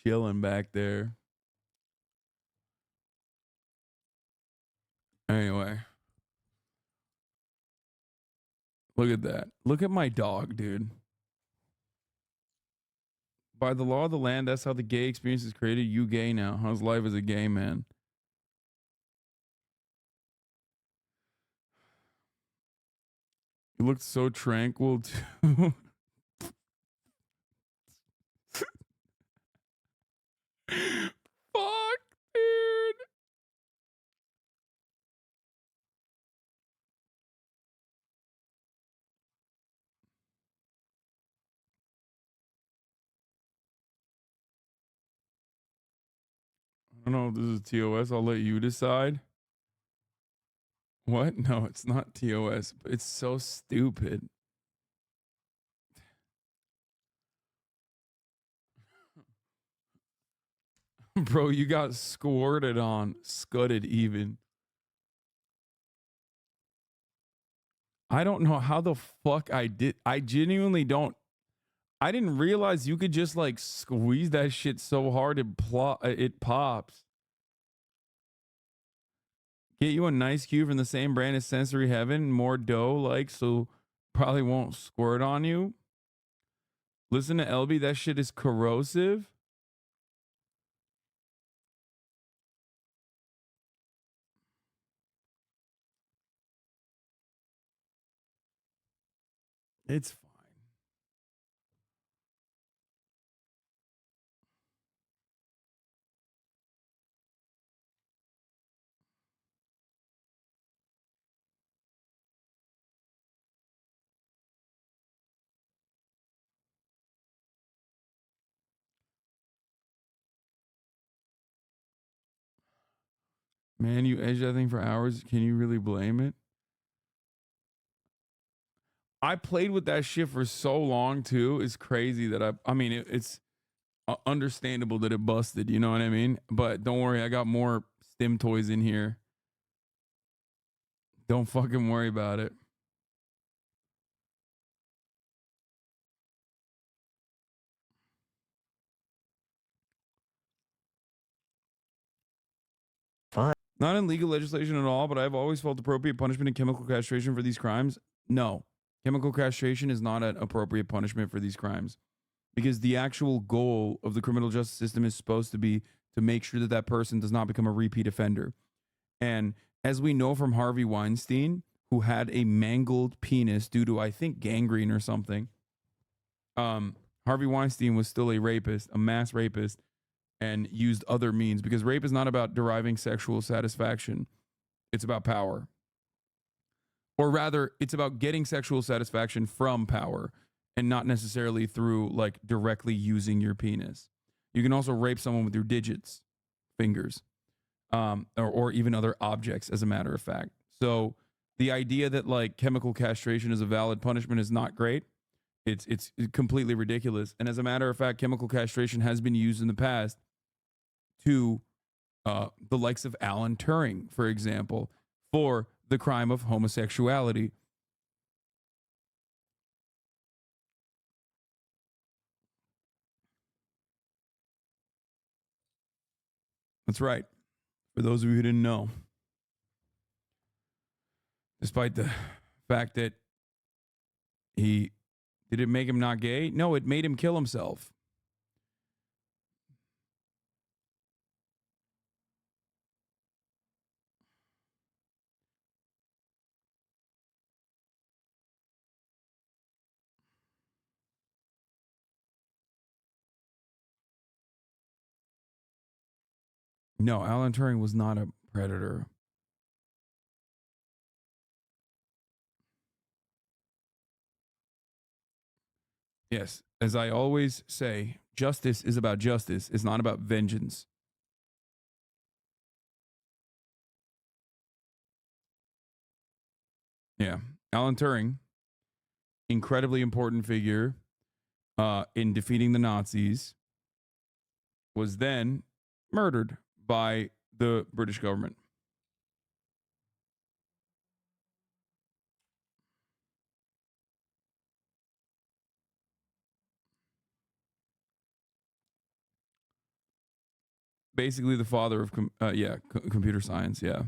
chilling back there. Anyway. Look at that. Look at my dog, dude. By the law of the land, that's how the gay experience is created. You gay now. How's life as a gay man? You looked so tranquil, too. Fuck, dude. I don't know if this is TOS. I'll let you decide. What? No, it's not TOS. It's so stupid. Bro, you got squirted on, scudded even. I don't know how the fuck I did. I genuinely don't. I didn't realize you could just like squeeze that shit so hard it pops. Get you a nice cube from the same brand as Sensory Heaven, more dough like, so probably won't squirt on you. Listen to LB, that shit is corrosive. It's fine. Man, you edge that thing for hours. Can you really blame it? I played with that shit for so long too. It's crazy that I mean, it's understandable that it busted. You know what I mean? But don't worry, I got more stim toys in here. Don't fucking worry about it. Fine. Not in legal legislation at all, but I've always felt appropriate punishment and chemical castration for these crimes. No, chemical castration is not an appropriate punishment for these crimes because the actual goal of the criminal justice system is supposed to be to make sure that that person does not become a repeat offender. And as we know from Harvey Weinstein, who had a mangled penis due to, I think, gangrene or something, Harvey Weinstein was still a rapist, a mass rapist, and used other means because rape is not about deriving sexual satisfaction. It's about power. Or rather, it's about getting sexual satisfaction from power and not necessarily through like directly using your penis. You can also rape someone with your digits, fingers, or even other objects, as a matter of fact. So the idea that like chemical castration is a valid punishment is not great. It's completely ridiculous. And as a matter of fact, chemical castration has been used in the past to the likes of Alan Turing, for example, for the crime of homosexuality. That's right. For those of you who didn't know, despite the fact that did it make him not gay? No, it made him kill himself. No, Alan Turing was not a predator. Yes, as I always say, justice is about justice. It's not about vengeance. Yeah, Alan Turing, incredibly important figure in defeating the Nazis, was then murdered by the British government. Basically, the father of computer science. Yeah.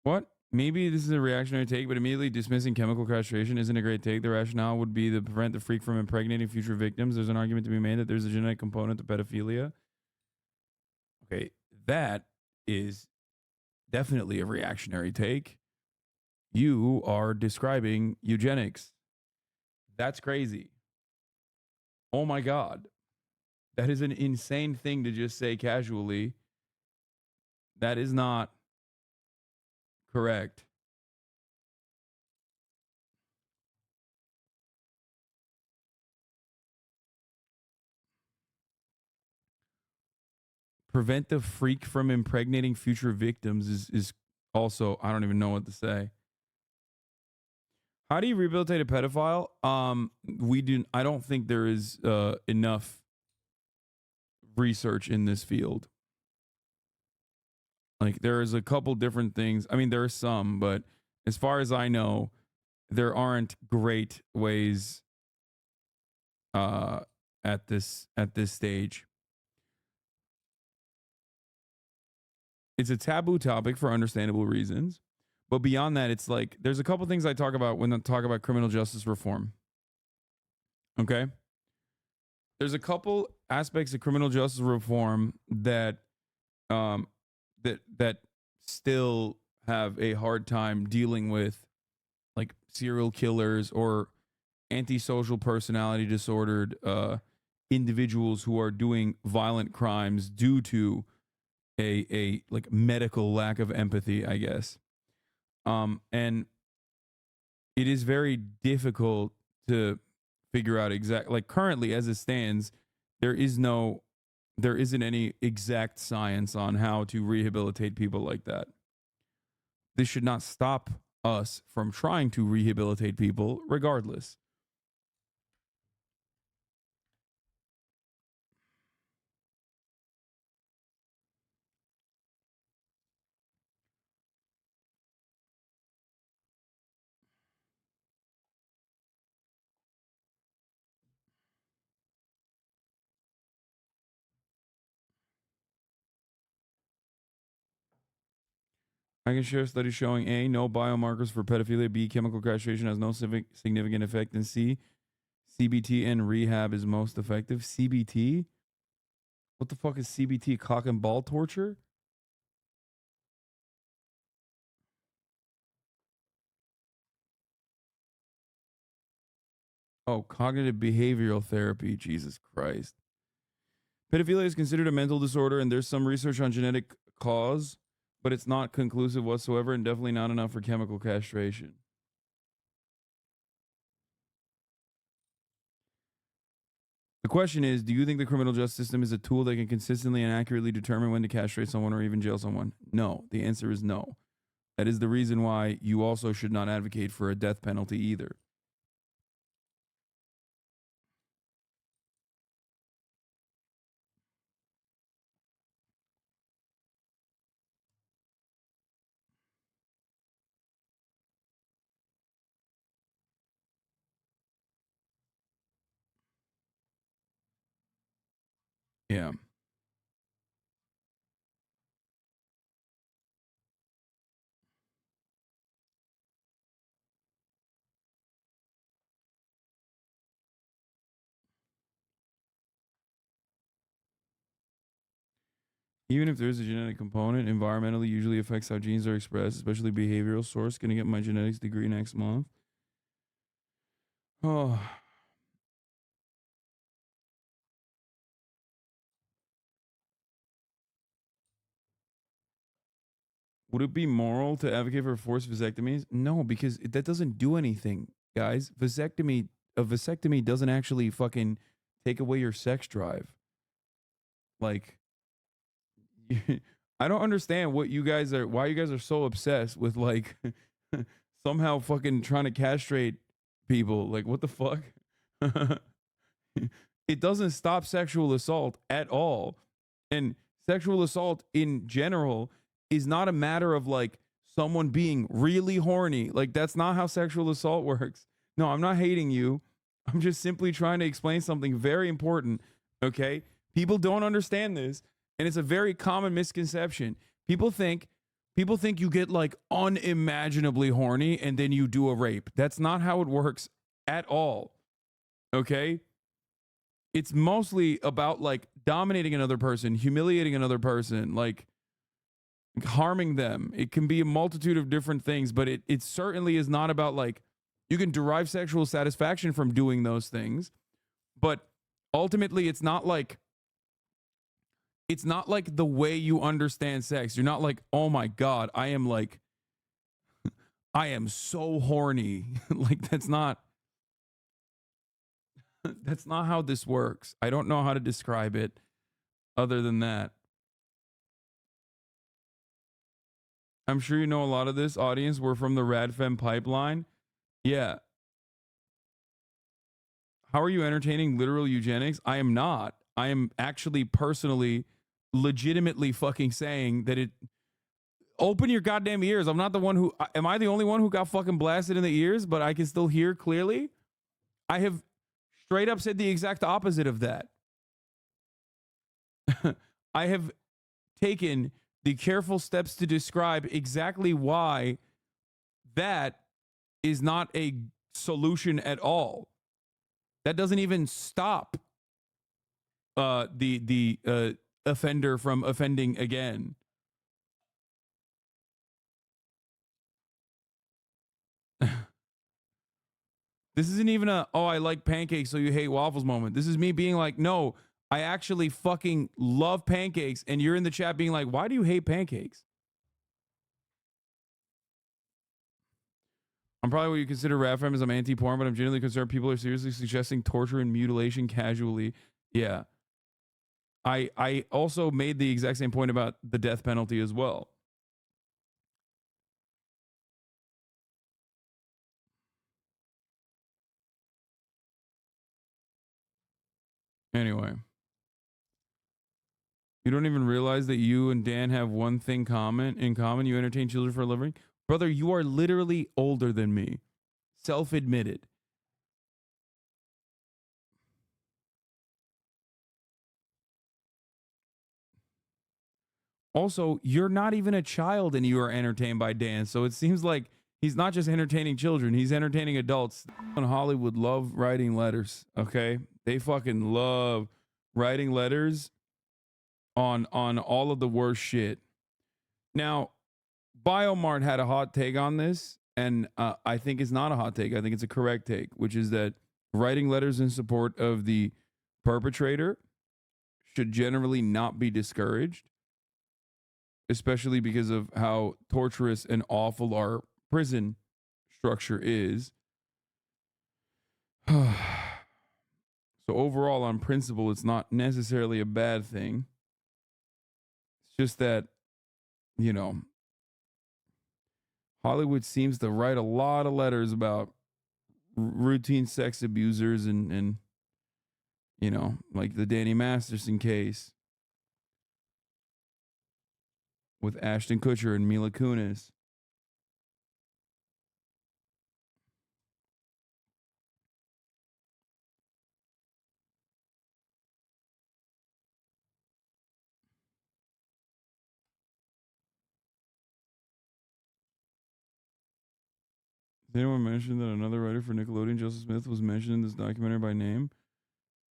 What? Maybe this is a reactionary take, but immediately dismissing chemical castration isn't a great take. The rationale would be to prevent the freak from impregnating future victims. There's an argument to be made that there's a genetic component to pedophilia. Okay, that is definitely a reactionary take. You are describing eugenics. That's crazy. Oh my God. That is an insane thing to just say casually. That is not correct. Prevent the freak from impregnating future victims is also, I don't even know what to say. How do you rehabilitate a pedophile? I don't think there is enough research in this field. Like, there is a couple different things. I mean, there are some, but as far as I know, there aren't great ways at this stage. It's a taboo topic for understandable reasons. But beyond that, it's like there's a couple things I talk about when I talk about criminal justice reform. Okay? There's a couple aspects of criminal justice reform that that still have a hard time dealing with, like serial killers or antisocial personality disordered individuals who are doing violent crimes due to a like medical lack of empathy, I guess. And it is very difficult to figure out exact, like currently as it stands, there isn't any exact science on how to rehabilitate people like that. This should not stop us from trying to rehabilitate people regardless. I can share studies showing A, no biomarkers for pedophilia, B, chemical castration has no significant effect, and C, CBT and rehab is most effective. CBT? What the fuck is CBT? Cock and ball torture? Oh, cognitive behavioral therapy. Jesus Christ. Pedophilia is considered a mental disorder, and there's some research on genetic cause, but it's not conclusive whatsoever and definitely not enough for chemical castration. The question is, do you think the criminal justice system is a tool that can consistently and accurately determine when to castrate someone or even jail someone? No. The answer is no. That is the reason why you also should not advocate for a death penalty either. Yeah. Even if there's a genetic component, environmentally usually affects how genes are expressed, especially behavioral source. Gonna get my genetics degree next month. Oh. Would it be moral to advocate for forced vasectomies? No, because that doesn't do anything, guys. A vasectomy doesn't actually fucking take away your sex drive. Like, I don't understand why you guys are so obsessed with like somehow fucking trying to castrate people. Like, what the fuck? It doesn't stop sexual assault at all. And sexual assault in general is not a matter of like someone being really horny. Like, that's not how sexual assault works. No, I'm not hating you. I'm just simply trying to explain something very important. Okay? People don't understand this, and it's a very common misconception. People think you get like unimaginably horny and then you do a rape. That's not how it works at all. Okay? It's mostly about like dominating another person, humiliating another person, like harming them. It can be a multitude of different things, but it certainly is not about like, you can derive sexual satisfaction from doing those things, but ultimately it's not like the way you understand sex. You're not like, oh my God, I am so horny. Like, that's not how this works. I don't know how to describe it other than that. I'm sure you know a lot of this audience were from the RadFem pipeline. Yeah. How are you entertaining literal eugenics? I am not. I am actually personally, legitimately fucking saying that it. Open your goddamn ears. I'm not the one who. Am I the only one who got fucking blasted in the ears, but I can still hear clearly? I have straight up said the exact opposite of that. I have taken the careful steps to describe exactly why that is not a solution at all. That doesn't even stop the offender from offending again. This isn't even a, oh, I like pancakes, so you hate waffles moment. This is me being like, no, I actually fucking love pancakes. And you're in the chat being like, why do you hate pancakes? I'm probably what you consider RAFM as I'm anti-porn, but I'm genuinely concerned people are seriously suggesting torture and mutilation casually. Yeah. I also made the exact same point about the death penalty as well. Anyway. You don't even realize that you and Dan have one thing in common. You entertain children for a living. Brother, you are literally older than me. Self-admitted. Also, you're not even a child and you are entertained by Dan. So it seems like he's not just entertaining children, he's entertaining adults. In Hollywood love writing letters, okay? They fucking love writing letters on all of the worst shit. Now, Biomart had a hot take on this, and I think it's not a hot take. I think it's a correct take, which is that writing letters in support of the perpetrator should generally not be discouraged, especially because of how torturous and awful our prison structure is. So overall, on principle, it's not necessarily a bad thing. It's just that, you know, Hollywood seems to write a lot of letters about routine sex abusers and you know, like the Danny Masterson case with Ashton Kutcher and Mila Kunis. Did anyone mention that another writer for Nickelodeon, Joseph Smith, was mentioned in this documentary by name?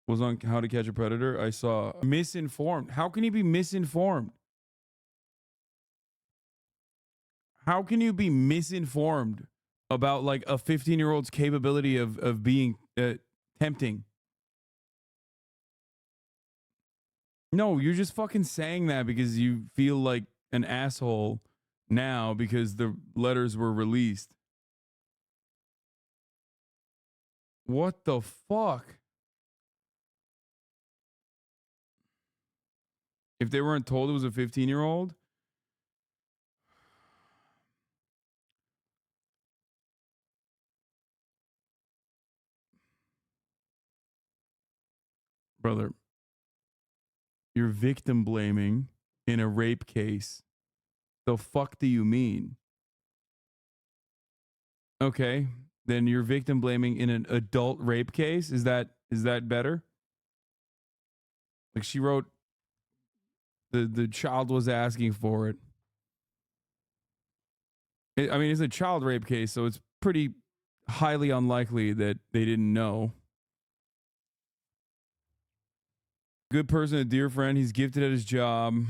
Was on How to Catch a Predator. I saw misinformed. How can you be misinformed? How can you be misinformed about like a 15-year-old's capability of being tempting? No, you're just fucking saying that because you feel like an asshole now because the letters were released. What the fuck? If they weren't told it was a 15-year-old? Brother, you're victim blaming in a rape case. The fuck do you mean? Okay, then you're victim blaming in an adult rape case. Is that better? Like she wrote, the child was asking for it. I mean, it's a child rape case, so it's pretty highly unlikely that they didn't know. Good person, a dear friend. He's gifted at his job.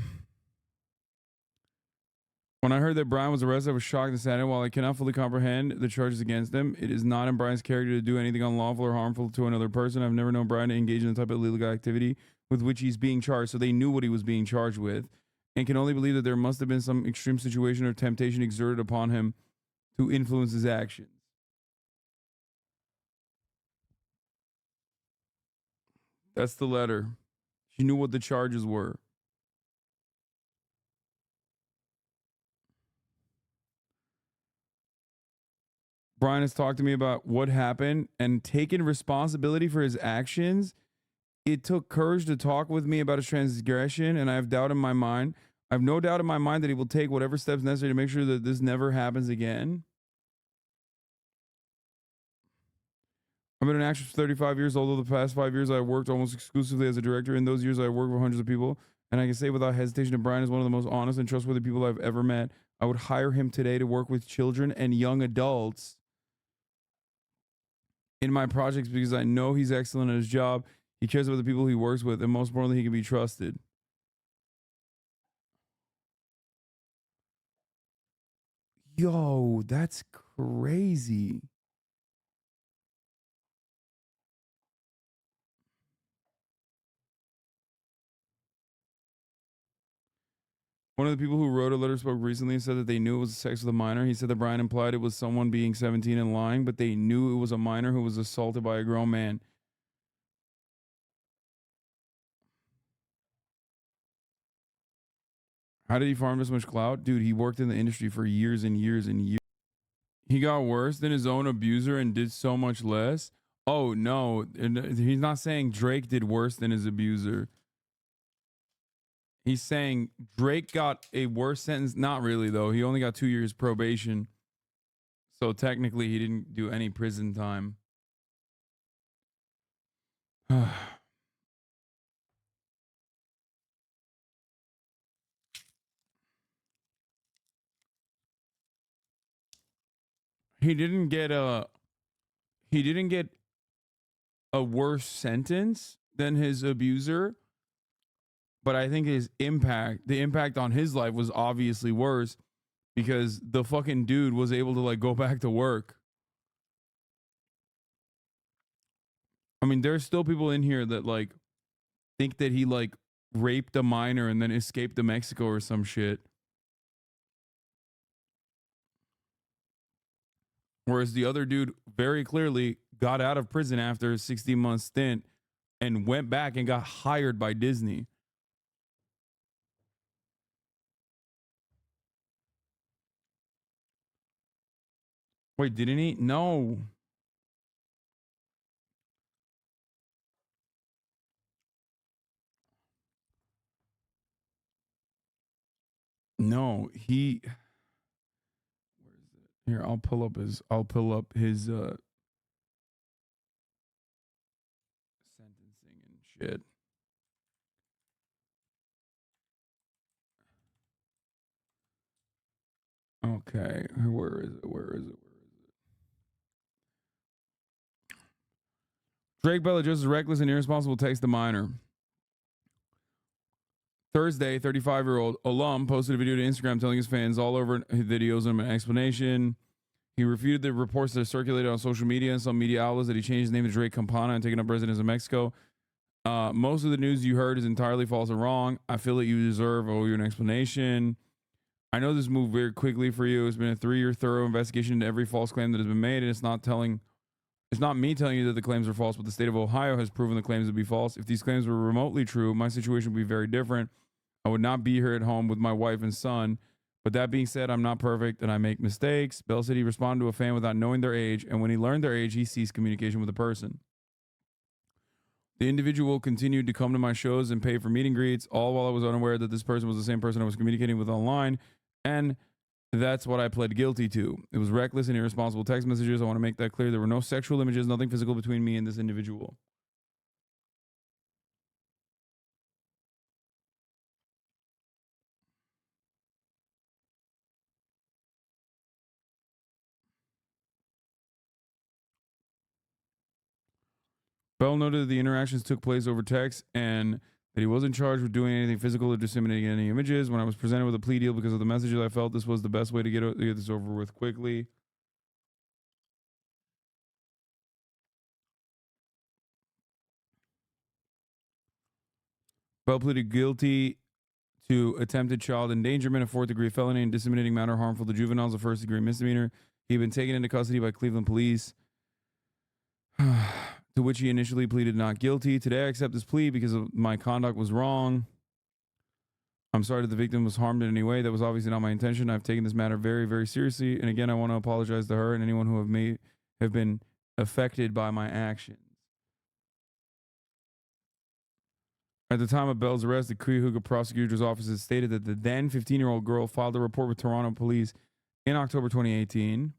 When I heard that Brian was arrested, I was shocked and saddened. While I cannot fully comprehend the charges against him, it is not in Brian's character to do anything unlawful or harmful to another person. I've never known Brian to engage in the type of illegal activity with which he's being charged. So they knew what he was being charged with, and can only believe that there must have been some extreme situation or temptation exerted upon him to influence his actions. That's the letter. She knew what the charges were. Brian has talked to me about what happened and taken responsibility for his actions. It took courage to talk with me about his transgression, and I have doubt in my mind. I have no doubt in my mind that he will take whatever steps necessary to make sure that this never happens again. I've been an actress for 35 years, although the past 5 years I have worked almost exclusively as a director. In those years, I have worked with hundreds of people, and I can say without hesitation that Brian is one of the most honest and trustworthy people I've ever met. I would hire him today to work with children and young adults in my projects because I know he's excellent at his job. He cares about the people he works with, and most importantly, he can be trusted. Yo, that's crazy. One of the people who wrote a letter spoke recently and said that they knew it was sex with a minor. He said that Brian implied it was someone being 17 and lying, but they knew it was a minor who was assaulted by a grown man. How did he farm this much clout? Dude, he worked in the industry for years and years and years. He got worse than his own abuser and did so much less. Oh, no. He's not saying Drake did worse than his abuser. He's saying Drake got a worse sentence. Not really, though. He only got 2 years probation. So technically, he didn't do any prison time. He didn't get a worse sentence than his abuser. But I think the impact on his life was obviously worse because the fucking dude was able to like go back to work. I mean, there's still people in here that like think that he like raped a minor and then escaped to Mexico or some shit. Whereas the other dude very clearly got out of prison after a 60-month stint and went back and got hired by Disney. Wait, didn't he? No. No, he. Where is it? Here, I'll pull up his sentencing and shit. Okay, where is it? Drake Bella just reckless and irresponsible text the minor. Thursday, 35-year-old alum posted a video to Instagram telling his fans all over his videos and an explanation. He refuted the reports that circulated on social media and some media outlets that he changed his name to Drake Campana and taken up residence in Mexico. Most of the news you heard is entirely false and wrong. I feel that you deserve an explanation. I know this moved very quickly for you. It's been a 3-year thorough investigation into every false claim that has been made, and it's not me telling you that the claims are false, but the state of Ohio has proven the claims to be false. If these claims were remotely true, my situation would be very different. I would not be here at home with my wife and son. But that being said, I'm not perfect and I make mistakes. Bell said he responded to a fan without knowing their age, and when he learned their age, he ceased communication with the person. The individual continued to come to my shows and pay for meet and greets, all while I was unaware that this person was the same person I was communicating with online, and that's what I pled guilty to. It was reckless and irresponsible text messages. I want to make that clear. There were no sexual images, nothing physical between me and this individual. Bell noted that the interactions took place over text and that he wasn't charged with doing anything physical or disseminating any images. When I was presented with a plea deal because of the messages, I felt this was the best way to get this over with quickly. Bell pleaded guilty to attempted child endangerment, a 4th-degree felony, and disseminating matter harmful to juveniles, a 1st-degree misdemeanor. He had been taken into custody by Cleveland police, to which he initially pleaded not guilty. Today, I accept this plea because my conduct was wrong. I'm sorry that the victim was harmed in any way. That was obviously not my intention. I've taken this matter very, very seriously. And again, I want to apologize to her and anyone who have been affected by my actions. At the time of Bell's arrest, the Cuyahoga prosecutor's office had stated that the then 15-year-old girl filed a report with Toronto police in October 2018.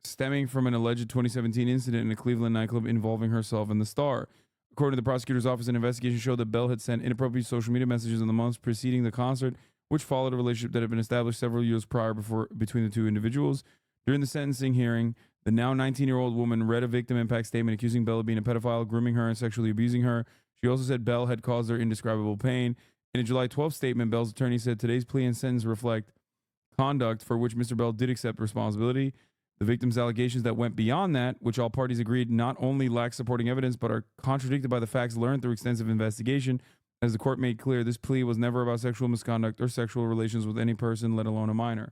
Stemming from an alleged 2017 incident in a Cleveland nightclub involving herself and the star. According to the prosecutor's office, an investigation showed that Bell had sent inappropriate social media messages in the months preceding the concert, which followed a relationship that had been established several years prior between the two individuals. During the sentencing hearing, the now 19-year-old woman read a victim impact statement accusing Bell of being a pedophile, grooming her, and sexually abusing her. She also said Bell had caused her indescribable pain. In a July 12th statement, Bell's attorney said today's plea and sentence reflect conduct for which Mr. Bell did accept responsibility. The victim's allegations that went beyond that, which all parties agreed not only lack supporting evidence, but are contradicted by the facts learned through extensive investigation. As the court made clear, this plea was never about sexual misconduct or sexual relations with any person, let alone a minor.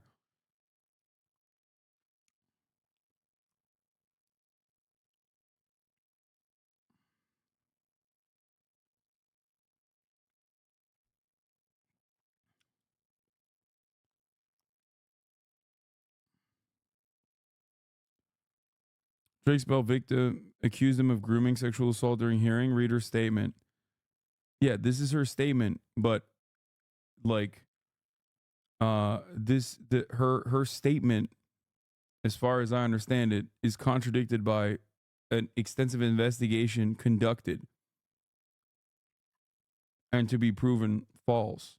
Drake's Bell victim accused him of grooming sexual assault during hearing. Read her statement. Yeah, this is her statement, but like her statement, as far as I understand it, is contradicted by an extensive investigation conducted and to be proven false.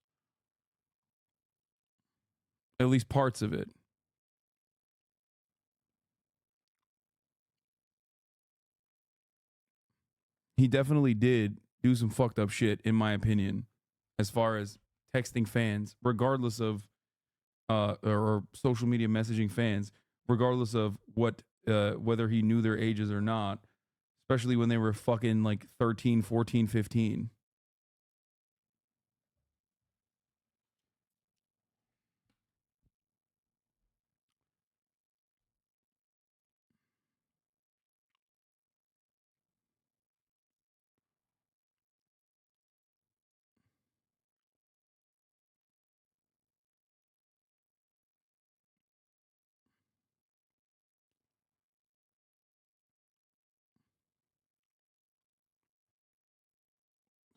At least parts of it. He definitely did do some fucked up shit, in my opinion, as far as texting fans, regardless of or social media messaging fans, regardless of what whether he knew their ages or not, especially when they were fucking like 13, 14, 15.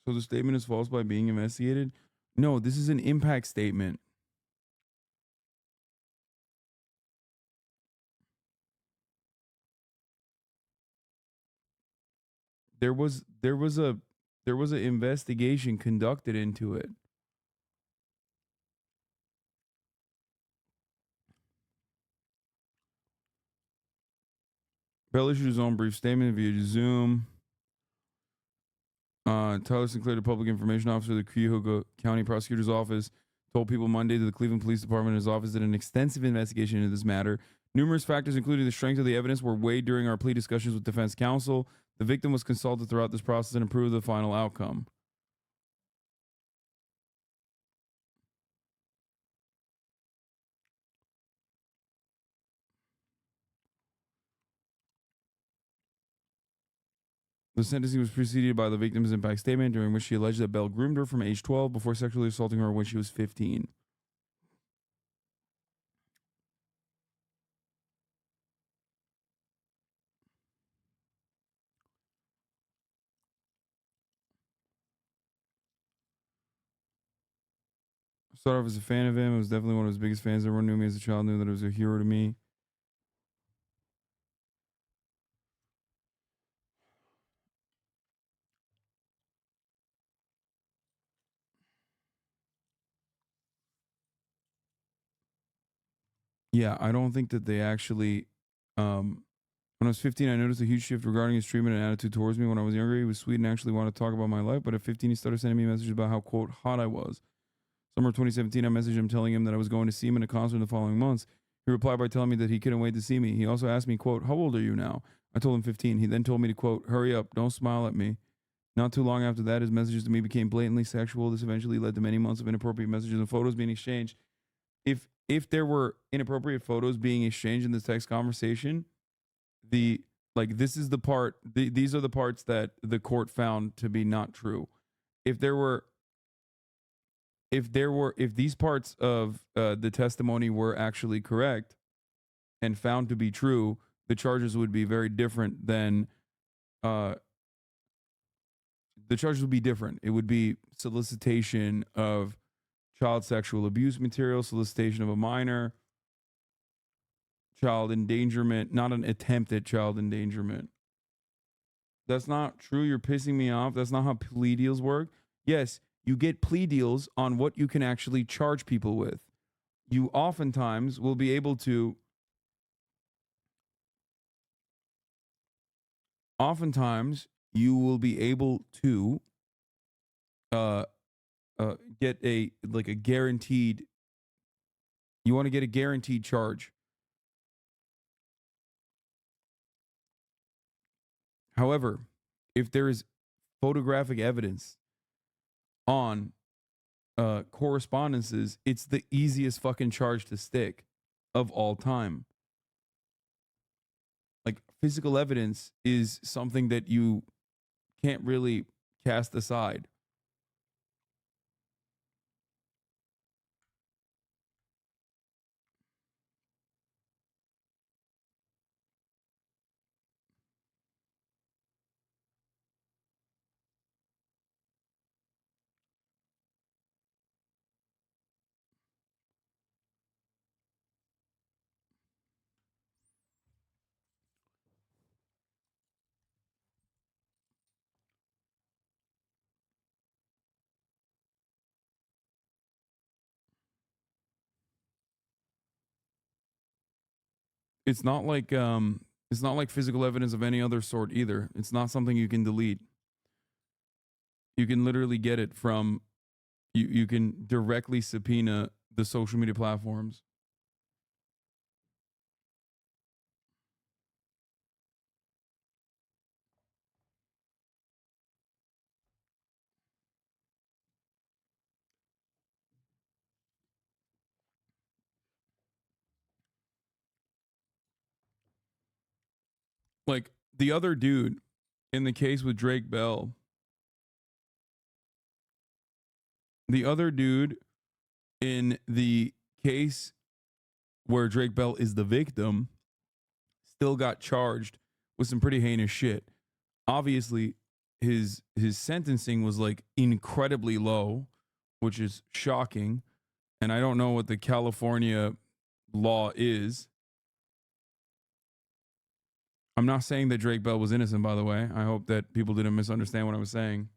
So the statement is false by being investigated? No, this is an impact statement. There was an investigation conducted into it. Bell issued his own brief statement via Zoom. Tyler Sinclair, the public information officer of the Cuyahoga County Prosecutor's Office, told People Monday that the Cleveland Police Department and his office did an extensive investigation into this matter. Numerous factors, including the strength of the evidence, were weighed during our plea discussions with defense counsel. The victim was consulted throughout this process and approved the final outcome. The sentencing was preceded by the victim's impact statement, during which she alleged that Bell groomed her from age 12 before sexually assaulting her when she was 15. I started off as a fan of him. I was definitely one of his biggest fans. Everyone knew me as a child, knew that he was a hero to me. Yeah, I don't think that they actually. When I was 15, I noticed a huge shift regarding his treatment and attitude towards me. When I was younger, he was sweet and actually wanted to talk about my life. But at 15, he started sending me messages about how, quote, hot I was. Summer 2017, I messaged him telling him that I was going to see him in a concert in the following months. He replied by telling me that he couldn't wait to see me. He also asked me, quote, how old are you now? I told him 15. He then told me to, quote, hurry up, don't smile at me. Not too long after that, his messages to me became blatantly sexual. This eventually led to many months of inappropriate messages and photos being exchanged. If there were inappropriate photos being exchanged in this text conversation, the Like this is the part. These are the parts that the court found to be not true. If these parts of the testimony were actually correct and found to be true, the charges would be very different than the charges would be different. It would be solicitation of child sexual abuse material, solicitation of a minor, child endangerment, not an attempt at child endangerment. That's not true. You're pissing me off. That's not how plea deals work. Yes, you get plea deals on what you can actually charge people with. You oftentimes will be able to get a guaranteed, you want to get a guaranteed charge. However, if there is photographic evidence on correspondences, it's the easiest fucking charge to stick of all time. Like physical evidence is something that you can't really cast aside. It's not like physical evidence of any other sort either. It's not something you can delete. You can literally get it from you can directly subpoena the social media platforms. Like the other dude in the case with Drake Bell, the other dude in the case where Drake Bell is the victim still got charged with some pretty heinous shit. Obviously, his sentencing was like incredibly low, which is shocking. And I don't know what the California law is. I'm not saying that Drake Bell was innocent, by the way. I hope that people didn't misunderstand what I was saying.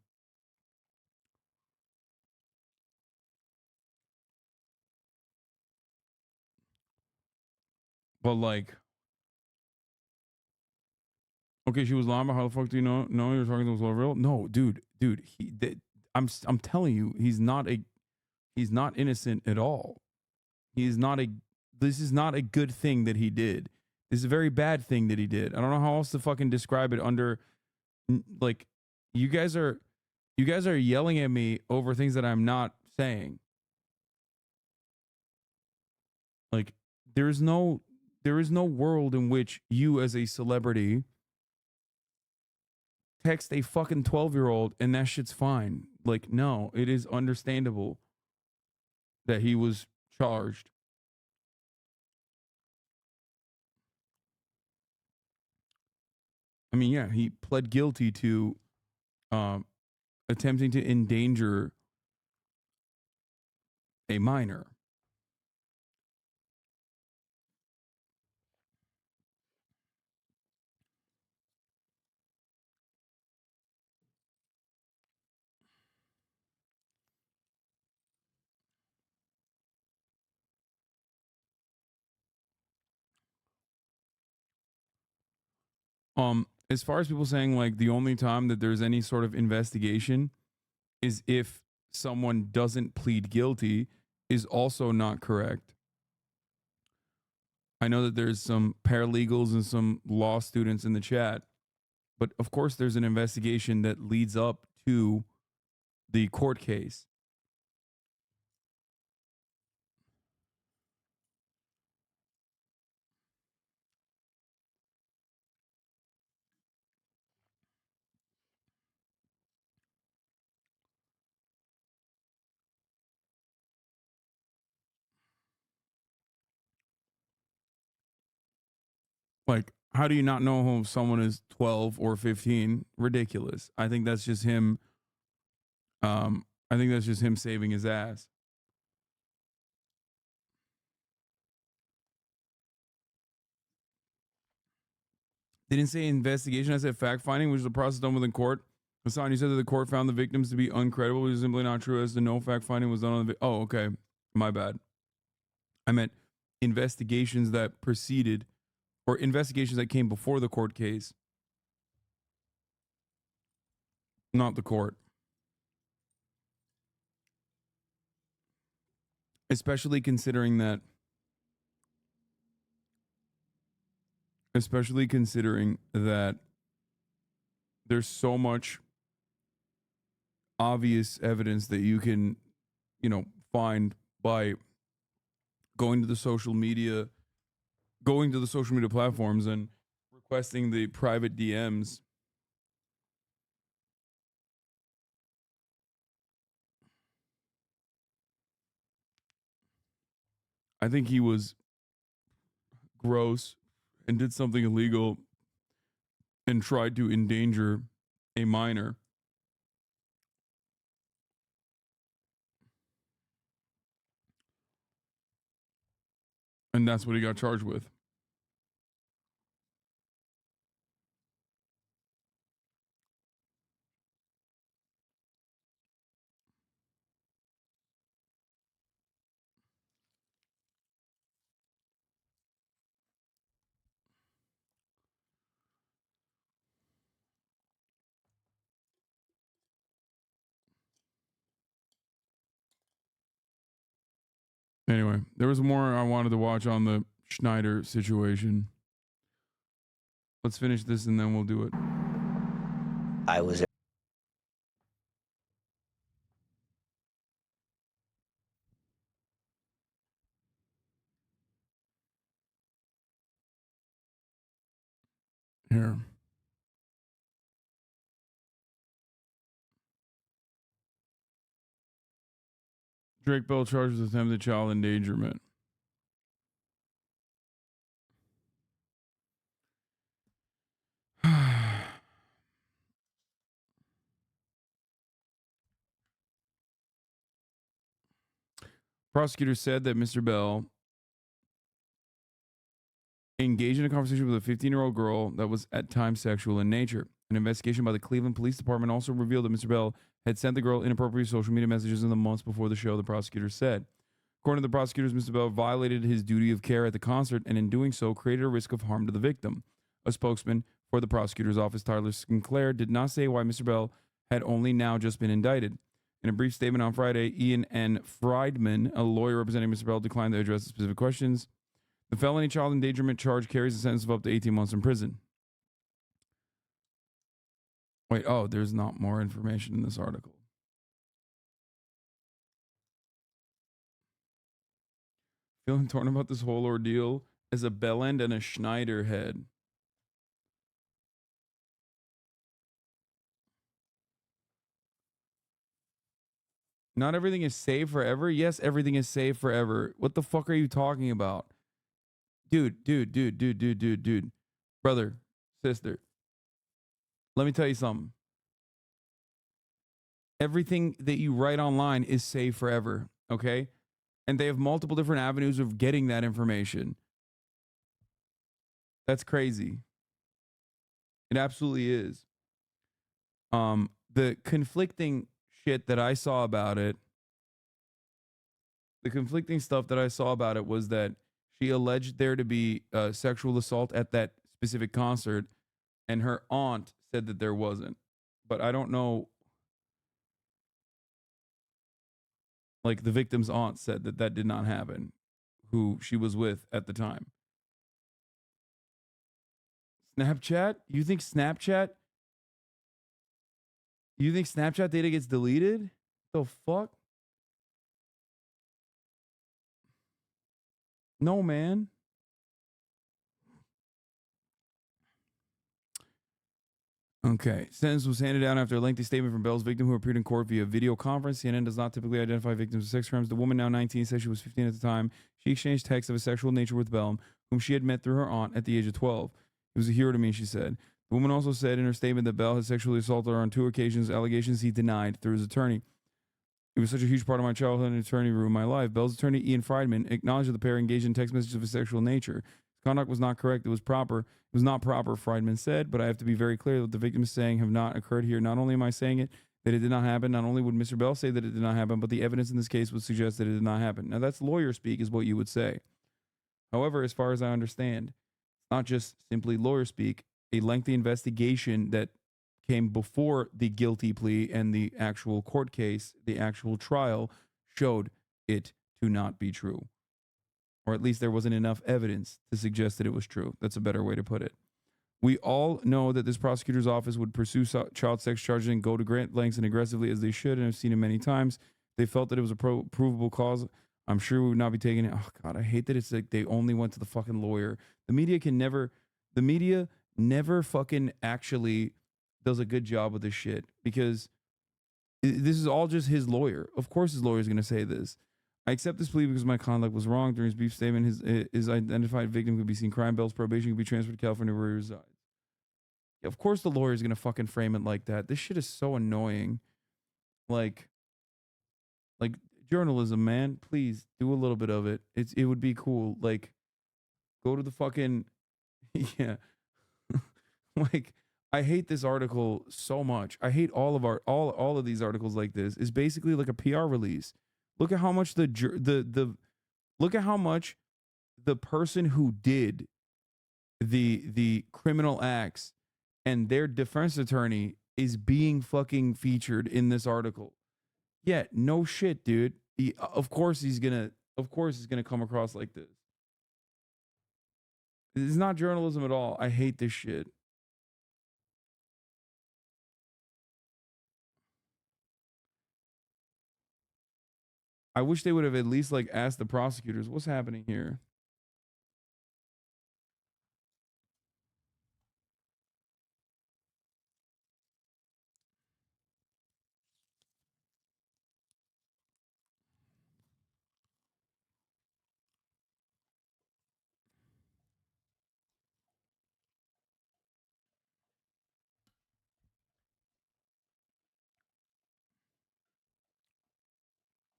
But like, okay, she was lying, but how the fuck do you know? No, you're talking to was real. No, dude, I'm telling you, he's not innocent at all. This is not a good thing that he did. This is a very bad thing that he did. I don't know how else to fucking describe it under, like, you guys are yelling at me over things that I'm not saying. Like, there is no world in which you as a celebrity text a fucking 12-year-old and that shit's fine. Like, no, it is understandable that he was charged. I mean, yeah, he pled guilty to attempting to endanger a minor. As far as people saying like the only time that there's any sort of investigation is if someone doesn't plead guilty is also not correct. I know that there's some paralegals and some law students in the chat, but of course there's an investigation that leads up to the court case. Like, how do you not know who someone is 12 or 15? Ridiculous. I think that's just him. I think that's just him saving his ass. They didn't say investigation. I said fact finding, which is a process done within court. Hasan, you said that the court found the victims to be uncredible, which is simply not true, as to no fact finding was done on the. Oh, okay. My bad. I meant investigations that preceded, or investigations that came before the court case, not the court. Especially considering that there's so much obvious evidence that you can, find by going to the social media platforms and requesting the private DMs. I think he was gross and did something illegal and tried to endanger a minor. And that's what he got charged with. Anyway, there was more I wanted to watch on the Schneider situation. Let's finish this and then we'll do it. I was Here. Drake Bell charges with attempted child endangerment. Prosecutor said that Mr. Bell engaged in a conversation with a 15-year-old girl that was at times sexual in nature. An investigation by the Cleveland Police Department also revealed that Mr. Bell had sent the girl inappropriate social media messages in the months before the show, the prosecutor said. According to the prosecutors, Mr. Bell violated his duty of care at the concert and in doing so created a risk of harm to the victim. A spokesman for the prosecutor's office, Tyler Sinclair, did not say why Mr. Bell had only now just been indicted. In a brief statement on Friday, Ian N. Friedman, a lawyer representing Mr. Bell, declined to address the specific questions. The felony child endangerment charge carries a sentence of up to 18 months in prison. Wait, there's not more information in this article. Feeling torn about this whole ordeal as a bell end and a Schneider head. Not everything is saved forever. Yes, everything is saved forever. What the fuck are you talking about? Dude. Brother, sister. Let me tell you something. Everything that you write online is saved forever, okay? And they have multiple different avenues of getting that information. That's crazy. It absolutely is. The conflicting shit that I saw about it, the conflicting stuff that I saw about it was that she alleged there to be sexual assault at that specific concert, and her aunt said that there wasn't. But I don't know. Like, the victim's aunt said that that did not happen, who she was with at the time. Snapchat? You think Snapchat data gets deleted? The fuck? No, man. Okay. Sentence was handed down after a lengthy statement from Bell's victim, who appeared in court via video conference. CNN does not typically identify victims of sex crimes. The woman, now 19, says she was 15 at the time. She exchanged texts of a sexual nature with Bellum, whom she had met through her aunt at the age of 12. He was a hero to me, she said. The woman also said in her statement that Bell had sexually assaulted her on 2 occasions, allegations he denied through his attorney. It was such a huge part of my childhood and attorney ruined my life. Bell's attorney, Ian Friedman, acknowledged that the pair engaged in text messages of a sexual nature. His conduct was not correct. It was proper. It was not proper, Friedman said, but I have to be very clear that what the victim is saying have not occurred here. Not only am I saying it, that it did not happen, not only would Mr. Bell say that it did not happen, but the evidence in this case would suggest that it did not happen. Now, that's lawyer speak is what you would say. However, as far as I understand, it's not just simply lawyer speak. A lengthy investigation that came before the guilty plea and the actual court case, the actual trial, showed it to not be true. Or at least there wasn't enough evidence to suggest that it was true. That's a better way to put it. We all know that this prosecutor's office would pursue child sex charges and go to great lengths and aggressively as they should, and I've seen it many times. They felt that it was a provable cause. I'm sure we would not be taking it. Oh, God, I hate that it's like they only went to the fucking lawyer. The media never fucking actually does a good job with this shit because this is all just his lawyer. Of course his lawyer is going to say this. I accept this plea because my conduct was wrong. During his brief statement, his identified victim could be seen crime. Bell's probation could be transferred to California where he resides. Yeah, of course the lawyer is going to fucking frame it like that. This shit is so annoying. Like journalism, man. Please do a little bit of it. It would be cool. Like, go to the fucking yeah. Like, I hate this article so much. I hate all of these articles like this. It's basically like a PR release. Look at how much look at how much the person who did the criminal acts and their defense attorney is being fucking featured in this article. Yeah, no shit, dude. Of course he's gonna come across like this. It's not journalism at all. I hate this shit. I wish they would have at least like asked the prosecutors, what's happening here?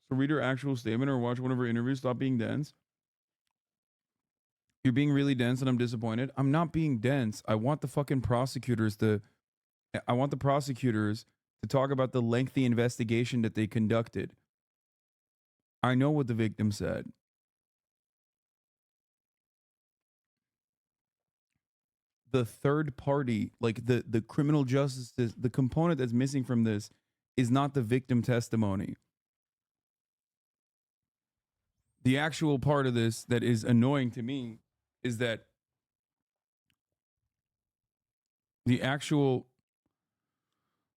So read her actual statement or watch one of her interviews. Stop being dense. You're being really dense and I'm disappointed. I'm not being dense. I want the prosecutors to talk about the lengthy investigation that they conducted. I know what the victim said. The third party, like the criminal justice, the component that's missing from this is not the victim testimony. The actual part of this that is annoying to me is that the actual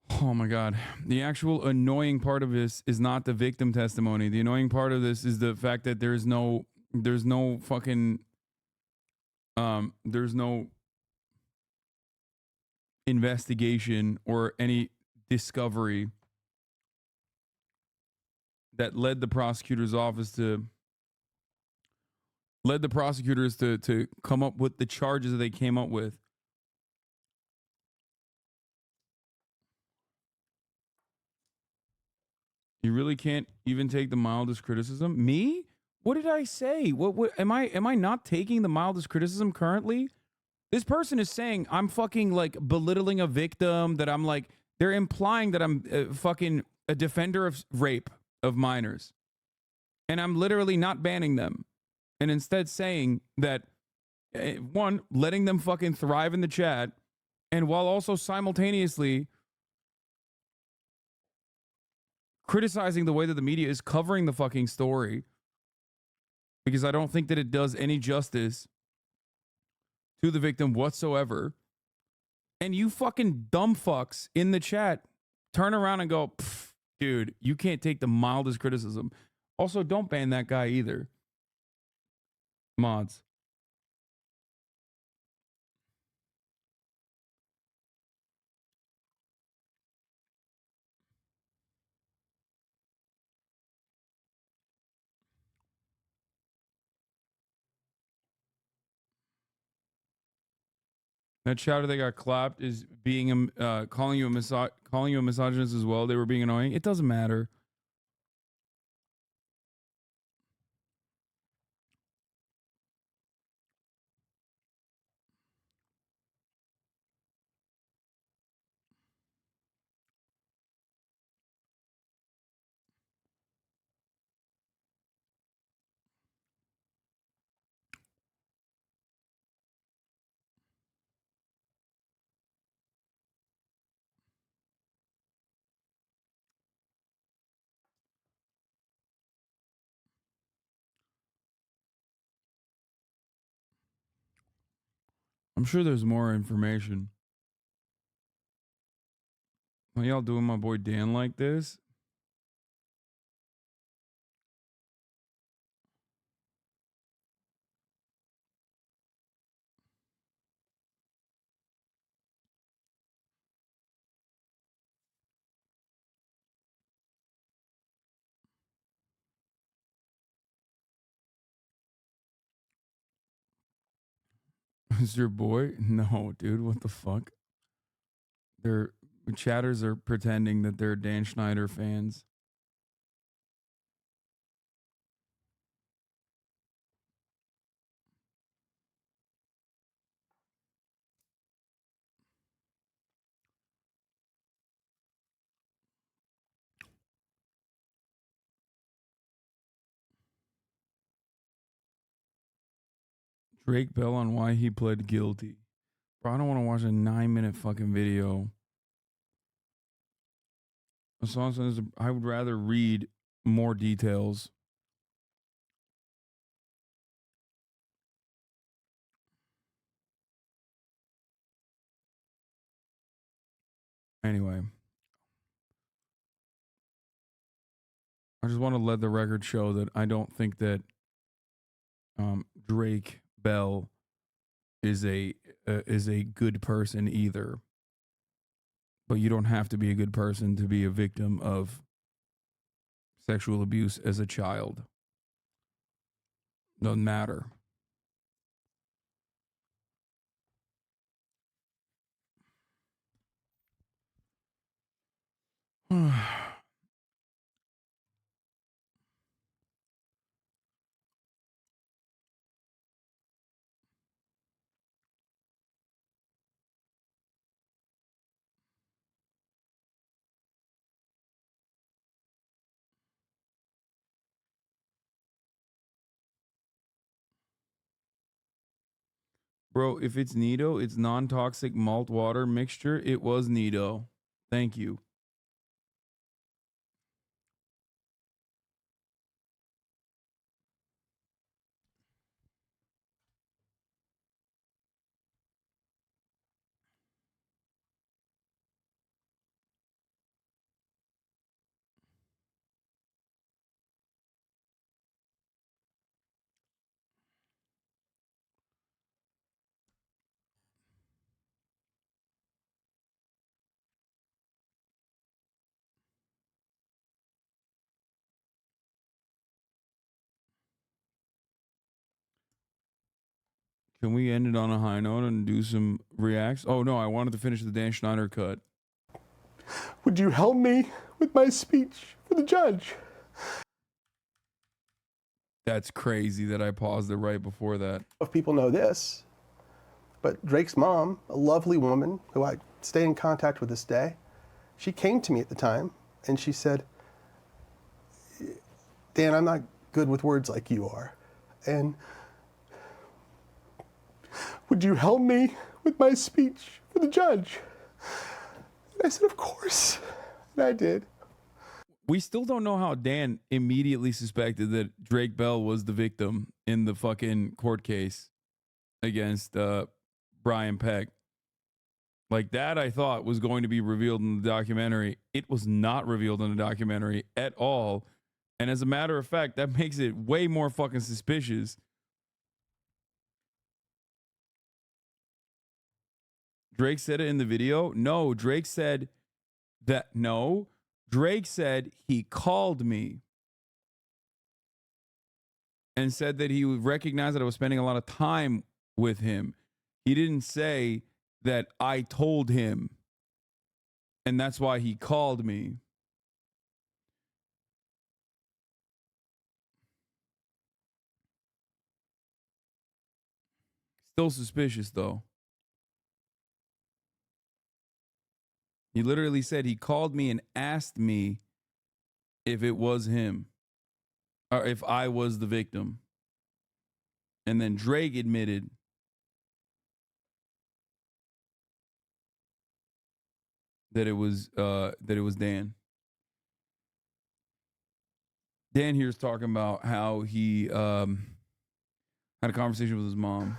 annoying part of this is not the victim testimony. The annoying part of this is the fact that there's no investigation or any discovery that led the prosecutor's office to come up with the charges that they came up with. You really can't even take the mildest criticism? Me? What did I say? What am I not taking the mildest criticism currently? This person is saying I'm fucking like belittling a victim, that I'm like, they're implying that I'm fucking a defender of rape of minors. And I'm literally not banning them. And instead saying that, one, letting them fucking thrive in the chat, and while also simultaneously criticizing the way that the media is covering the fucking story, because I don't think that it does any justice to the victim whatsoever. And you fucking dumb fucks in the chat turn around and go, dude, you can't take the mildest criticism. Also, don't ban that guy either. Mods. That chowder that got clapped is being calling you a misogynist as well. They were being annoying. It doesn't matter. I'm sure there's more information. Why y'all doing my boy Dan like this? Is your boy? No, dude. What the fuck? They're chatters are pretending that they're Dan Schneider fans. Drake Bell on why he pled guilty. Bro, I don't want to watch a 9-minute fucking video. A song says I would rather read more details. Anyway, I just want to let the record show that I don't think that Drake Bell is a good person either. But you don't have to be a good person to be a victim of sexual abuse as a child. Doesn't matter. Bro, if it's Nido, it's non-toxic malt water mixture. It was Nido. Thank you. Can we end it on a high note and do some reacts? Oh, no, I wanted to finish the Dan Schneider cut. Would you help me with my speech for the judge? That's crazy that I paused it right before that. If people know this, but Drake's mom, a lovely woman who I stay in contact with this day, she came to me at the time and she said, Dan, I'm not good with words like you are. And would you help me with my speech for the judge? And I said, of course. And I did. We still don't know how Dan immediately suspected that Drake Bell was the victim in the fucking court case against Brian Peck. Like that, I thought was going to be revealed in the documentary. It was not revealed in the documentary at all. And as a matter of fact, that makes it way more fucking suspicious. Drake said it in the video. No, Drake said that. No, Drake said he called me and said that he would recognize that I was spending a lot of time with him. He didn't say that I told him. And that's why he called me. Still suspicious, though. He literally said he called me and asked me if it was him or if I was the victim. And then Drake admitted that it was Dan. Dan here's talking about how he had a conversation with his mom.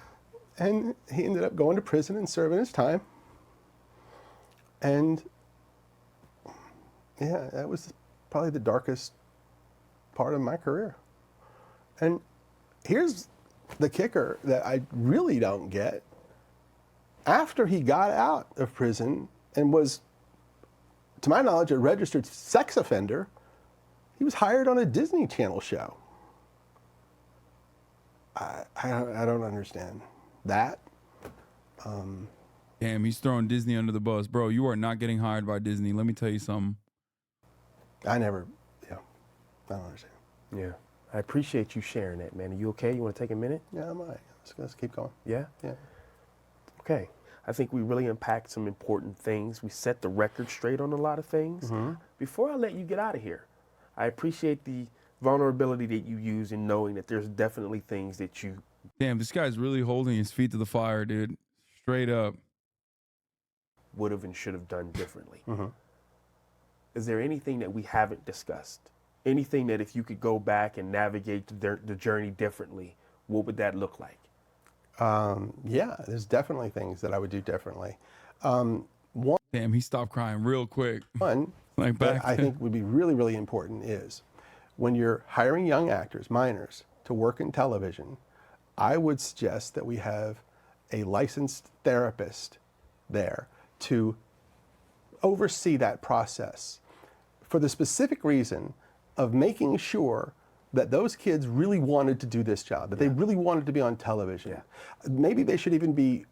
And he ended up going to prison and serving his time. And yeah, that was probably the darkest part of my career. And here's the kicker that I really don't get. After he got out of prison and was, to my knowledge, a registered sex offender, he was hired on a Disney Channel show. I don't understand that. Damn, he's throwing Disney under the bus. Bro, you are not getting hired by Disney. Let me tell you something. I don't understand. Yeah. I appreciate you sharing that, man. Are you okay? You want to take a minute? Yeah, I'm all right. Let's keep going. Yeah? Yeah. Okay. I think we really unpacked some important things. We set the record straight on a lot of things. Mm-hmm. Before I let you get out of here, I appreciate the vulnerability that you use in knowing that there's definitely things that you... Damn, this guy's really holding his feet to the fire, dude. Straight up. would have and should have done differently. Mm-hmm. Is there anything that we haven't discussed? Anything that if you could go back and navigate the journey differently, what would that look like? Yeah, there's definitely things that I would do differently. Damn, he stopped crying real quick. One, like that I think would be really, really important is when you're hiring young actors, minors, to work in television, I would suggest that we have a licensed therapist there to oversee that process for the specific reason of making sure that those kids really wanted to do this job, that they really wanted to be on television. Maybe they should even be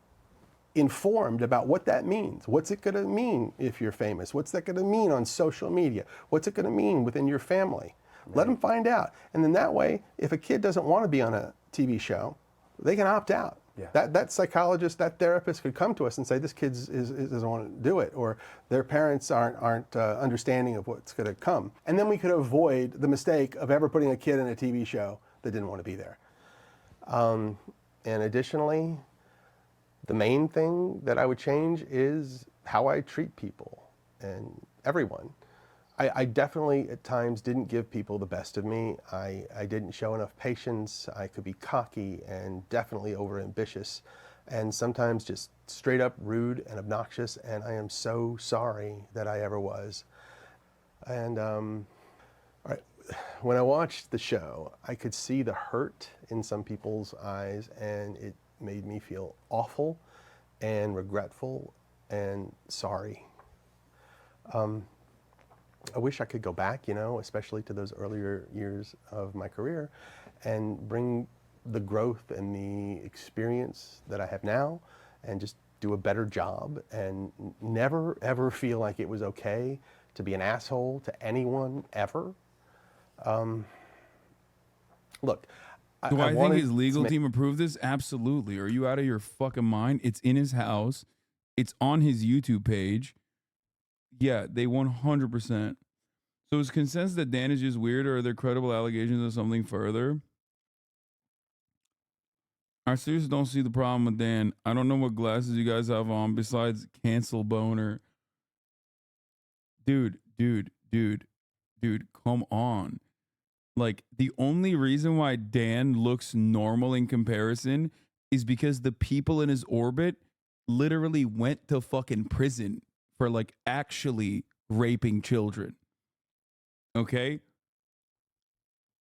informed about what that means. What's it gonna mean if you're famous? What's that gonna mean on social media? What's it gonna mean within your family? Let them find out. And then that way, if a kid doesn't want to be on a TV show, they can opt out. That psychologist, that therapist could come to us and say, this kid doesn't want to do it, or their parents aren't understanding of what's going to come. And then we could avoid the mistake of ever putting a kid in a TV show that didn't want to be there. And additionally, the main thing that I would change is how I treat people and everyone. I definitely at times didn't give people the best of me. I didn't show enough patience. I could be cocky and definitely overambitious, and sometimes just straight up rude and obnoxious, and I am so sorry that I ever was. And all right, when I watched the show, I could see the hurt in some people's eyes, and it made me feel awful and regretful and sorry. I wish I could go back, especially to those earlier years of my career, and bring the growth and the experience that I have now and just do a better job and never, ever feel like it was okay to be an asshole to anyone, ever. Look, Do I think his legal team approved this? Absolutely. Are you out of your fucking mind? It's in his house. It's on his YouTube page. Yeah, they 100%. So is consensus that Dan is just weird, or are there credible allegations of something further? I seriously don't see the problem with Dan. I don't know what glasses you guys have on besides cancel boner. Dude, come on. Like, the only reason why Dan looks normal in comparison is because the people in his orbit literally went to fucking prison for like actually raping children. Okay?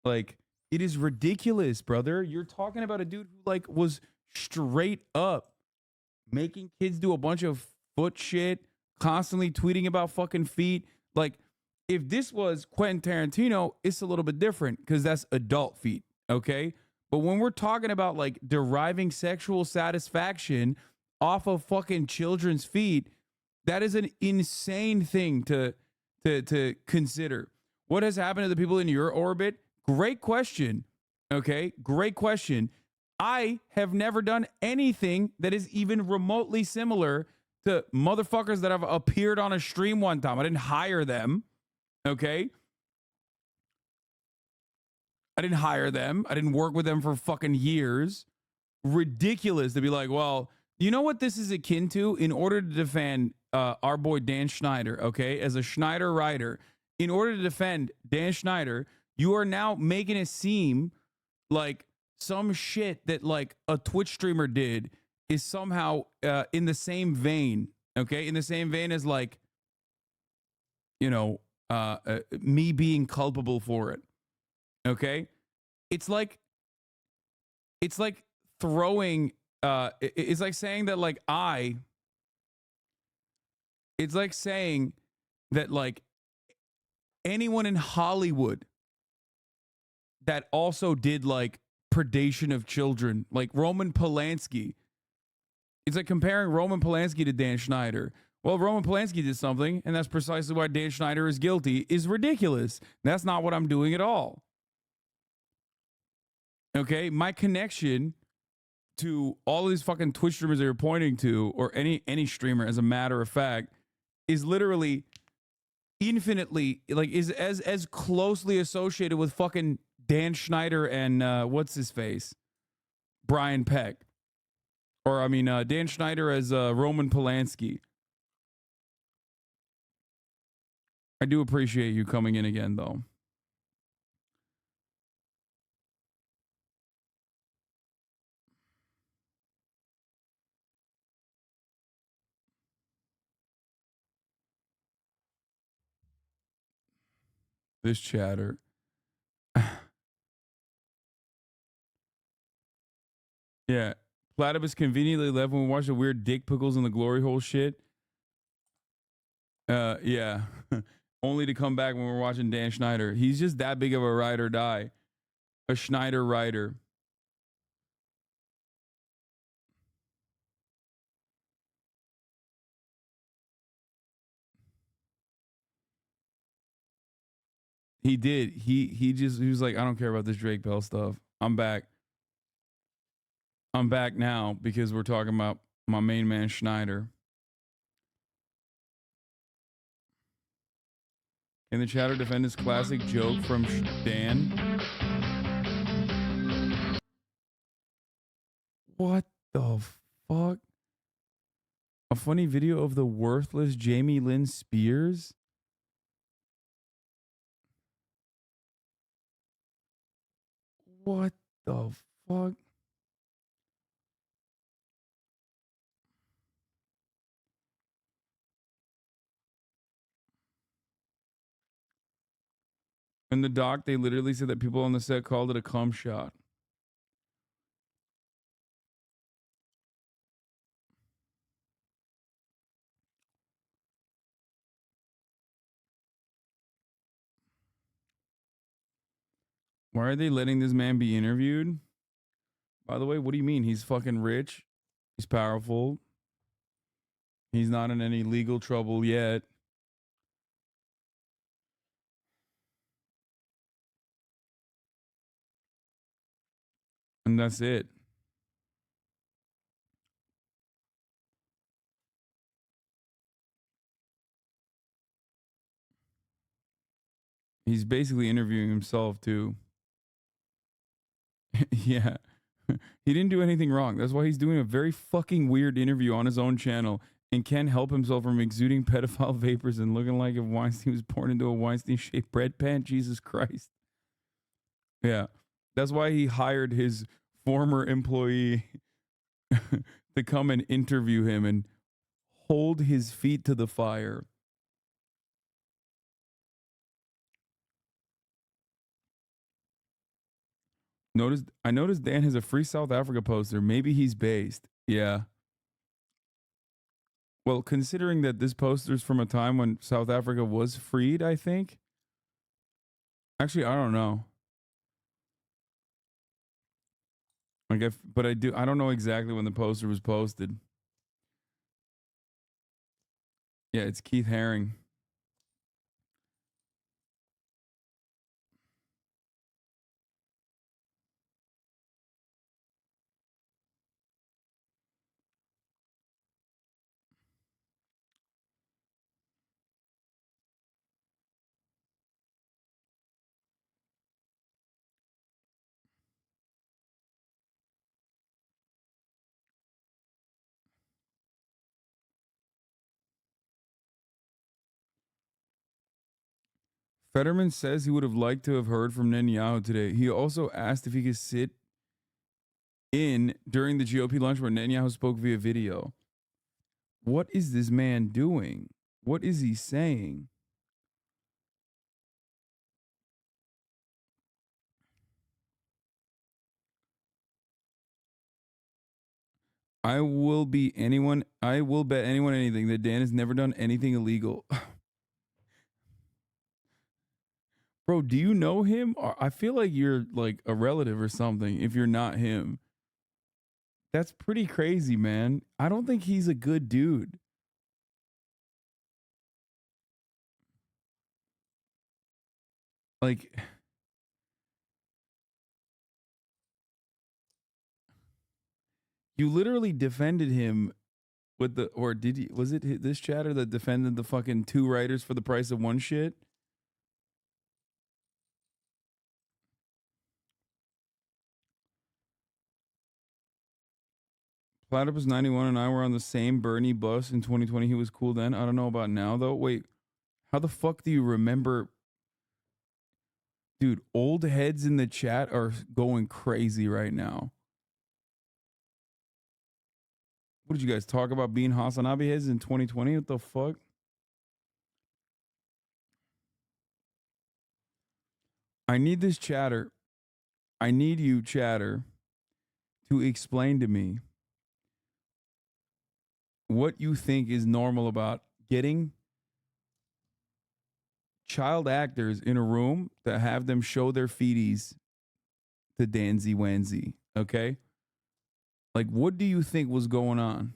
Like, it is ridiculous, brother. You're talking about a dude who like was straight up making kids do a bunch of foot shit, constantly tweeting about fucking feet. Like, if this was Quentin Tarantino, it's a little bit different because that's adult feet, okay? But when we're talking about like deriving sexual satisfaction off of fucking children's feet, that is an insane thing to consider. What has happened to the people in your orbit? Great question. Okay, great question. I have never done anything that is even remotely similar to motherfuckers that have appeared on a stream one time. I didn't hire them. Okay. I didn't hire them. I didn't work with them for fucking years. Ridiculous to be like, well, you know what this is akin to? In order to defend our boy Dan Schneider, okay, as a Schneider writer, in order to defend Dan Schneider, you are now making it seem like some shit that like a Twitch streamer did is somehow in the same vein, okay, in the same vein as like, you know, me being culpable for it, okay. It's like throwing it's like saying that like it's like saying that like anyone in Hollywood that also did like predation of children, like Roman Polanski. It's like comparing Roman Polanski to Dan Schneider. Well, Roman Polanski did something, and that's precisely why Dan Schneider is guilty, is ridiculous. That's not what I'm doing at all. Okay, my connection to all of these fucking Twitch streamers that you're pointing to, or any streamer, as a matter of fact, is literally infinitely like is as closely associated with fucking Dan Schneider and what's his face, Brian Peck, or I mean Dan Schneider as Roman Polanski. I do appreciate you coming in again, though. This chatter. Yeah. Platypus conveniently left when we watched the weird dick pickles in the glory hole shit. Yeah. Only to come back when we're watching Dan Schneider. He's just that big of a ride or die. A Schneider rider. He did. He was like, I don't care about this Drake Bell stuff. I'm back. I'm back now because we're talking about my main man Schneider. Can the chatter defend his classic joke from Dan? What the fuck? A funny video of the worthless Jamie Lynn Spears? What the fuck? In the doc, they literally said that people on the set called it a cum shot. Why are they letting this man be interviewed? By the way, what do you mean? He's fucking rich. He's powerful. He's not in any legal trouble yet. And that's it. He's basically interviewing himself too. Yeah. He didn't do anything wrong. That's why he's doing a very fucking weird interview on his own channel and can't help himself from exuding pedophile vapors and looking like if Weinstein was born into a Weinstein-shaped bread pan. Jesus Christ. Yeah. That's why he hired his former employee to come and interview him and hold his feet to the fire. I noticed Dan has a free South Africa poster. Maybe he's based. Yeah. Well, considering that this poster is from a time when South Africa was freed, I think. Actually, I don't know. But I don't know exactly when the poster was posted. Yeah, it's Keith Haring. Fetterman says he would have liked to have heard from Netanyahu today. He also asked if he could sit in during the GOP lunch where Netanyahu spoke via video. What is this man doing? What is he saying? I will bet anyone anything that Dan has never done anything illegal. Bro, do you know him? I feel like you're like a relative or something if you're not him. That's pretty crazy, man. I don't think he's a good dude. Like, you literally defended him with the, or did you, was it this chatter that defended the fucking 2 writers for the price of 1 shit? Platypus 91 and I were on the same Bernie bus in 2020. He was cool then. I don't know about now, though. Wait, how the fuck do you remember? Dude, old heads in the chat are going crazy right now. What did you guys talk about being Hasanabi heads in 2020? What the fuck? I need this chatter. I need you, chatter, to explain to me what you think is normal about getting child actors in a room to have them show their feeties to Danzy Wanzy, okay? Like, what do you think was going on?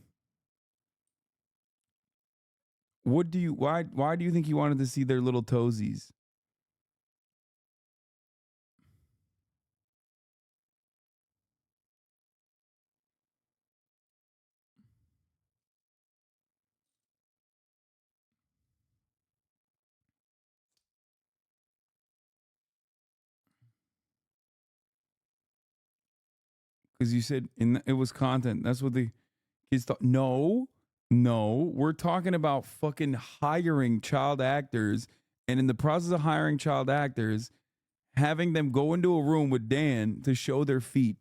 Why do you think you wanted to see their little toesies? Because you said it was content. That's what the kids thought. No, we're talking about fucking hiring child actors, and in the process of hiring child actors, having them go into a room with Dan to show their feet.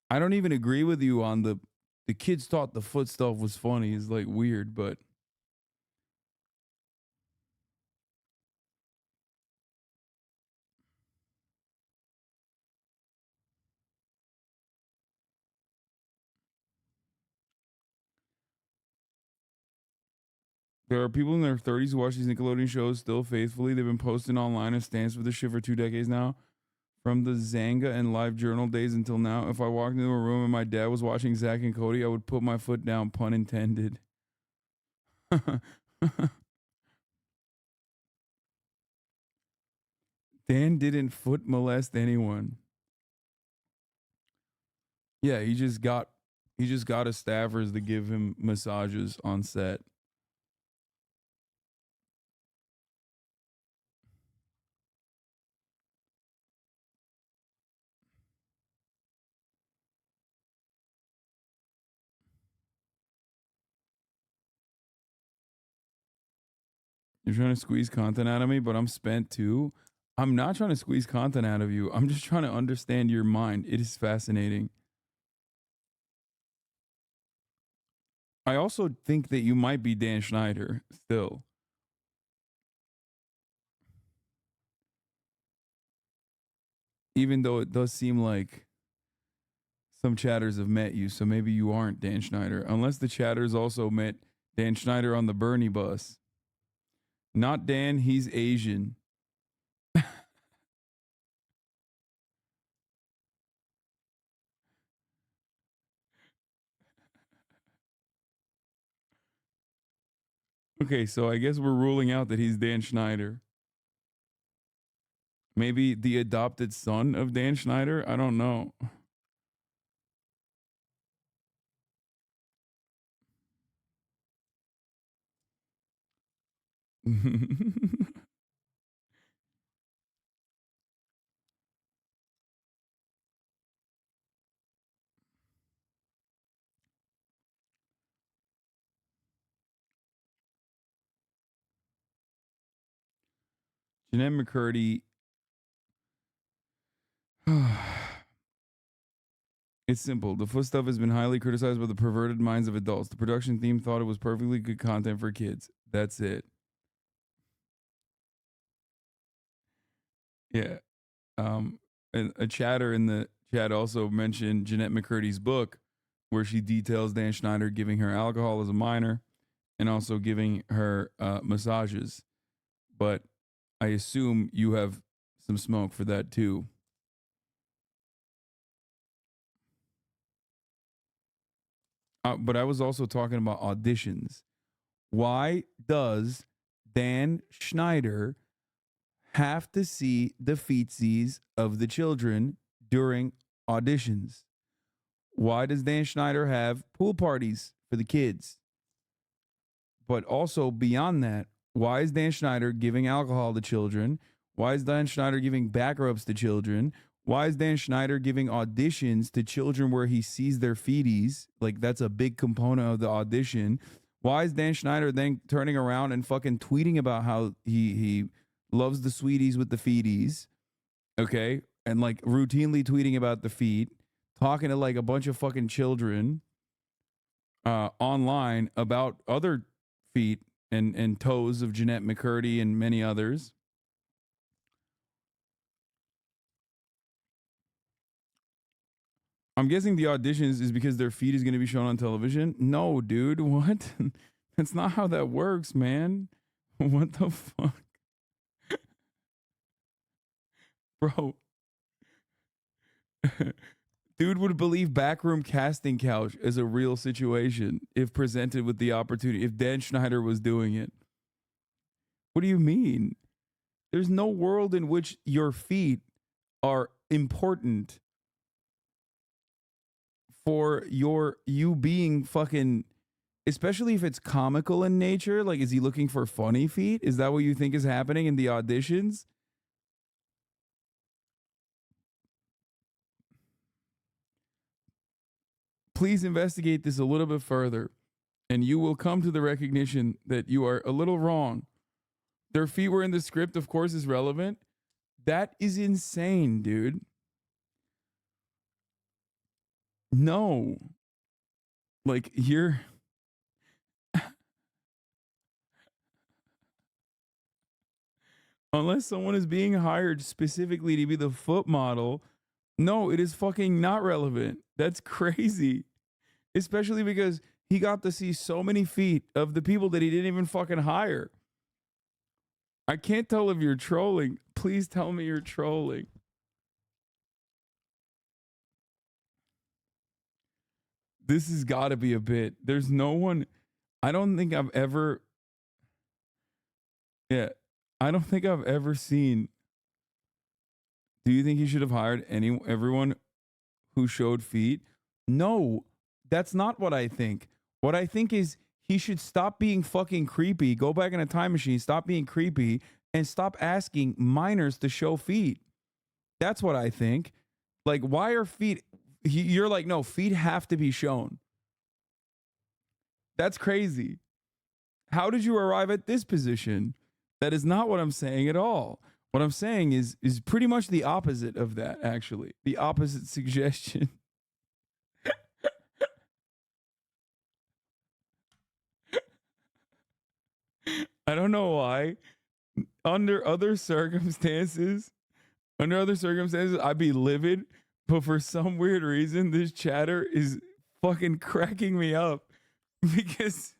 I don't even agree with you on the kids thought the foot stuff was funny. It's like weird, but there are people in their 30s who watch these Nickelodeon shows still faithfully. They've been posting online and stands for this shit for 2 decades now. From the Zanga and Live Journal days until now. If I walked into a room and my dad was watching Zach and Cody, I would put my foot down, pun intended. Dan didn't foot molest anyone. Yeah, he just got his staffers to give him massages on set. You're trying to squeeze content out of me, but I'm spent too. I'm not trying to squeeze content out of you. I'm just trying to understand your mind. It is fascinating. I also think that you might be Dan Schneider still. Even though it does seem like some chatters have met you, so maybe you aren't Dan Schneider. Unless the chatters also met Dan Schneider on the Bernie bus. Not Dan, he's Asian. Okay, so I guess we're ruling out that he's Dan Schneider. Maybe the adopted son of Dan Schneider? I don't know. Jeanette McCurdy. It's simple. The foot stuff has been highly criticized by the perverted minds of adults. The production team thought it was perfectly good content for kids. That's it. Yeah. And a chatter in the chat also mentioned Jeanette McCurdy's book, where she details Dan Schneider giving her alcohol as a minor and also giving her massages. But I assume you have some smoke for that too. But I was also talking about auditions. Why does Dan Schneider have to see the feetsies of the children during auditions? Why does Dan Schneider have pool parties for the kids? But also beyond that, why is Dan Schneider giving alcohol to children? Why is Dan Schneider giving back rubs to children? Why is Dan Schneider giving auditions to children where he sees their feeties? Like, that's a big component of the audition. Why is Dan Schneider then turning around and fucking tweeting about how he loves the sweeties with the feeties? Okay? And like routinely tweeting about the feet, talking to like a bunch of fucking children online about other feet and toes of Jeanette McCurdy and many others. I'm guessing the auditions is because their feet is going to be shown on television. No, dude, what? That's not how that works, man. What the fuck? Bro. Dude would believe backroom casting couch is a real situation if presented with the opportunity, if Dan Schneider was doing it. What do you mean? There's no world in which your feet are important for you being fucking, especially if it's comical in nature. Like, is he looking for funny feet? Is that what you think is happening in the auditions? Please investigate this a little bit further, and you will come to the recognition that you are a little wrong. Their feet were in the script, of course, is relevant. That is insane, dude. No. Like, you're... Unless someone is being hired specifically to be the foot model, no, it is fucking not relevant. That's crazy. Especially because he got to see so many feet of the people that he didn't even fucking hire. I can't tell if you're trolling. Please tell me you're trolling. This has got to be a bit. There's no one. I don't think I've ever. Yeah. I don't think I've ever seen. Do you think he should have hired everyone who showed feet? No, that's not what I think. What I think is he should stop being fucking creepy, go back in a time machine, stop being creepy, and stop asking minors to show feet. That's what I think. Like, why are feet? You're like, no, feet have to be shown. That's crazy. How did you arrive at this position? That is not what I'm saying at all. What I'm saying is pretty much the opposite of that, actually. The opposite suggestion. I don't know why. Under other circumstances, I'd be livid. But for some weird reason, this chatter is fucking cracking me up. Because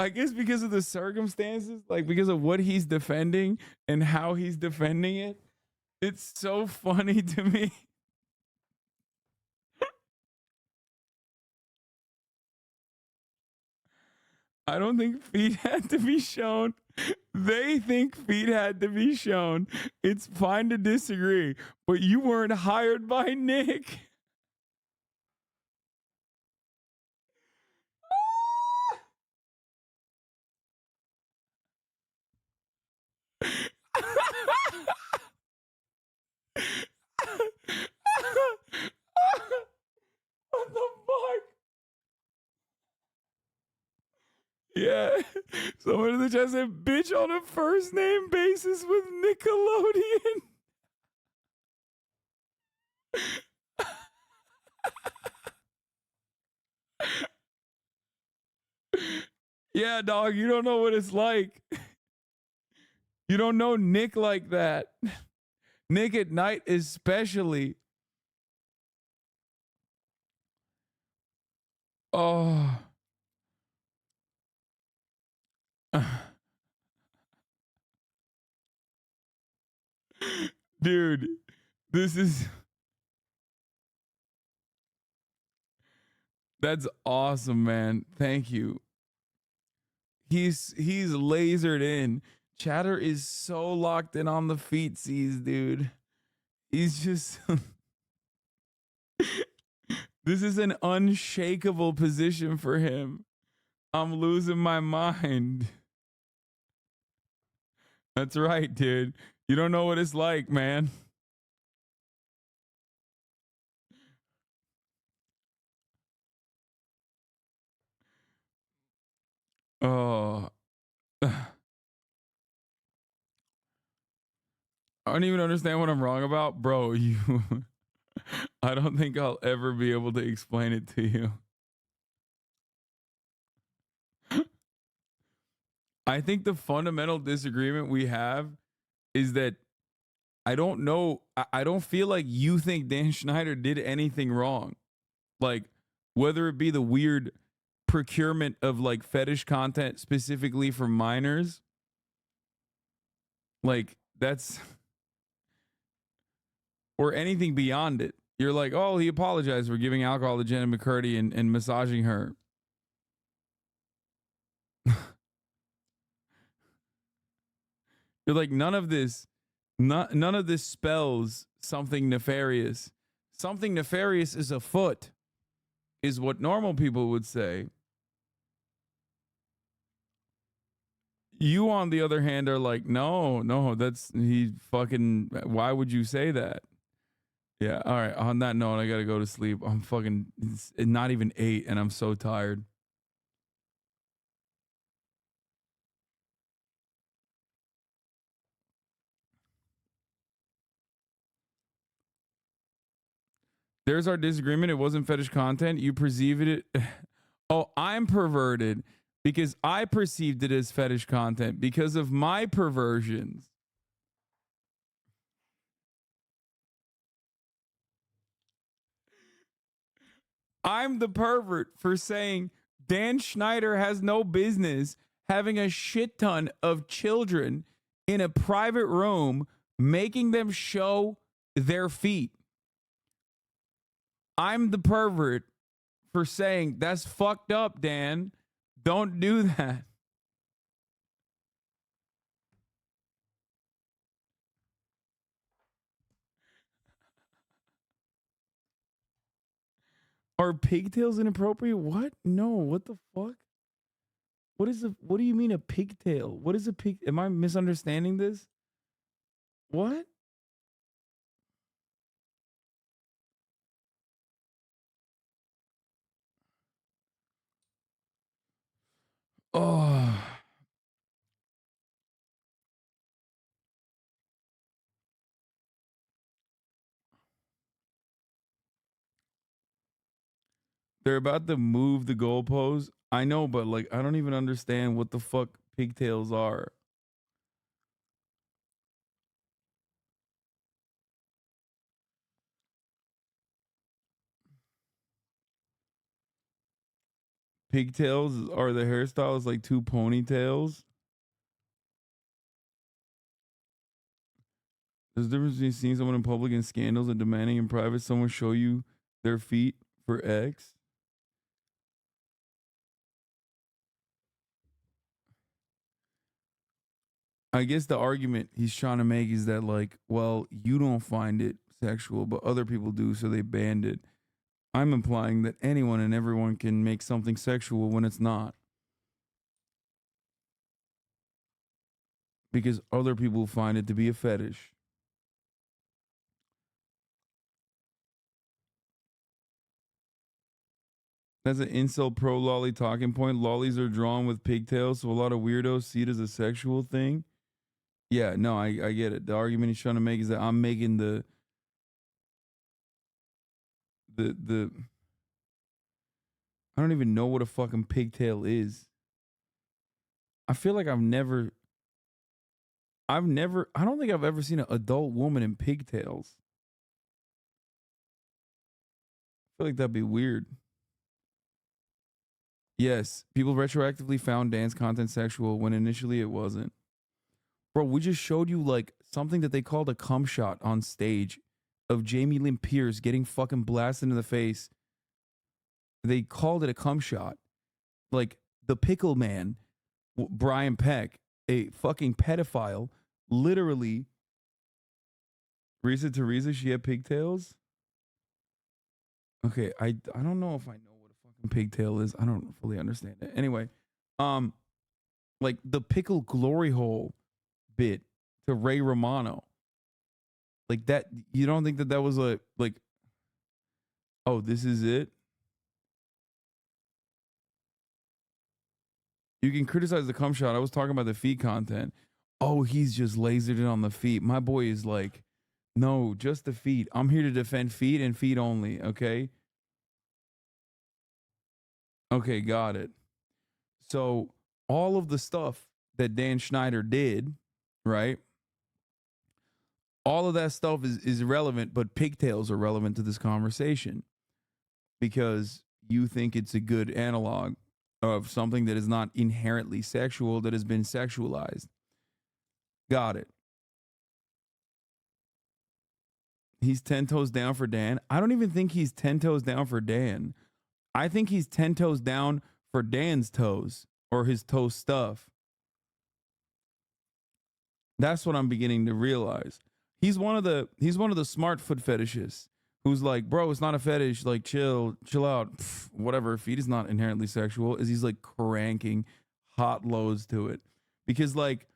I guess because of the circumstances, like because of what he's defending and how he's defending it, it's so funny to me. I don't think feet had to be shown. They think feet had to be shown. It's fine to disagree, but you weren't hired by Nick. What the fuck? Yeah. Someone in the chat said, bitch on a first name basis with Nickelodeon. Yeah, dog, you don't know what it's like. You don't know Nick like that. Nick at night, especially. Oh. Dude, this is. That's awesome, man. Thank you. He's lasered in. Chatter is so locked in on the feetsies, dude. He's just this is an unshakable position for him. I'm losing my mind. That's right, dude. You don't know what it's like, man. Oh. I don't even understand what I'm wrong about. Bro, you I don't think I'll ever be able to explain it to you. I think the fundamental disagreement we have is that I don't know. I don't feel like you think Dan Schneider did anything wrong. Like, whether it be the weird procurement of like fetish content specifically for minors, like that's, or anything beyond it. You're like, oh, he apologized for giving alcohol to Jenna McCurdy and massaging her. You're like, none of this spells something nefarious. Something nefarious is afoot, is what normal people would say. You, on the other hand, are like, no, that's he fucking. Why would you say that? Yeah. All right. On that note, I gotta go to sleep. I'm fucking. It's not even 8, and I'm so tired. There's our disagreement. It wasn't fetish content. You perceived it. Oh, I'm perverted because I perceived it as fetish content because of my perversions. I'm the pervert for saying Dan Schneider has no business having a shit ton of children in a private room, making them show their feet. I'm the pervert for saying that's fucked up, Dan. Don't do that. Are pigtails inappropriate? What? No, what the fuck? What do you mean a pigtail? What is a pig? Am I misunderstanding this? What? Oh. They're about to move the goalpost. I know, but like I don't even understand what the fuck pigtails are. pigtails are the hairstyles like 2 ponytails. There's a difference between seeing someone in public in scandals and demanding in private someone show you their feet for X. I guess the argument he's trying to make is that, like, well, you don't find it sexual, but other people do, so they banned it. I'm implying that anyone and everyone can make something sexual when it's not. Because other people find it to be a fetish. That's an incel pro lolly talking point. Lollies are drawn with pigtails, so a lot of weirdos see it as a sexual thing. Yeah, no, I get it. The argument he's trying to make is that I'm making the I don't even know what a fucking pigtail is. I feel like I don't think I've ever seen an adult woman in pigtails. I feel like that'd be weird. Yes, people retroactively found dance content sexual when initially it wasn't. Bro, we just showed you like something that they called a cum shot on stage of Jamie Lynn Pierce getting fucking blasted in the face. They called it a cum shot. Like the pickle man, Brian Peck, a fucking pedophile, literally. Risa Teresa, she had pigtails? Okay, I don't know if I know what a fucking pigtail is. I don't fully understand it. Anyway, like the pickle glory hole bit to Ray Romano. Like that, you don't think that was like, oh, this is it? You can criticize the cum shot. I was talking about the feet content. Oh, he's just lasered it on the feet. My boy is like, no, just the feet. I'm here to defend feet and feet only, okay? Okay, got it. So all of the stuff that Dan Schneider did, right? All of that stuff is irrelevant, but pigtails are relevant to this conversation because you think it's a good analog of something that is not inherently sexual that has been sexualized. Got it. He's 10 toes down for Dan. I don't even think he's 10 toes down for Dan. I think he's 10 toes down for Dan's toes or his toe stuff. That's what I'm beginning to realize. He's one of the smart foot fetishists who's like, bro, it's not a fetish. Like, chill out. Pff, whatever. Feet is not inherently sexual. Is he's like cranking hot lows to it because like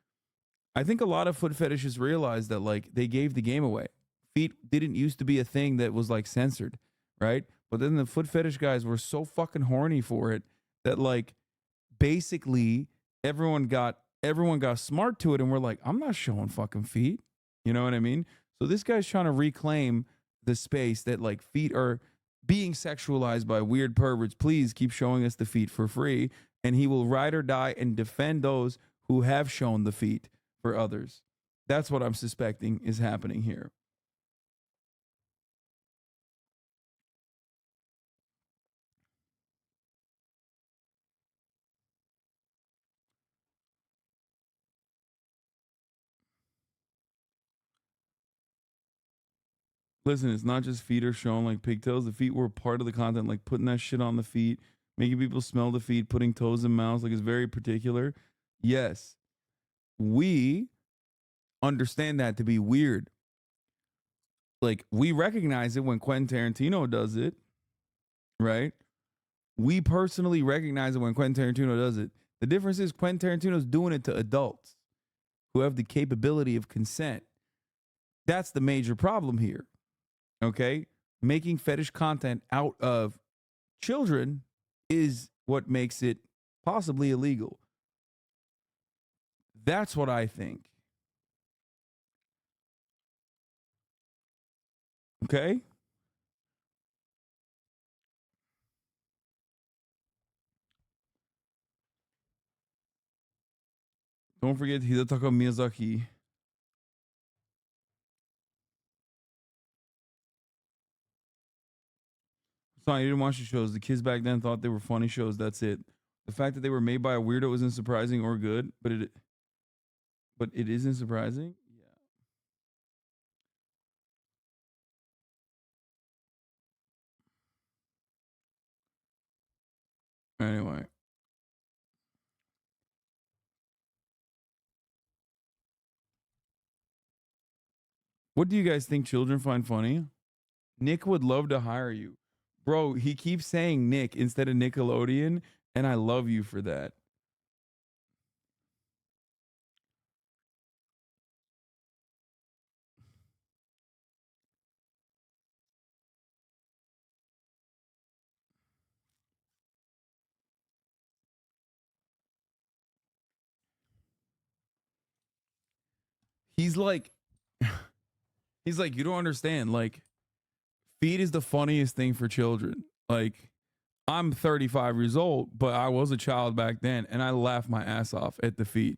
I think a lot of foot fetishists realize that like they gave the game away. Feet didn't used to be a thing that was like censored, right? But then the foot fetish guys were so fucking horny for it that like basically everyone got smart to it and we're like, I'm not showing fucking feet. You know what I mean? So this guy's trying to reclaim the space that like feet are being sexualized by weird perverts. Please keep showing us the feet for free. And he will ride or die and defend those who have shown the feet for others. That's what I'm suspecting is happening here. Listen, it's not just feet are shown like pigtails. The feet were part of the content, like putting that shit on the feet, making people smell the feet, putting toes in mouths. Like it's very particular. Yes, we understand that to be weird. Like we recognize it when Quentin Tarantino does it, right? We personally recognize it when Quentin Tarantino does it. The difference is Quentin Tarantino's doing it to adults who have the capability of consent. That's the major problem here. Okay? Making fetish content out of children is what makes it possibly illegal. That's what I think. Okay? Don't forget Hidetaka Miyazaki. Sorry, you didn't watch the shows. The kids back then thought they were funny shows. That's it. The fact that they were made by a weirdo isn't surprising or good, but it isn't surprising. Yeah. Anyway. What do you guys think children find funny? Nick would love to hire you. Bro, he keeps saying Nick instead of Nickelodeon, and I love you for that. He's like, you don't understand. Like, feed is the funniest thing for children. Like, I'm 35 years old, but I was a child back then, and I laughed my ass off at the feed.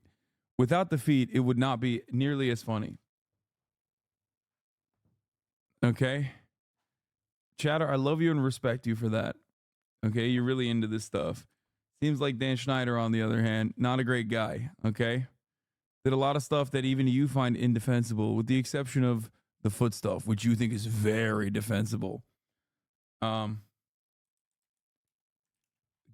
Without the feed, it would not be nearly as funny. Okay? Chatter, I love you and respect you for that. Okay? You're really into this stuff. Seems like Dan Schneider, on the other hand, not a great guy. Okay? Did a lot of stuff that even you find indefensible, with the exception of the foot stuff, which you think is very defensible.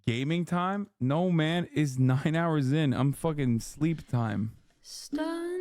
Gaming time? No, man, is 9 hours in. I'm fucking sleep time. Stun.